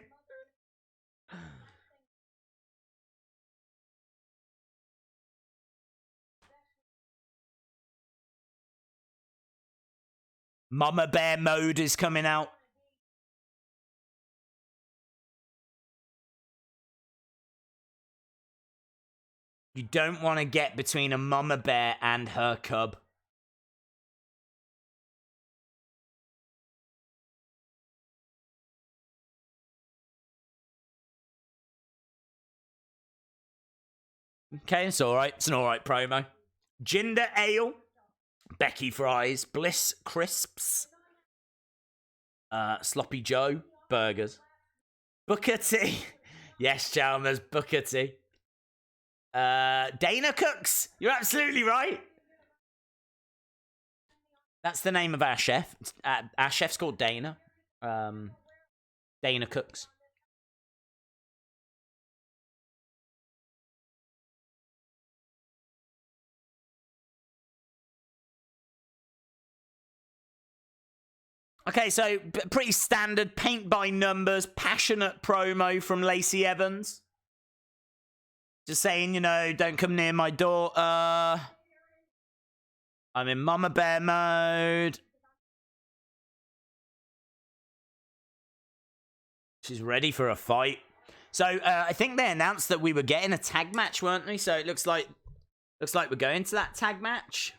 Mama Bear mode is coming out. You don't want to get between a mama bear and her cub. Okay, it's all right. It's an all right promo. Ginger Ale. Becky Fries, Bliss Crisps, Sloppy Joe Burgers, Booker T. Yes, Chalmers, Booker T. Dana Cooks. You're absolutely right. That's the name of our chef. Our chef's called Dana. Dana Cooks. Okay, so pretty standard, paint by numbers, passionate promo from Lacey Evans. Just saying, you know, don't come near my daughter. I'm in Mama Bear mode. She's ready for a fight. So I think they announced that we were getting a tag match, weren't we? So it looks like we're going to that tag match.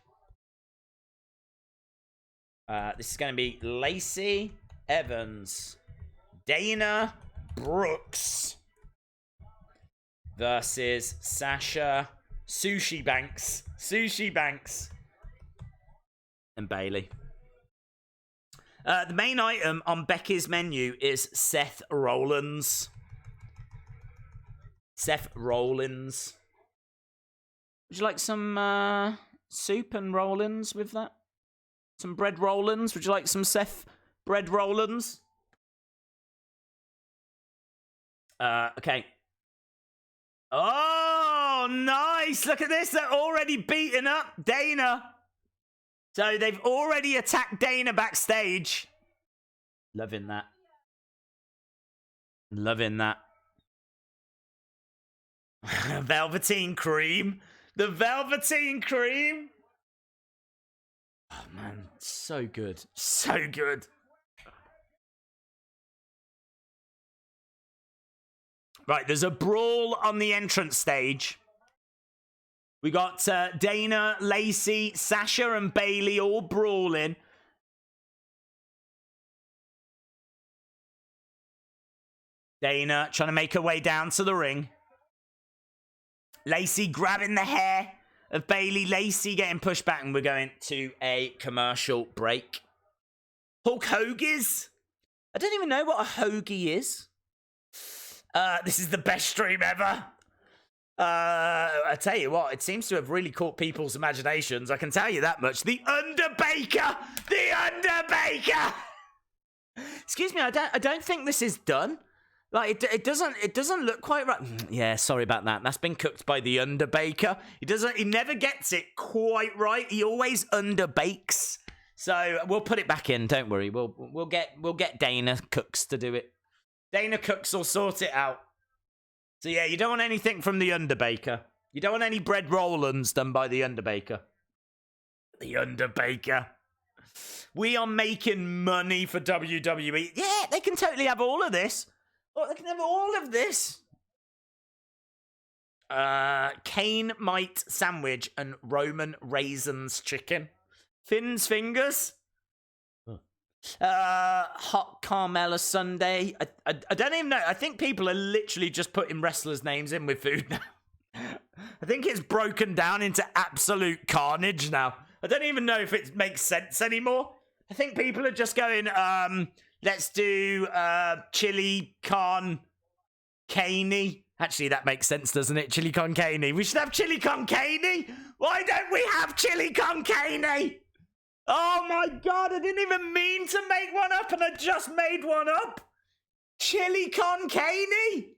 This is going to be Lacey Evans, Dana Brooks versus Sasha Sushi Banks, and Bailey. The main item on Becky's menu is Seth Rollins. Would you like some soup and Rollins with that? Some bread Rollins? Would you like some Seth bread Rollins? Okay. Oh, nice! Look at this. They're already beating up Dana. So they've already attacked Dana backstage. Loving that. Velveteen Cream. The Velveteen Cream. Oh, man. So good. So good. Right, there's a brawl on the entrance stage. We got Dana, Lacey, Sasha, and Bailey all brawling. Dana trying to make her way down to the ring. Lacey grabbing the hair of Bailey. Lacey getting pushed back, and we're going to a commercial break. Hulk Hoagies? I don't even know what a hoagie is. This is the best stream ever. I tell you what, it seems to have really caught people's imaginations. I can tell you that much. The Underbaker! The Underbaker! Excuse me, I don't think this is done. Like it doesn't look quite right. Yeah, sorry about that. That's been cooked by the Underbaker. He never gets it quite right. He always underbakes. So we'll put it back in. Don't worry. We'll get Dana Cooks to do it. Dana Cooks will sort it out. So yeah, you don't want anything from the Underbaker. You don't want any bread roll-uns done by the Underbaker. The Underbaker. We are making money for WWE. Yeah, they can totally have all of this. Oh, they can have all of this. Cane Mite Sandwich and Roman Raisins Chicken. Finn's Fingers. Hot Carmella Sundae. I don't even know. I think people are literally just putting wrestlers' names in with food now. I think it's broken down into absolute carnage now. I don't even know if it makes sense anymore. I think people are just going, let's do chili con caney. Actually, that makes sense, doesn't it? Chili con caney. We should have chili con caney. Why don't we have chili con caney? Oh my god, I didn't even mean to make one up and I just made one up. Chili con caney?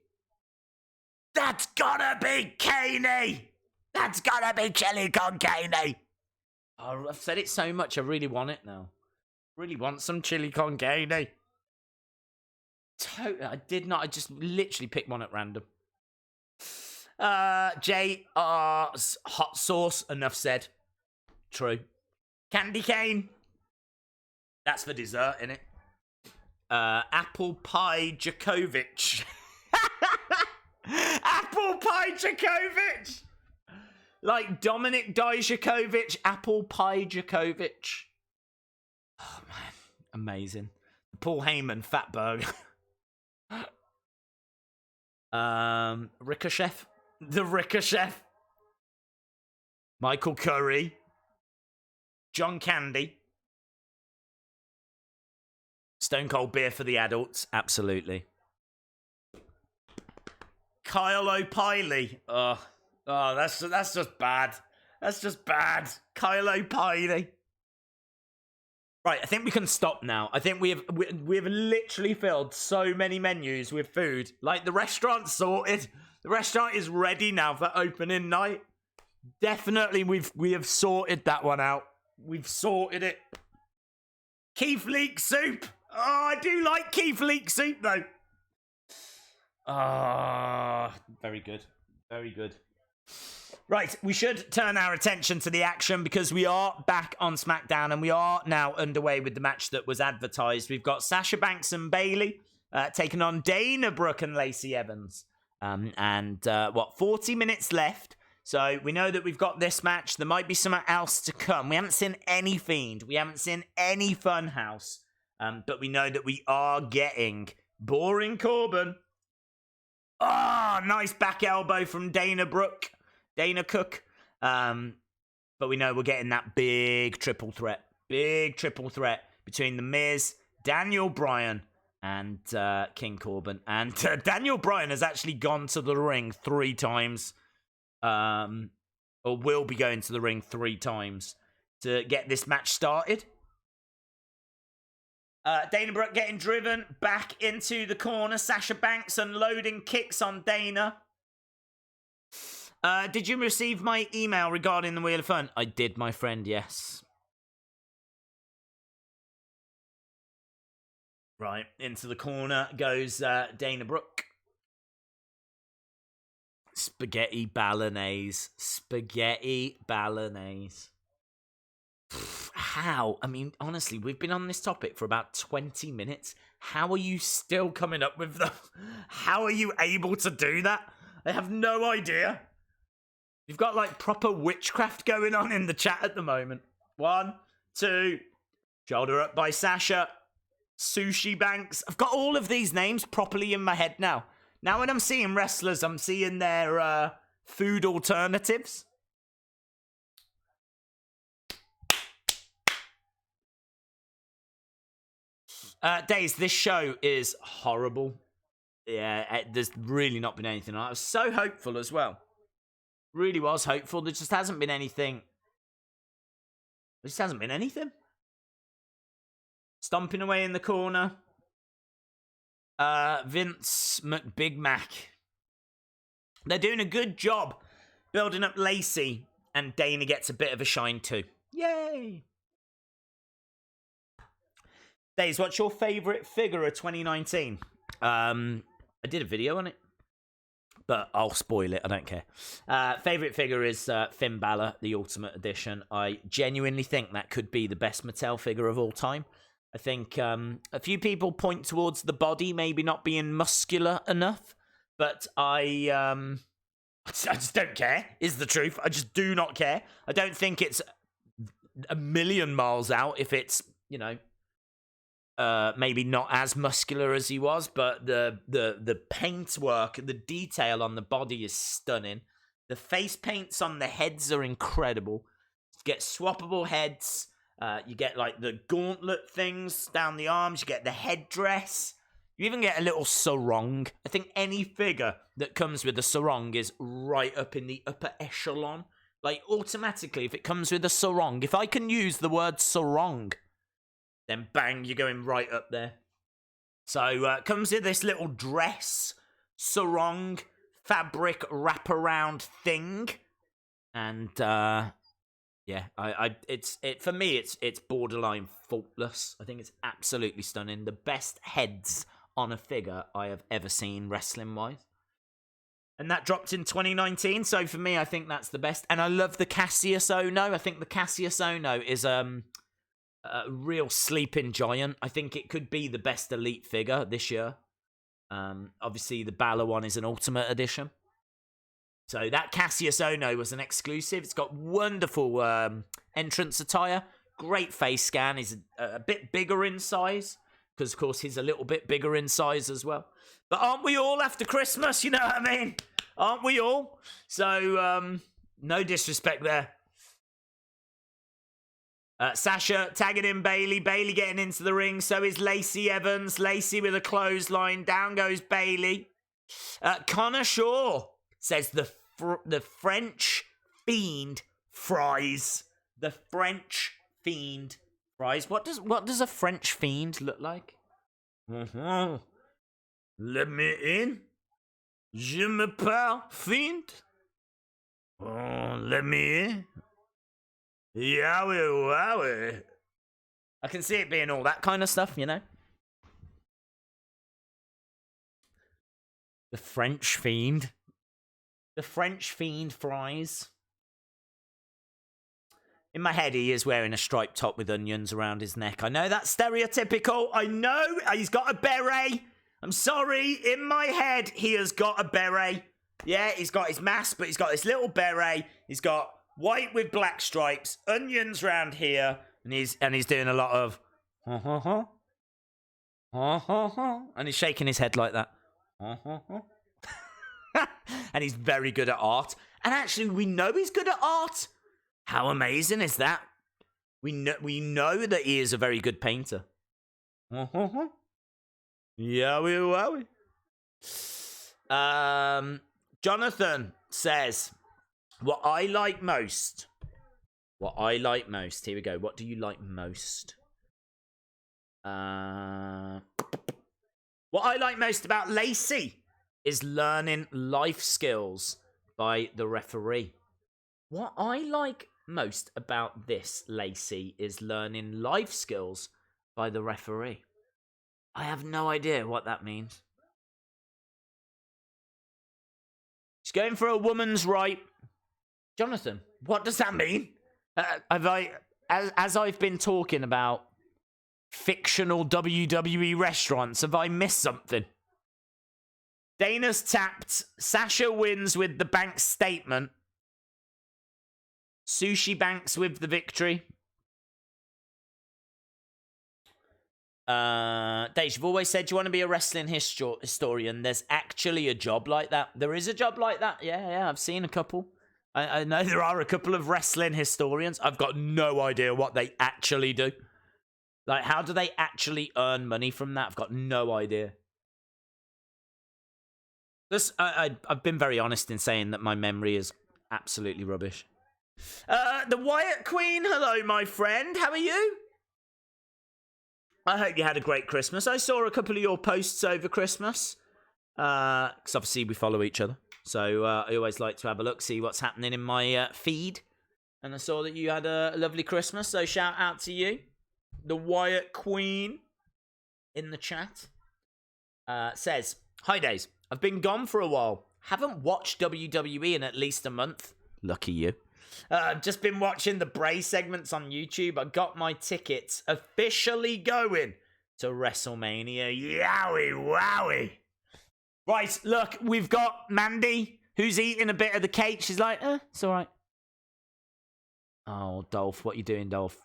That's gotta be caney. That's gotta be chili con caney. Oh, I've said it so much, I really want it now. Really want some chili con carne. Totally, I did not. I just literally picked one at random. JR's hot sauce. Enough said. True. Candy cane. That's for dessert, innit? Apple pie Djokovic. Apple pie Djokovic. Like Dominic Dijakovic. Apple pie Djokovic. Oh, man. Amazing. Paul Heyman, Fat Burger. Ricochet. The Ricochet. Michael Curry. John Candy. Stone Cold Beer for the adults. Absolutely. Kyle O'Reilly. Oh, that's just bad. That's just bad. Kyle O'Reilly. Right, I think we can stop now. I think we have literally filled so many menus with food. Like, the restaurant's sorted. The restaurant is ready now for opening night. Definitely, we have sorted that one out. We've sorted it. Keith Leek soup. Oh, I do like Keith Leek soup, though. Ah, very good. Very good. Right, we should turn our attention to the action because we are back on SmackDown and we are now underway with the match that was advertised. We've got Sasha Banks and Bayley taking on Dana Brooke and Lacey Evans. 40 minutes left. So we know that we've got this match. There might be something else to come. We haven't seen any Fiend. We haven't seen any Funhouse. But we know that we are getting Boring Corbin. Oh, nice back elbow from Dana Cook. But we know we're getting that big triple threat. Big triple threat between The Miz, Daniel Bryan, and King Corbin. And Daniel Bryan has actually gone to the ring 3 times. Or will be going to the ring 3 times to get this match started. Dana Brooke getting driven back into the corner. Sasha Banks unloading kicks on Dana. Did you receive my email regarding the Wheel of Fun? I did, my friend, yes. Right, into the corner goes Dana Brooke. Spaghetti Bolognese. Spaghetti Bolognese. How? I mean, honestly, we've been on this topic for about 20 minutes. How are you still coming up with them? How are you able to do that? I have no idea. You've got, like, proper witchcraft going on in the chat at the moment. 1, 2, shoulder up by Sasha. Sushi Banks. I've got all of these names properly in my head now. Now when I'm seeing wrestlers, I'm seeing their food alternatives. Days, this show is horrible. Yeah, there's really not been anything. I was so hopeful as well. Really was hopeful. There just hasn't been anything. There just hasn't been anything. Stomping away in the corner. Vince McBig Mac. They're doing a good job building up Lacey, and Dana gets a bit of a shine too. Yay! Days, what's your favourite figure of 2019? I did a video on it, but I'll spoil it. I don't care. Favourite figure is Finn Balor, the Ultimate Edition. I genuinely think that could be the best Mattel figure of all time. I think a few people point towards the body maybe not being muscular enough, but I just don't care, is the truth. I just do not care. I don't think it's a million miles out if it's, you know, maybe not as muscular as he was, but the paint work, the detail on the body is stunning. The face paints on the heads are incredible. You get swappable heads. You get like the gauntlet things down the arms. You get the headdress. You even get a little sarong. I think any figure that comes with a sarong is right up in the upper echelon. Like automatically, if it comes with a sarong, if I can use the word sarong, then bang, you're going right up there. So it comes with this little dress, sarong, fabric wraparound thing, and yeah, for me, it's borderline faultless. I think it's absolutely stunning. The best heads on a figure I have ever seen wrestling wise. And that dropped in 2019, so for me, I think that's the best. And I love the Cassius Ohno. I think the Cassius Ohno is a real sleeping giant. I think it could be the best elite figure this year. Obviously, the Balor one is an Ultimate Edition. So that Cassius Ohno was an exclusive. It's got wonderful entrance attire. Great face scan. He's a bit bigger in size. Because, of course, he's a little bit bigger in size as well. But aren't we all after Christmas? You know what I mean? Aren't we all? So, no disrespect there. Sasha tagging in Bayley. Bayley getting into the ring. So is Lacey Evans. Lacey with a clothesline. Down goes Bayley. Connor Shaw says the French Fiend fries. The French Fiend fries. What does a French Fiend look like? Let me in. Je m'appelle Fiend. Oh, let me in. Yowie wowie. I can see it being all that kind of stuff, you know. The French Fiend. The French Fiend fries. In my head, he is wearing a striped top with onions around his neck. I know that's stereotypical. I know he's got a beret. I'm sorry. In my head, he has got a beret. Yeah, he's got his mask, but he's got this little beret. He's got white with black stripes, onions round here, and he's doing a lot of and he's shaking his head like that. And he's very good at art. And actually, we know he's good at art. How amazing is that? We know that he is a very good painter. Yowie wowie. Jonathan says, what I like most. Here we go. What do you like most? What I like most about Lacey is learning life skills by the referee. What I like most about this Lacey is learning life skills by the referee. I have no idea what that means. She's going for a woman's right. Jonathan, what does that mean? As I've been talking about fictional WWE restaurants, have I missed something? Dana's tapped. Sasha wins with the bank statement. Sushi Banks with the victory. Dave, you've always said you want to be a wrestling historian. There's actually a job like that. There is a job like that. Yeah, I've seen a couple. I know there are a couple of wrestling historians. I've got no idea what they actually do. Like, how do they actually earn money from that? I've got no idea. I've been very honest in saying that my memory is absolutely rubbish. The Wyatt Queen, hello, my friend. How are you? I hope you had a great Christmas. I saw a couple of your posts over Christmas. Because obviously we follow each other. So I always like to have a look, see what's happening in my feed. And I saw that you had a lovely Christmas. So shout out to you. The Wyatt Queen in the chat says, "Hi Days, I've been gone for a while. Haven't watched WWE in at least a month. Lucky you. I've just been watching the Bray segments on YouTube. I got my tickets officially going to WrestleMania. Yowie wowie. Right, look, we've got Mandy, who's eating a bit of the cake. She's like, it's all right. Oh, Dolph, what you doing, Dolph?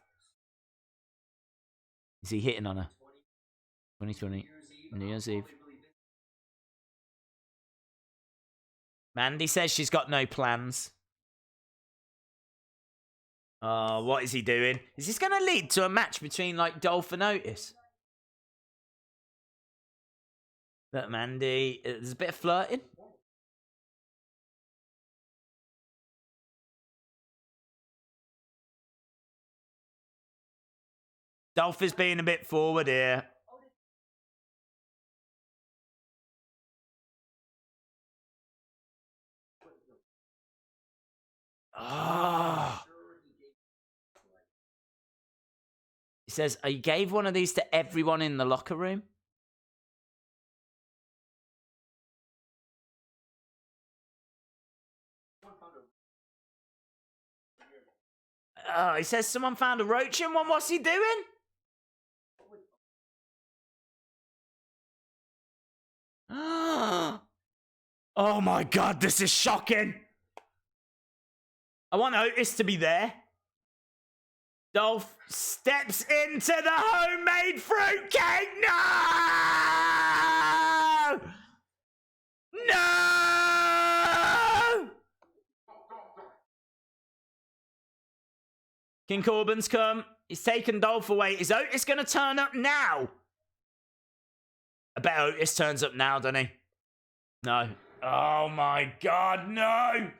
Is he hitting on her? 2020, New Year's Eve. Mandy says she's got no plans. Oh, what is he doing? Is this going to lead to a match between, like, Dolph and Otis? Look, Mandy, there's a bit of flirting. Dolph is being a bit forward here. Oh. He says, I gave one of these to everyone in the locker room. He says someone found a roach in one. What's he doing? Oh my God, this is shocking. I want Otis to be there. Dolph steps into the homemade fruitcake. No! No! King Corbin's come. He's taken Dolph away. Is Otis going to turn up now? I bet Otis turns up now, doesn't he? No. Oh my God, no!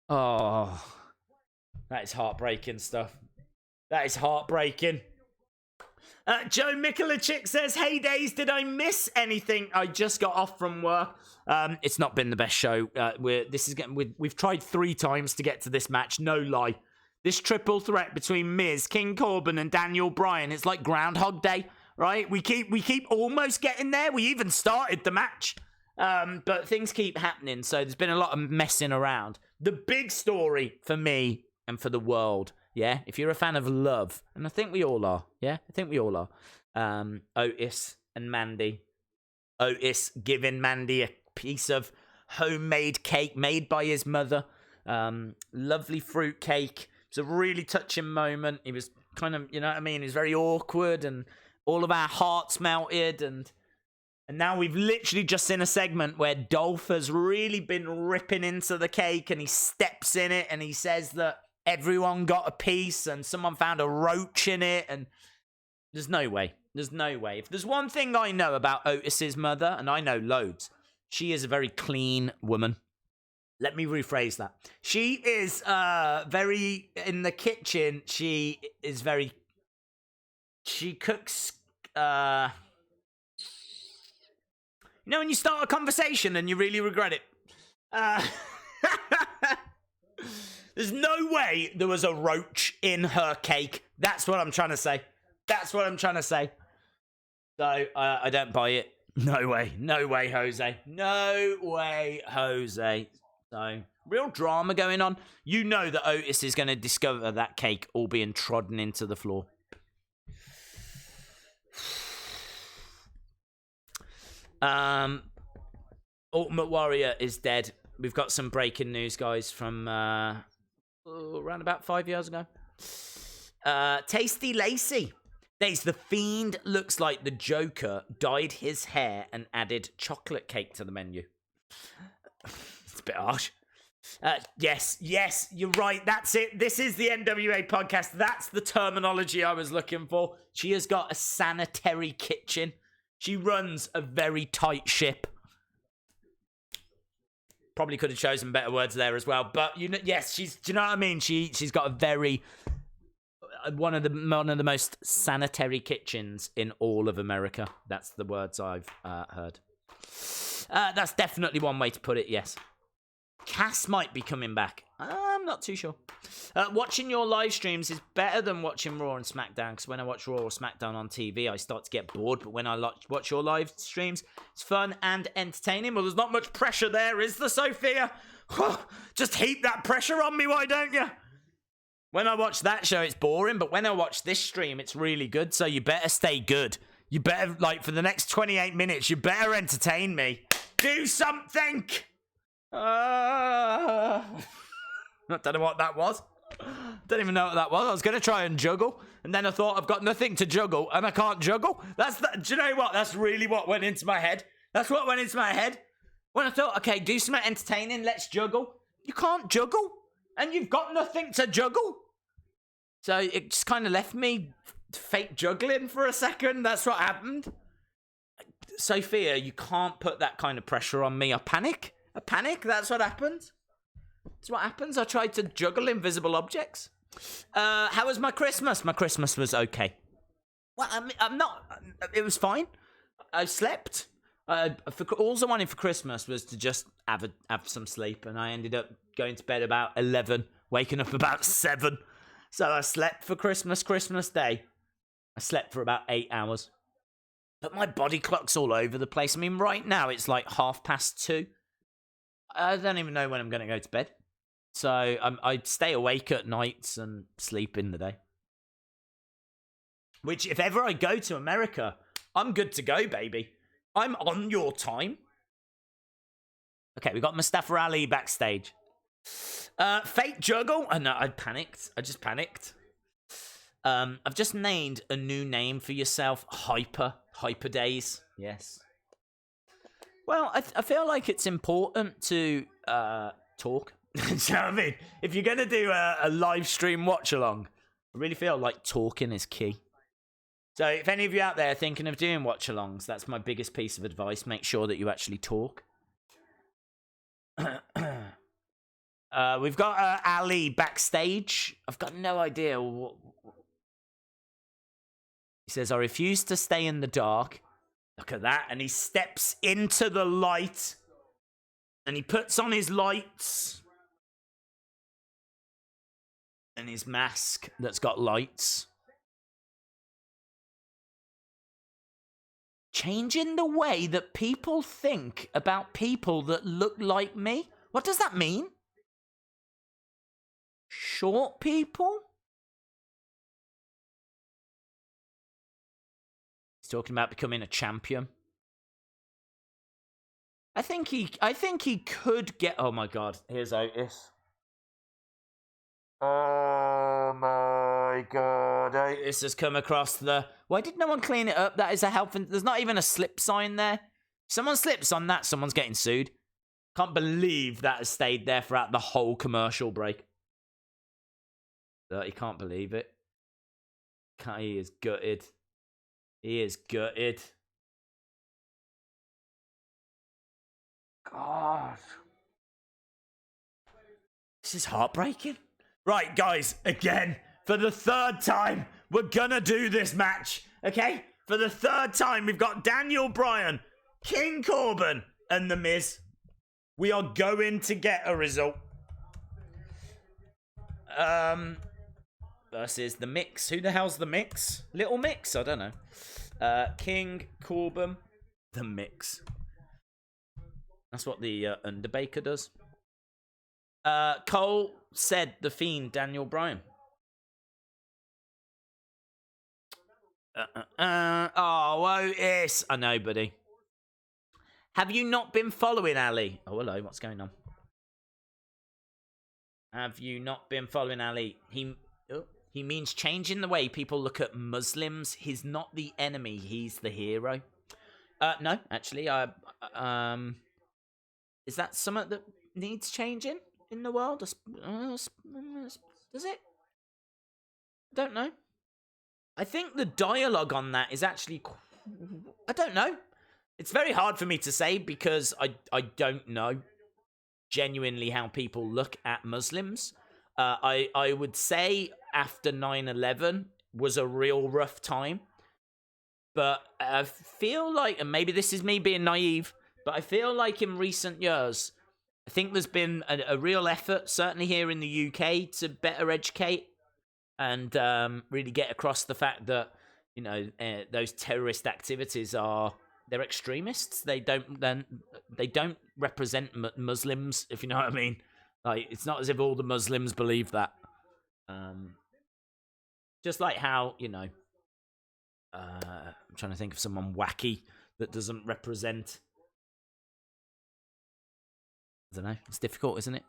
Oh, that is heartbreaking stuff. That is heartbreaking. Joe Mikulachik says, "Hey Days, did I miss anything? I just got off from work." It's not been the best show. We've tried 3 times to get to this match. No lie. This triple threat between Miz, King Corbin, and Daniel Bryan. It's like Groundhog Day, right? We keep almost getting there. We even started the match, but things keep happening. So there's been a lot of messing around. The big story for me and for the world, yeah, if you're a fan of love, and I think we all are, yeah, I think we all are, Otis and Mandy. Otis giving Mandy a piece of homemade cake made by his mother. Lovely fruit cake. It's a really touching moment. He was kind of, you know what I mean? He was very awkward, and all of our hearts melted, and now we've literally just seen a segment where Dolph has really been ripping into the cake, and he steps in it, and he says that everyone got a piece, and someone found a roach in it, and there's no way. There's no way. If there's one thing I know about Otis's mother, and I know loads, she is a very clean woman. Let me rephrase that. She is very, in the kitchen, she cooks, you know when you start a conversation and you really regret it? There's no way there was a roach in her cake. That's what I'm trying to say. That's what I'm trying to say. So, I don't buy it. No way. No way, Jose. No way, Jose. So, real drama going on. You know that Otis is going to discover that cake all being trodden into the floor. Ultimate Warrior is dead. We've got some breaking news, guys, from around about 5 years ago. Tasty Lacey. The Fiend looks like the Joker dyed his hair and added chocolate cake to the menu. It's a bit harsh. Yes, you're right. That's it. This is the NWA podcast. That's the terminology I was looking for. She has got a sanitary kitchen. She runs a very tight ship. Probably could have chosen better words there as well, but you know, yes, do you know what I mean? She's got a very one of the most sanitary kitchens in all of America. That's the words I've heard. That's definitely one way to put it. Yes, Cass might be coming back. I'm not too sure. Watching your live streams is better than watching Raw and SmackDown, because when I watch Raw or SmackDown on TV, I start to get bored. But when I watch your live streams, it's fun and entertaining. Well, there's not much pressure there, is there, Sophia? Just heap that pressure on me, why don't you? When I watch that show, it's boring, but when I watch this stream, it's really good, so you better stay good. You better, like, for the next 28 minutes, you better entertain me. Do something! I don't know what that was. Don't even know what that was. I was going to try and juggle, and then I thought, I've got nothing to juggle, and I can't juggle. Do you know what? That's really what went into my head. That's what went into my head. When I thought, okay, do something entertaining, let's juggle. You can't juggle, and you've got nothing to juggle. So it just kind of left me fake juggling for a second. That's what happened. Sophia, you can't put that kind of pressure on me. I panic. That's what happened. That's what happens. I tried to juggle invisible objects. How was my Christmas? My Christmas was okay. Well, I'm not. It was fine. I slept. All I wanted for Christmas was to just have some sleep, and I ended up going to bed about 11, waking up about 7. So I slept for Christmas Day. I slept for about 8 hours. But my body clock's all over the place. I mean, right now it's like 2:30. I don't even know when I'm going to go to bed. So I stay awake at nights and sleep in the day. Which, if ever I go to America, I'm good to go, baby. I'm on your time. Okay, we got Mustafa Ali backstage. Fake juggle. Oh, no, I panicked. I just panicked. I've just named a new name for yourself. Hyper Days. Yes. Well, I feel like it's important to talk. Do you know what I mean? If you're going to do a live stream watch along, I really feel like talking is key. So if any of you out there are thinking of doing watch alongs, that's my biggest piece of advice. Make sure that you actually talk. We've got Ali backstage. I've got no idea what... He says, I refuse to stay in the dark. Look at that. And he steps into the light. And he puts on his lights. And his mask that's got lights. Changing the way that people think about people that look like me? What does that mean? Short people? He's talking about becoming a champion. I think he could get... Oh my god, here's Otis. Oh my god, Otis has come across the... Why did no one clean it up? That is a health... There's not even a slip sign there. If someone slips on that, someone's getting sued. Can't believe that has stayed there throughout the whole commercial break. He can't believe it. He is gutted. He is gutted. God. This is heartbreaking. Right, guys, again, for the 3rd time, we're gonna do this match, okay? For the 3rd time, we've got Daniel Bryan, King Corbin, and The Miz. We are going to get a result. Versus The Mix. Who the hell's The Mix? Little Mix? I don't know. King, Corbin, The Mix. That's what the Underbaker does. Cole said the Fiend, Daniel Bryan. Oh, Otis. I know, buddy. Have you not been following Ali? Oh, hello. What's going on? Have you not been following Ali? He means changing the way people look at Muslims. He's not the enemy. He's the hero. No, actually, is that something that needs changing in the world? Does it? I don't know. I think the dialogue on that is actually I don't know. It's very hard for me to say because I don't know genuinely how people look at Muslims. I would say after 9/11 was a real rough time. But I feel like, and maybe this is me being naive, but I feel like in recent years, I think there's been a real effort, certainly here in the UK, to better educate and really get across the fact that, you know, those terrorist activities they're extremists. They don't represent Muslims, if you know what I mean. Like, it's not as if all the Muslims believe that. Just like how, you know, I'm trying to think of someone wacky that doesn't represent. I don't know. It's difficult, isn't it?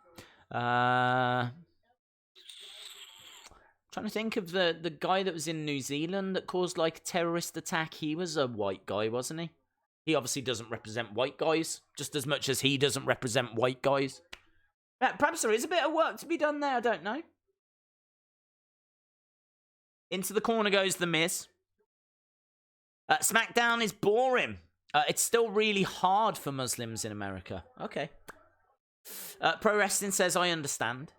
Trying to think of the guy that was in New Zealand that caused like a terrorist attack. He was a white guy, wasn't he? He obviously doesn't represent white guys just as much as he doesn't represent white guys. Perhaps there is a bit of work to be done there. I don't know. Into the corner goes The Miz. Smackdown is boring. It's still really hard for Muslims in America. Okay. Pro Wrestling says, I understand.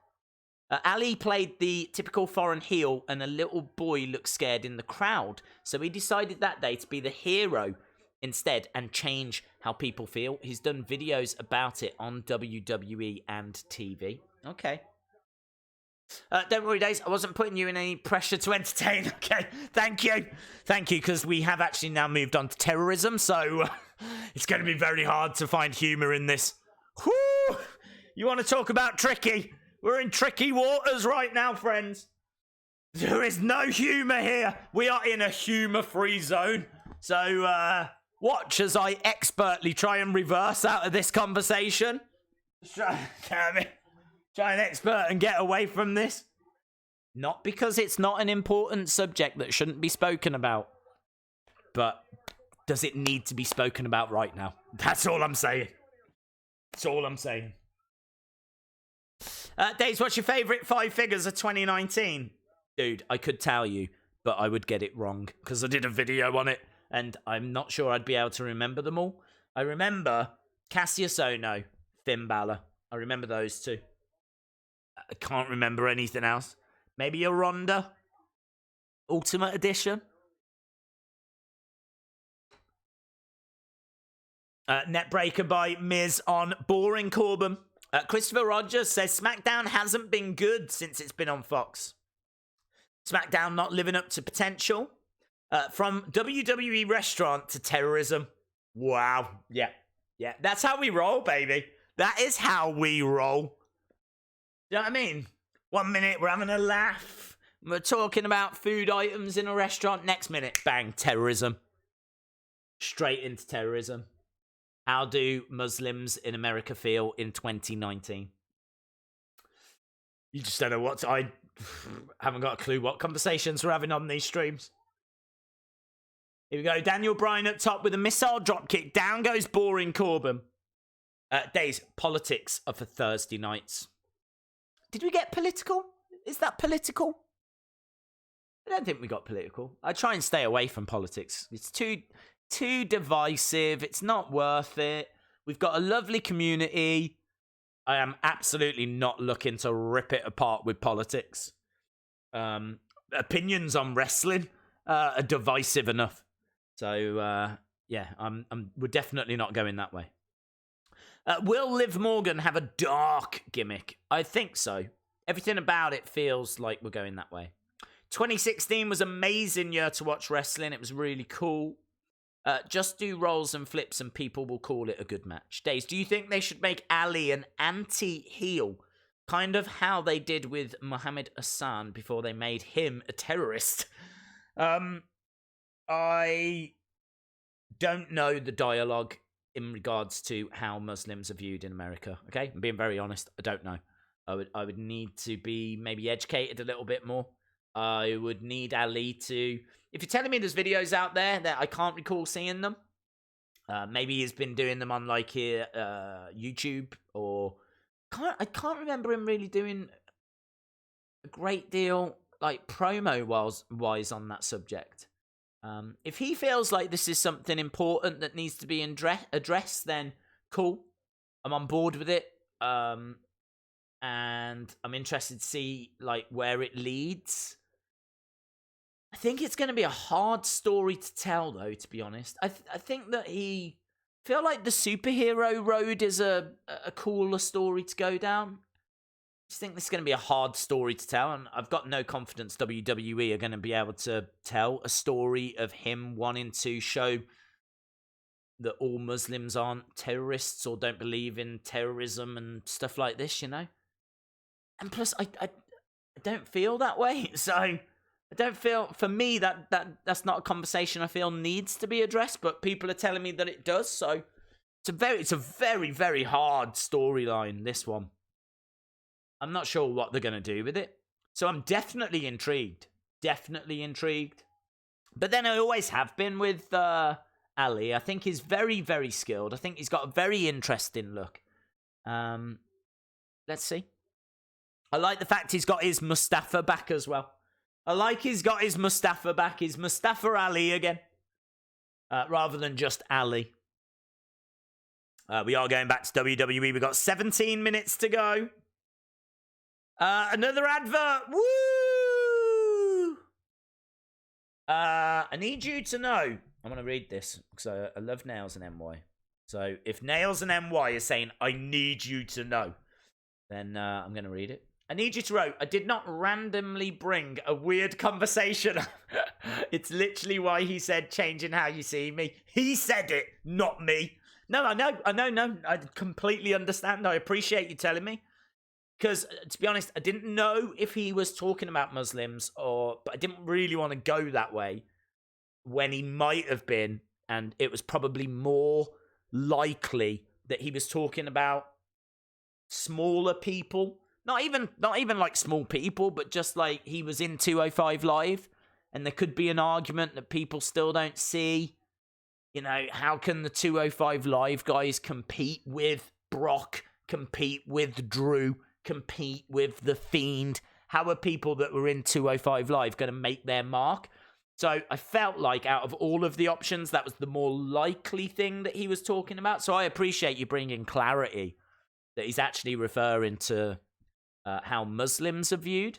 Ali played the typical foreign heel and a little boy looked scared in the crowd. So he decided that day to be the hero instead and change how people feel. He's done videos about it on WWE and TV. Okay. Don't worry, Days. I wasn't putting you in any pressure to entertain. Okay, thank you, because we have actually now moved on to terrorism, so it's going to be very hard to find humour in this. Whoo! You want to talk about tricky? We're in tricky waters right now, friends. There is no humour here. We are in a humour-free zone. So watch as I expertly try and reverse out of this conversation. Try and expert and get away from this. Not because it's not an important subject that shouldn't be spoken about. But does it need to be spoken about right now? That's all I'm saying. That's all I'm saying. Daves, what's your favourite 5 figures of 2019? Dude, I could tell you, but I would get it wrong because I did a video on it and I'm not sure I'd be able to remember them all. I remember Cassius Ohno, Finn Balor. I remember those two. I can't remember anything else. Maybe a Ronda Ultimate Edition. Netbreaker by Miz on boring Corbin. Christopher Rogers says SmackDown hasn't been good since it's been on Fox. SmackDown not living up to potential. From WWE restaurant to terrorism. Wow. Yeah. That's how we roll, baby. That is how we roll. You know what I mean? 1 minute, we're having a laugh. We're talking about food items in a restaurant. Next minute, bang, terrorism. Straight into terrorism. How do Muslims in America feel in 2019? You just don't know what I haven't got a clue what conversations we're having on these streams. Here we go. Daniel Bryan at top with a missile dropkick. Down goes boring Corbin. Days, politics are for Thursday nights. Did we get political? Is that political? I don't think we got political. I try and stay away from politics. It's too divisive. It's not worth it. We've got a lovely community. I am absolutely not looking to rip it apart with politics. Opinions on wrestling are divisive enough. So, yeah, we're definitely not going that way. Will Liv Morgan have a dark gimmick? I think so. Everything about it feels like we're going that way. 2016 was an amazing year to watch wrestling. It was really cool. Just do rolls and flips and people will call it a good match. Days, do you think they should make Ali an anti-heel? Kind of how they did with Muhammad Hassan before they made him a terrorist. I don't know the dialogue in regards to how Muslims are viewed in America. Okay, I'm being very honest. I don't know. I would need to be maybe educated a little bit more. I would need Ali to... If you're telling me there's videos out there that I can't recall seeing them, maybe he's been doing them on like YouTube or... I can't remember him really doing a great deal like promo-wise on that subject. If he feels like this is something important that needs to be addressed, then cool. I'm on board with it. And I'm interested to see like where it leads. I think it's going to be a hard story to tell, though, to be honest. I think that feel like the superhero road is a cooler story to go down. I just think this is going to be a hard story to tell, and I've got no confidence WWE are going to be able to tell a story of him wanting to show that all Muslims aren't terrorists or don't believe in terrorism and stuff like this, you know? And plus, I don't feel that way, so I don't feel, for me, that's not a conversation I feel needs to be addressed, but people are telling me that it does, so it's a very, very hard storyline, this one. I'm not sure what they're going to do with it. So I'm definitely intrigued. Definitely intrigued. But then I always have been with Ali. I think he's very, very skilled. I think he's got a very interesting look. Let's see. I like the fact he's got his Mustafa back as well. I like he's got his Mustafa back. He's Mustafa Ali again. Rather than just Ali. We are going back to WWE. We've got 17 minutes to go. Another advert. Woo! I need you to know. I'm going to read this because I love Nails and NY. So if Nails and NY is saying, I need you to know, then I'm going to read it. I need you to know, I did not randomly bring a weird conversation. It's literally why he said changing how you see me. He said it, not me. No, I know. I completely understand. I appreciate you telling me. Because, to be honest, I didn't know if he was talking about Muslims, but I didn't really want to go that way when he might have been, and it was probably more likely that he was talking about smaller people. Not even like small people, but just like he was in 205 Live, and there could be an argument that people still don't see. You know, how can the 205 Live guys compete with Brock, compete with Drew, compete with the Fiend? How are people that were in 205 Live going to make their mark? So I felt like out of all of the options, that was the more likely thing that he was talking about. So I appreciate you bringing clarity that he's actually referring to how Muslims are viewed.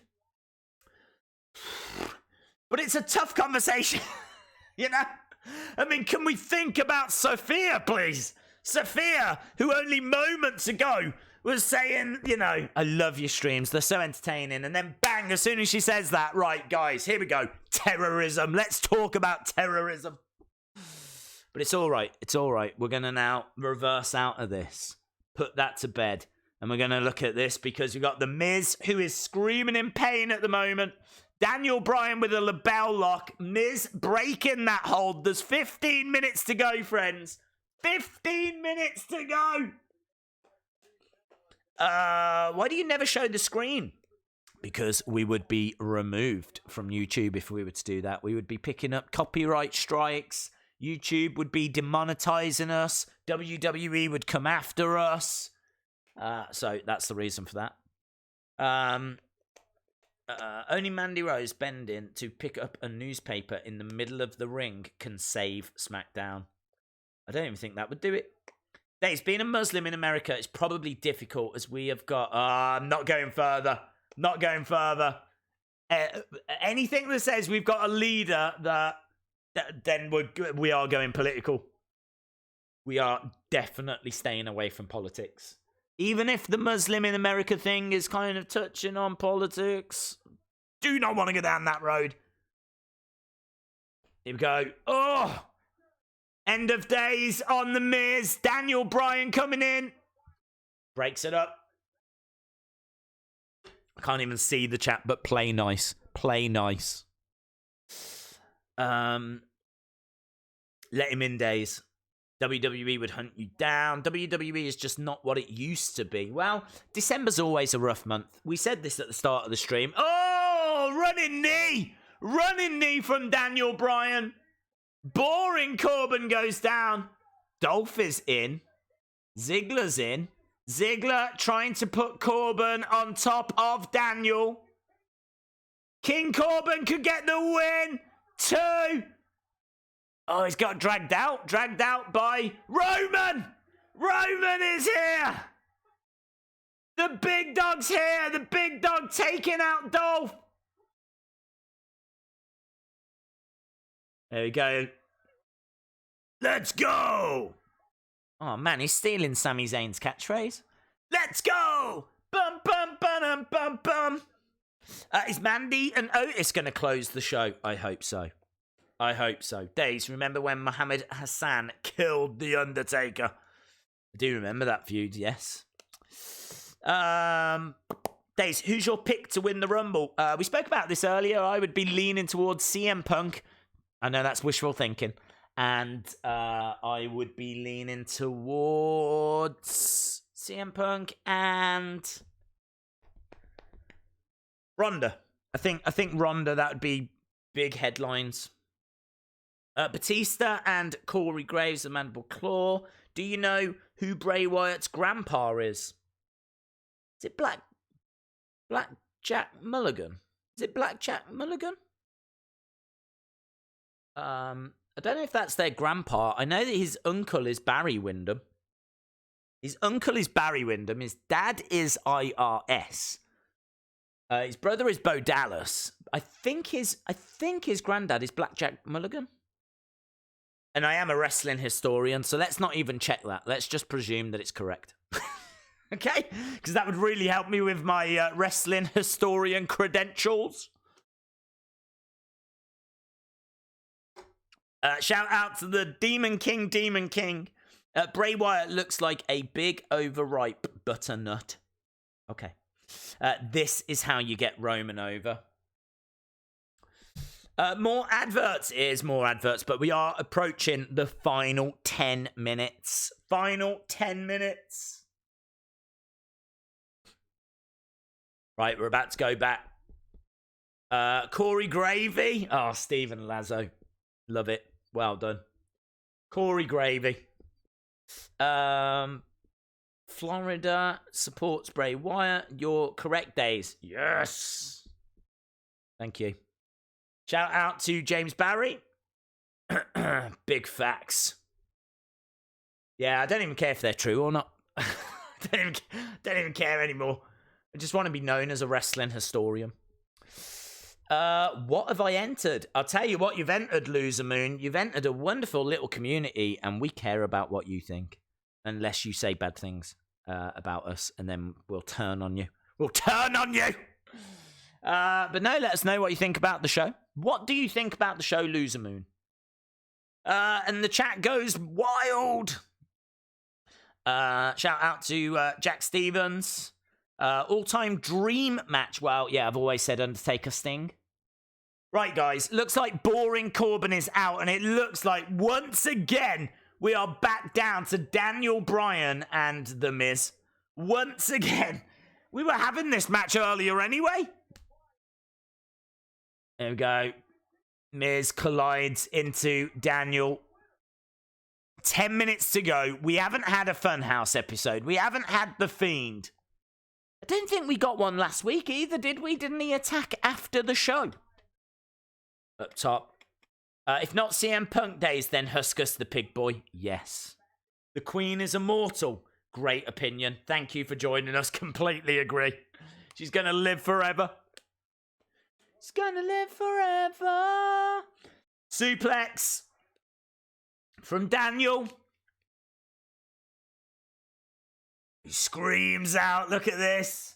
But it's a tough conversation, you know? I mean, can we think about Sophia, please? Sophia, who only moments ago was saying, you know, I love your streams, they're so entertaining. And then bang, as soon as she says that, right, guys, here we go. Terrorism. Let's talk about terrorism. But it's all right. It's all right. We're going to now reverse out of this. Put that to bed. And we're going to look at this because we've got The Miz, who is screaming in pain at the moment. Daniel Bryan with a label lock. Miz breaking that hold. There's 15 minutes to go, friends. 15 minutes to go. Why do you never show the screen? Because we would be removed from YouTube if we were to do that. We would be picking up copyright strikes. YouTube would be demonetizing us. WWE would come after us. So that's the reason for that. Only Mandy Rose bending to pick up a newspaper in the middle of the ring can save SmackDown. I don't even think that would do it. Days, being a Muslim in America is probably difficult as we have got... I'm not going further. Not going further. Anything that says we've got a leader then we are going political. We are definitely staying away from politics. Even if the Muslim in America thing is kind of touching on politics, do not want to go down that road. Here we go. Oh! End of days on The Miz. Daniel Bryan coming in. Breaks it up. I can't even see the chat, but play nice. Play nice. Let him in, Days. WWE would hunt you down. WWE is just not what it used to be. Well, December's always a rough month. We said this at the start of the stream. Oh, running knee. Running knee from Daniel Bryan. Boring Corbin goes down. Dolph is in. Ziggler's in. Ziggler trying to put Corbin on top of Daniel. King Corbin could get the win. 2. Oh, he's got dragged out by Roman. Roman is here. The big dog's here. The big dog taking out Dolph. There we go. Let's go. Oh, man, he's stealing Sami Zayn's catchphrase. Let's go. Bum, bum, bum, bum, bum. Is Mandy and Otis going to close the show? I hope so. I hope so. Days, remember when Muhammad Hassan killed The Undertaker? I do remember that feud, yes. Days, who's your pick to win the Rumble? We spoke about this earlier. I would be leaning towards CM Punk. I know that's wishful thinking. And I would be leaning towards CM Punk and Ronda. I think Ronda, that would be big headlines. Batista and Corey Graves, the Mandible Claw. Do you know who Bray Wyatt's grandpa is? Is it Black Jack Mulligan? Is it Black Jack Mulligan? I don't know if that's their grandpa. I know that his uncle is Barry Windham. His uncle is Barry Windham. His dad is IRS. His brother is Bo Dallas. I think his granddad is Black Jack Mulligan. And I am a wrestling historian, so let's not even check that. Let's just presume that it's correct. Okay? Because that would really help me with my wrestling historian credentials. Shout out to the Demon King. Bray Wyatt looks like a big overripe butternut. Okay. This is how you get Roman over. More adverts, but we are approaching the final 10 minutes. Final 10 minutes. Right, we're about to go back. Corey Gravy. Oh, Stephen Lazo. Love it. Well done. Corey Gravy. Florida supports Bray Wyatt. Your correct days. Yes. Thank you. Shout out to James Barry. Big facts. Yeah, I don't even care if they're true or not. don't even care anymore. I just want to be known as a wrestling historian. What have I entered? I'll tell you what you've entered, Loser Moon. You've entered a wonderful little community, and we care about what you think. Unless you say bad things about us, and then we'll turn on you. We'll turn on you! But no, let us know what you think about the show. What do you think about the show, Loser Moon? And the chat goes wild. Shout out to Jack Stevens. All-time dream match. Well, yeah, I've always said Undertaker Sting. Right, guys. Looks like Boring Corbin is out, and it looks like, once again, we are back down to Daniel Bryan and The Miz. Once again. We were having this match earlier anyway. There we go. Miz collides into Daniel. 10 minutes to go. We haven't had a Funhouse episode. We haven't had The Fiend. I don't think we got one last week either, did we? Didn't he attack after the show? Up top. If not CM Punk days, then Huskus the Pig Boy. Yes. The Queen is immortal. Great opinion. Thank you for joining us. Completely agree. She's going to live forever. She's going to live forever. Suplex from Daniel. He screams out. Look at this.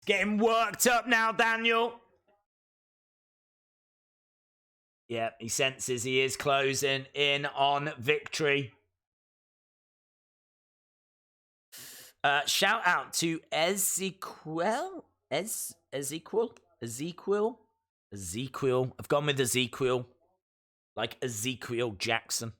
Getting worked up now, Daniel. Yeah, he senses he is closing in on victory. Shout out to Ezekiel. Ezekiel. I've gone with Ezekiel. Like Ezekiel Jackson.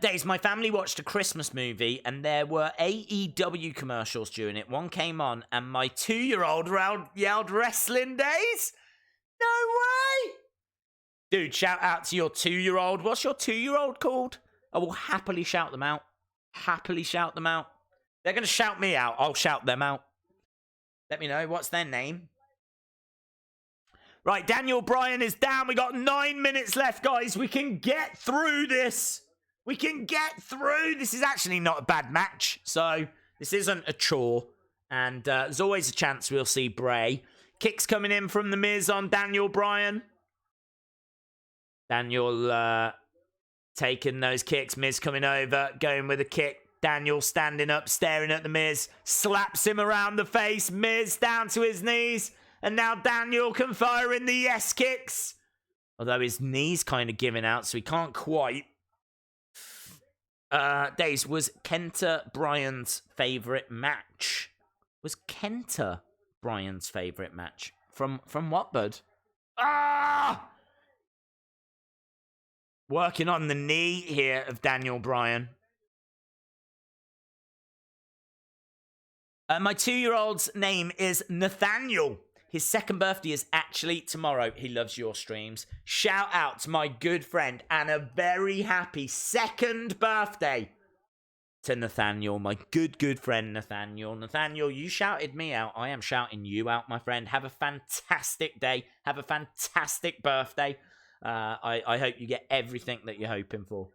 Days, my family watched a Christmas movie and there were AEW commercials during it. One came on and my 2-year-old yelled wrestling days. No way! Dude, shout out to your 2-year-old. What's your 2-year-old called? I will happily shout them out. Happily shout them out. They're going to shout me out. I'll shout them out. Let me know. What's their name? Right, Daniel Bryan is down. We got 9 minutes left, guys. We can get through this. We can get through. This is actually not a bad match. So this isn't a chore. And there's always a chance we'll see Bray. Kicks coming in from The Miz on Daniel Bryan. Daniel taking those kicks. Miz coming over, going with a kick. Daniel standing up, staring at The Miz. Slaps him around the face. Miz down to his knees. And now Daniel can fire in the yes kicks. Although his knee's kind of giving out, so he can't quite. Days, was Kenta Bryan's favourite match? Was Kenta Bryan's favourite match? From what, bud? Ah! Working on the knee here of Daniel Bryan. My 2-year-old's name is Nathaniel. His second birthday is actually tomorrow. He loves your streams. Shout out to my good friend and a very happy second birthday to Nathaniel, my good friend Nathaniel. Nathaniel, you shouted me out. I am shouting you out, my friend. Have a fantastic day. Have a fantastic birthday. I hope you get everything that you're hoping for.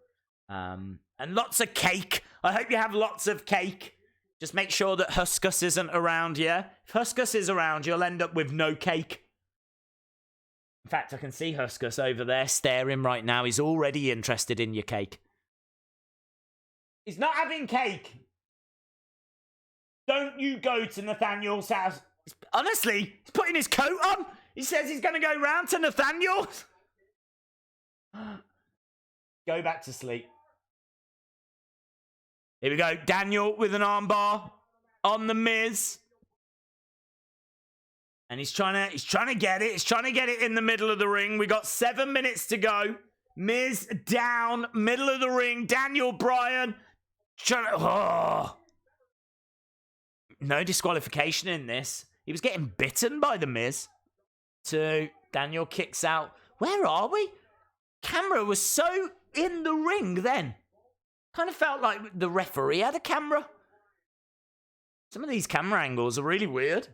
And lots of cake. I hope you have lots of cake. Just make sure that Huskus isn't around, yeah? If Huskus is around, you'll end up with no cake. In fact, I can see Huskus over there staring right now. He's already interested in your cake. He's not having cake. Don't you go to Nathaniel's house. Honestly, he's putting his coat on. He says he's going to go round to Nathaniel's. Go back to sleep. Here we go. Daniel with an armbar on The Miz. And he's trying to get it. He's trying to get it in the middle of the ring. We got 7 minutes to go. Miz down, middle of the ring. Daniel Bryan trying to... Oh. No disqualification in this. He was getting bitten by The Miz. 2. Daniel kicks out. Where are we? Camera was so in the ring then. Kind of felt like the referee had a camera. Some of these camera angles are really weird.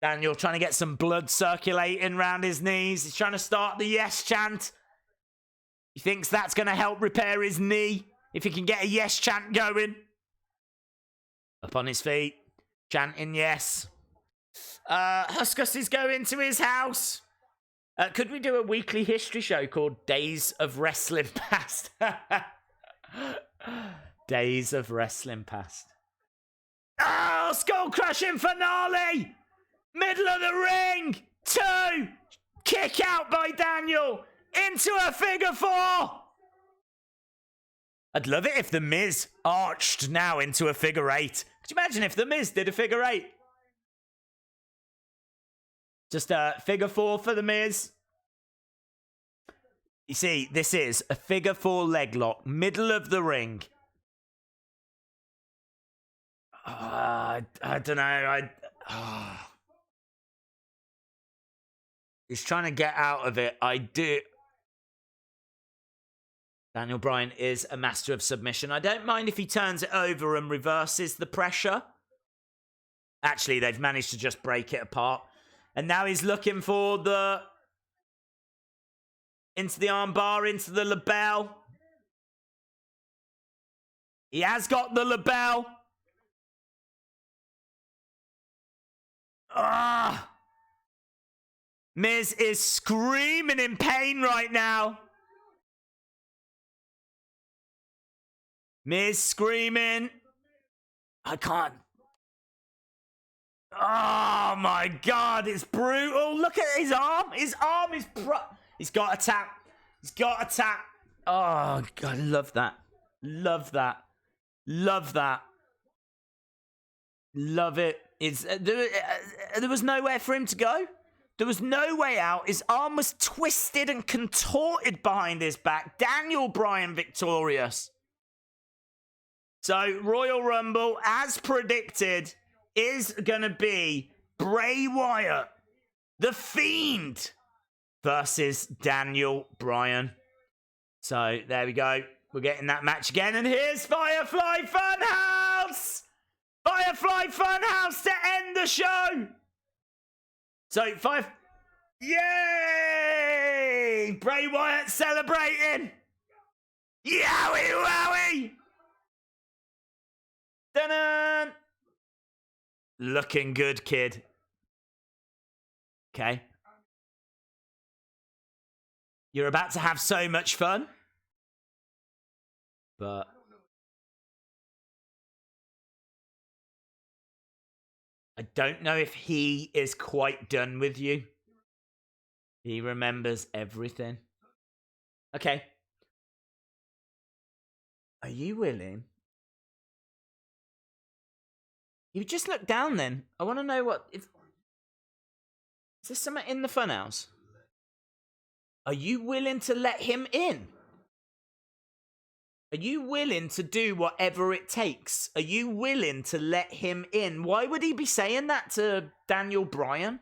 Daniel trying to get some blood circulating around his knees. He's trying to start the yes chant. He thinks that's going to help repair his knee if he can get a yes chant going. Up on his feet, chanting yes. Huskus is going to his house. Could we do a weekly history show called Days of Wrestling Past? Days of Wrestling Past. Oh, skull crushing finale! Middle of the ring! 2! Kick out by Daniel! Into a figure 4! I'd love it if The Miz arched now into a figure 8. Could you imagine if The Miz did a figure 8? Just a figure 4 for The Miz. You see, this is a figure 4 leg lock, middle of the ring. I don't know. He's trying to get out of it. I do. Daniel Bryan is a master of submission. I don't mind if he turns it over and reverses the pressure. Actually, they've managed to just break it apart. And now he's looking for the... into the armbar, into the label. He has got the label. Ah! Miz is screaming in pain right now. Miz screaming. I can't. Oh my God, it's brutal. Look at his arm. His arm is... He's got a tap. He's got a tap. Oh, God, love that. Love that. Love that. Love it. There was nowhere for him to go. There was no way out. His arm was twisted and contorted behind his back. Daniel Bryan victorious. So, Royal Rumble, as predicted, is going to be Bray Wyatt, The Fiend, versus Daniel Bryan. So, there we go. We're getting that match again. And here's Firefly Funhouse! Firefly Funhouse to end the show! So, Yay! Bray Wyatt celebrating! Yowie wowie! Dun-dun! Looking good, kid. Okay. You're about to have so much fun. But I don't know if he is quite done with you. He remembers everything. Okay. Are you willing? You just look down then. I want to know what... Is there something in the funhouse? Are you willing to let him in? Are you willing to do whatever it takes? Are you willing to let him in? Why would he be saying that to Daniel Bryan?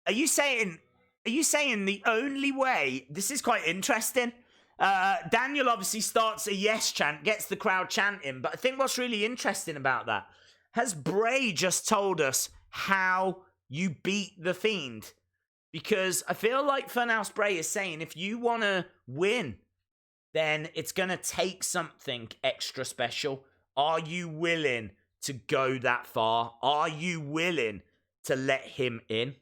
Are you saying the only way... This is quite interesting. Daniel obviously starts a yes chant, gets the crowd chanting, but I think what's really interesting about that, has Bray just told us how you beat the Fiend? Because I feel like Funhouse Bray is saying if you want to win, then it's going to take something extra special. Are you willing to go that far? Are you willing to let him in?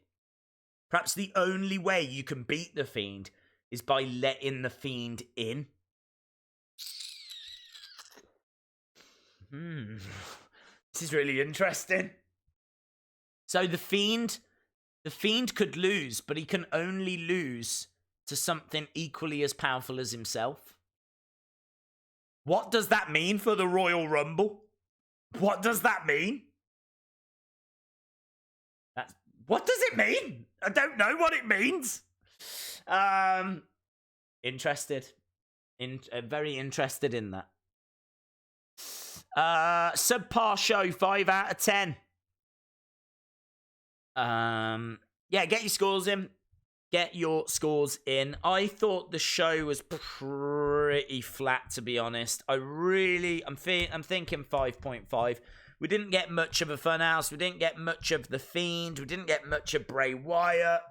Perhaps the only way you can beat the Fiend is by letting the Fiend in. This is really interesting. So the Fiend could lose, but he can only lose to something equally as powerful as himself. What does that mean for the Royal Rumble? What does that mean? What does it mean? I don't know what it means. Interested. Very interested in that. Subpar show, 5 out of 10. Yeah, get your scores in. Get your scores in. I thought the show was pretty flat, to be honest. I'm thinking 5.5. We didn't get much of a Funhouse. We didn't get much of the Fiend. We didn't get much of Bray Wyatt.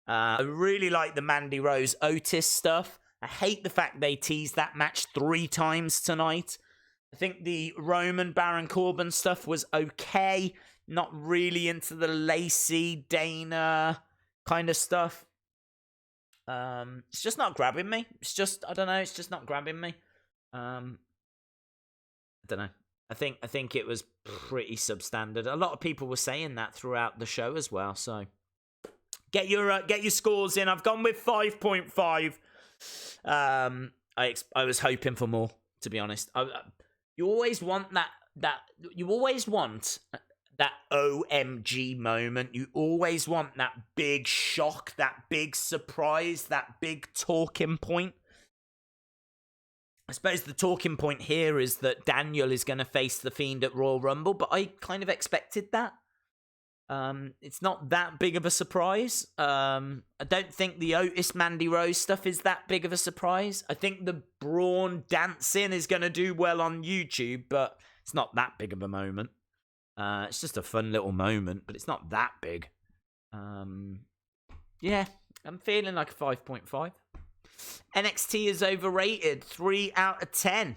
I really like the Mandy Rose Otis stuff. I hate the fact they teased that match 3 times tonight. I think the Roman Baron Corbin stuff was okay. Not really into the Lacey, Dana kind of stuff. It's just not grabbing me. I don't know, it's just not grabbing me. I don't know. I think it was pretty substandard. A lot of people were saying that throughout the show as well. So get your scores in. I've gone with 5.5. I was hoping for more, to be honest. You always want that. You always want that OMG moment. You always want that big shock, that big surprise, that big talking point. I suppose the talking point here is that Daniel is going to face the Fiend at Royal Rumble, but I kind of expected that. It's not that big of a surprise. I don't think the Otis Mandy Rose stuff is that big of a surprise. I think the Braun dancing is going to do well on YouTube, but it's not that big of a moment. It's just a fun little moment, but it's not that big. Yeah, I'm feeling like a 5.5. NXT is overrated. 3 out of 10.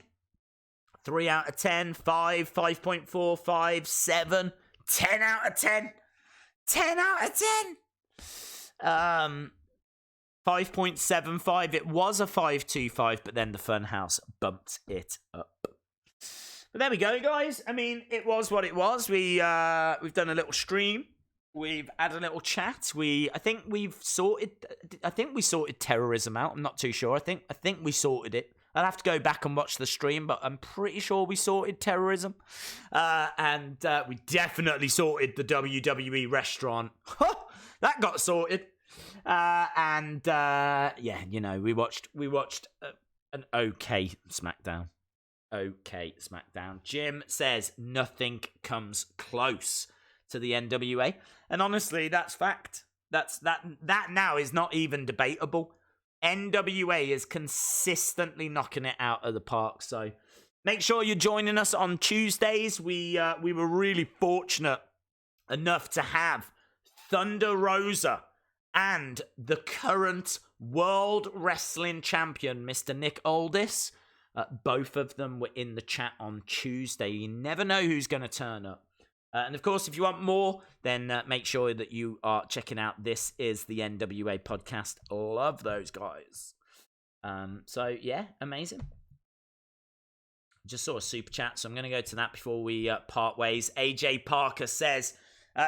3 out of 10. 5. 5.4. 5. 7. 10 out of 10. 10 out of 10. 5.75. It was a 5.25, but then the Funhouse bumped it up. But there we go, guys. I mean, it was what it was. We've done a little stream. We've had a little chat. I think we sorted terrorism out. I'm not too sure. I think we sorted it. I'll have to go back and watch the stream, but I'm pretty sure we sorted terrorism. And we definitely sorted the WWE restaurant. That got sorted. Yeah, you know, we watched an okay SmackDown. Okay SmackDown. Jim says nothing comes close to the NWA. And honestly, that's fact. That now is not even debatable. NWA is consistently knocking it out of the park. So make sure you're joining us on Tuesdays. We were really fortunate enough to have Thunder Rosa and the current World Wrestling Champion, Mr. Nick Aldis. Both of them were in the chat on Tuesday. You never know who's going to turn up. And of course, if you want more, then make sure that you are checking out This Is the NWA podcast. Love those guys. So, yeah, amazing. Just saw a super chat, so I'm going to go to that before we part ways. AJ Parker says,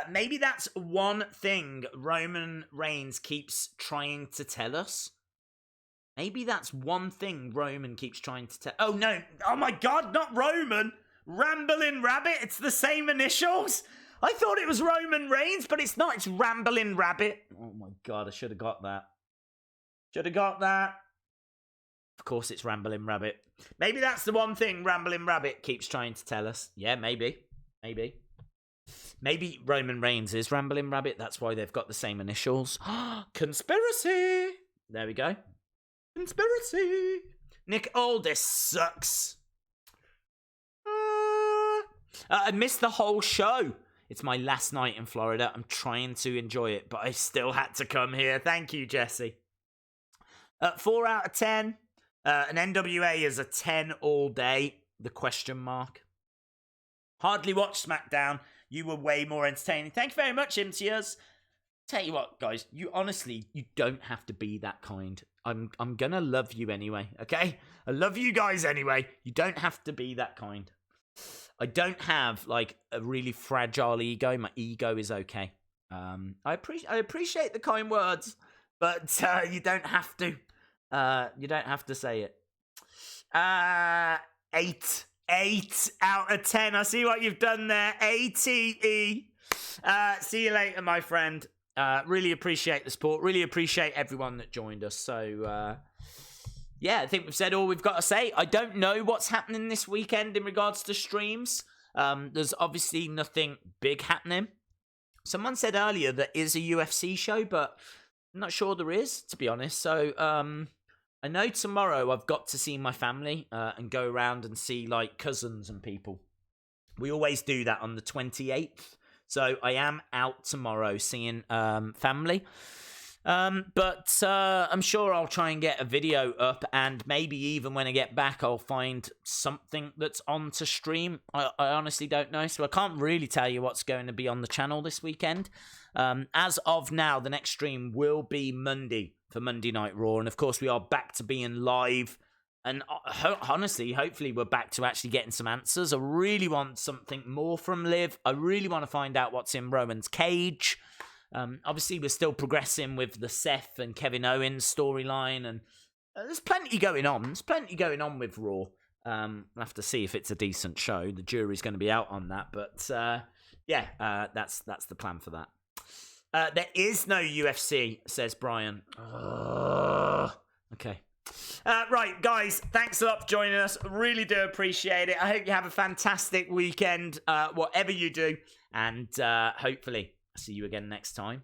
maybe that's one thing Roman Reigns keeps trying to tell us. Maybe that's one thing Roman keeps trying to tell... Oh, no. Oh, my God, not Roman. Ramblin' Rabbit. It's the same initials. I thought it was Roman Reigns, but it's not. It's Ramblin' Rabbit. Oh, my God, I should have got that. Should have got that. Of course, it's Ramblin' Rabbit. Maybe that's the one thing Ramblin' Rabbit keeps trying to tell us. Yeah, maybe. Maybe. Maybe Roman Reigns is Ramblin' Rabbit. That's why they've got the same initials. Conspiracy. There we go. Conspiracy. Nick Aldis sucks. I missed the whole show. It's my last night in Florida. I'm trying to enjoy it, but I still had to come here. Thank you, Jesse. 4 out of 10. An NWA is a 10 all day. The question mark. Hardly watched SmackDown. You were way more entertaining. Thank you very much, Imtiaz. Tell you what, guys, you don't have to be that kind. I'm gonna love you anyway, okay? I love you guys anyway. You don't have to be that kind. I don't have, like, a really fragile ego. My ego is okay. I appreciate the kind words, but you don't have to. You don't have to say it. 8 out of 10. I see what you've done there. ATE. See you later, my friend. Really appreciate the support. Really appreciate everyone that joined us. So, yeah, I think we've said all we've got to say. I don't know what's happening this weekend in regards to streams. There's obviously nothing big happening. Someone said earlier there is a UFC show, but I'm not sure there is, to be honest. So, I know tomorrow I've got to see my family and go around and see, like, cousins and people. We always do that on the 28th. So I am out tomorrow seeing family. But I'm sure I'll try and get a video up, and maybe even when I get back, I'll find something that's on to stream. I honestly don't know, so I can't really tell you what's going to be on the channel this weekend. As of now, the next stream will be Monday for Monday Night Raw, and of course we are back to being live. And honestly, hopefully we're back to actually getting some answers. I really want something more from Liv. I really want to find out what's in Roman's cage. Obviously, we're still progressing with the Seth and Kevin Owens storyline, and there's plenty going on. There's plenty going on with Raw. We'll have to see if it's a decent show. The jury's going to be out on that, but yeah, that's the plan for that. There is no UFC, says Bryan. Okay. Right, guys, thanks a lot for joining us. Really do appreciate it. I hope you have a fantastic weekend, whatever you do, and hopefully I'll see you again next time.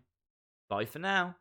Bye for now.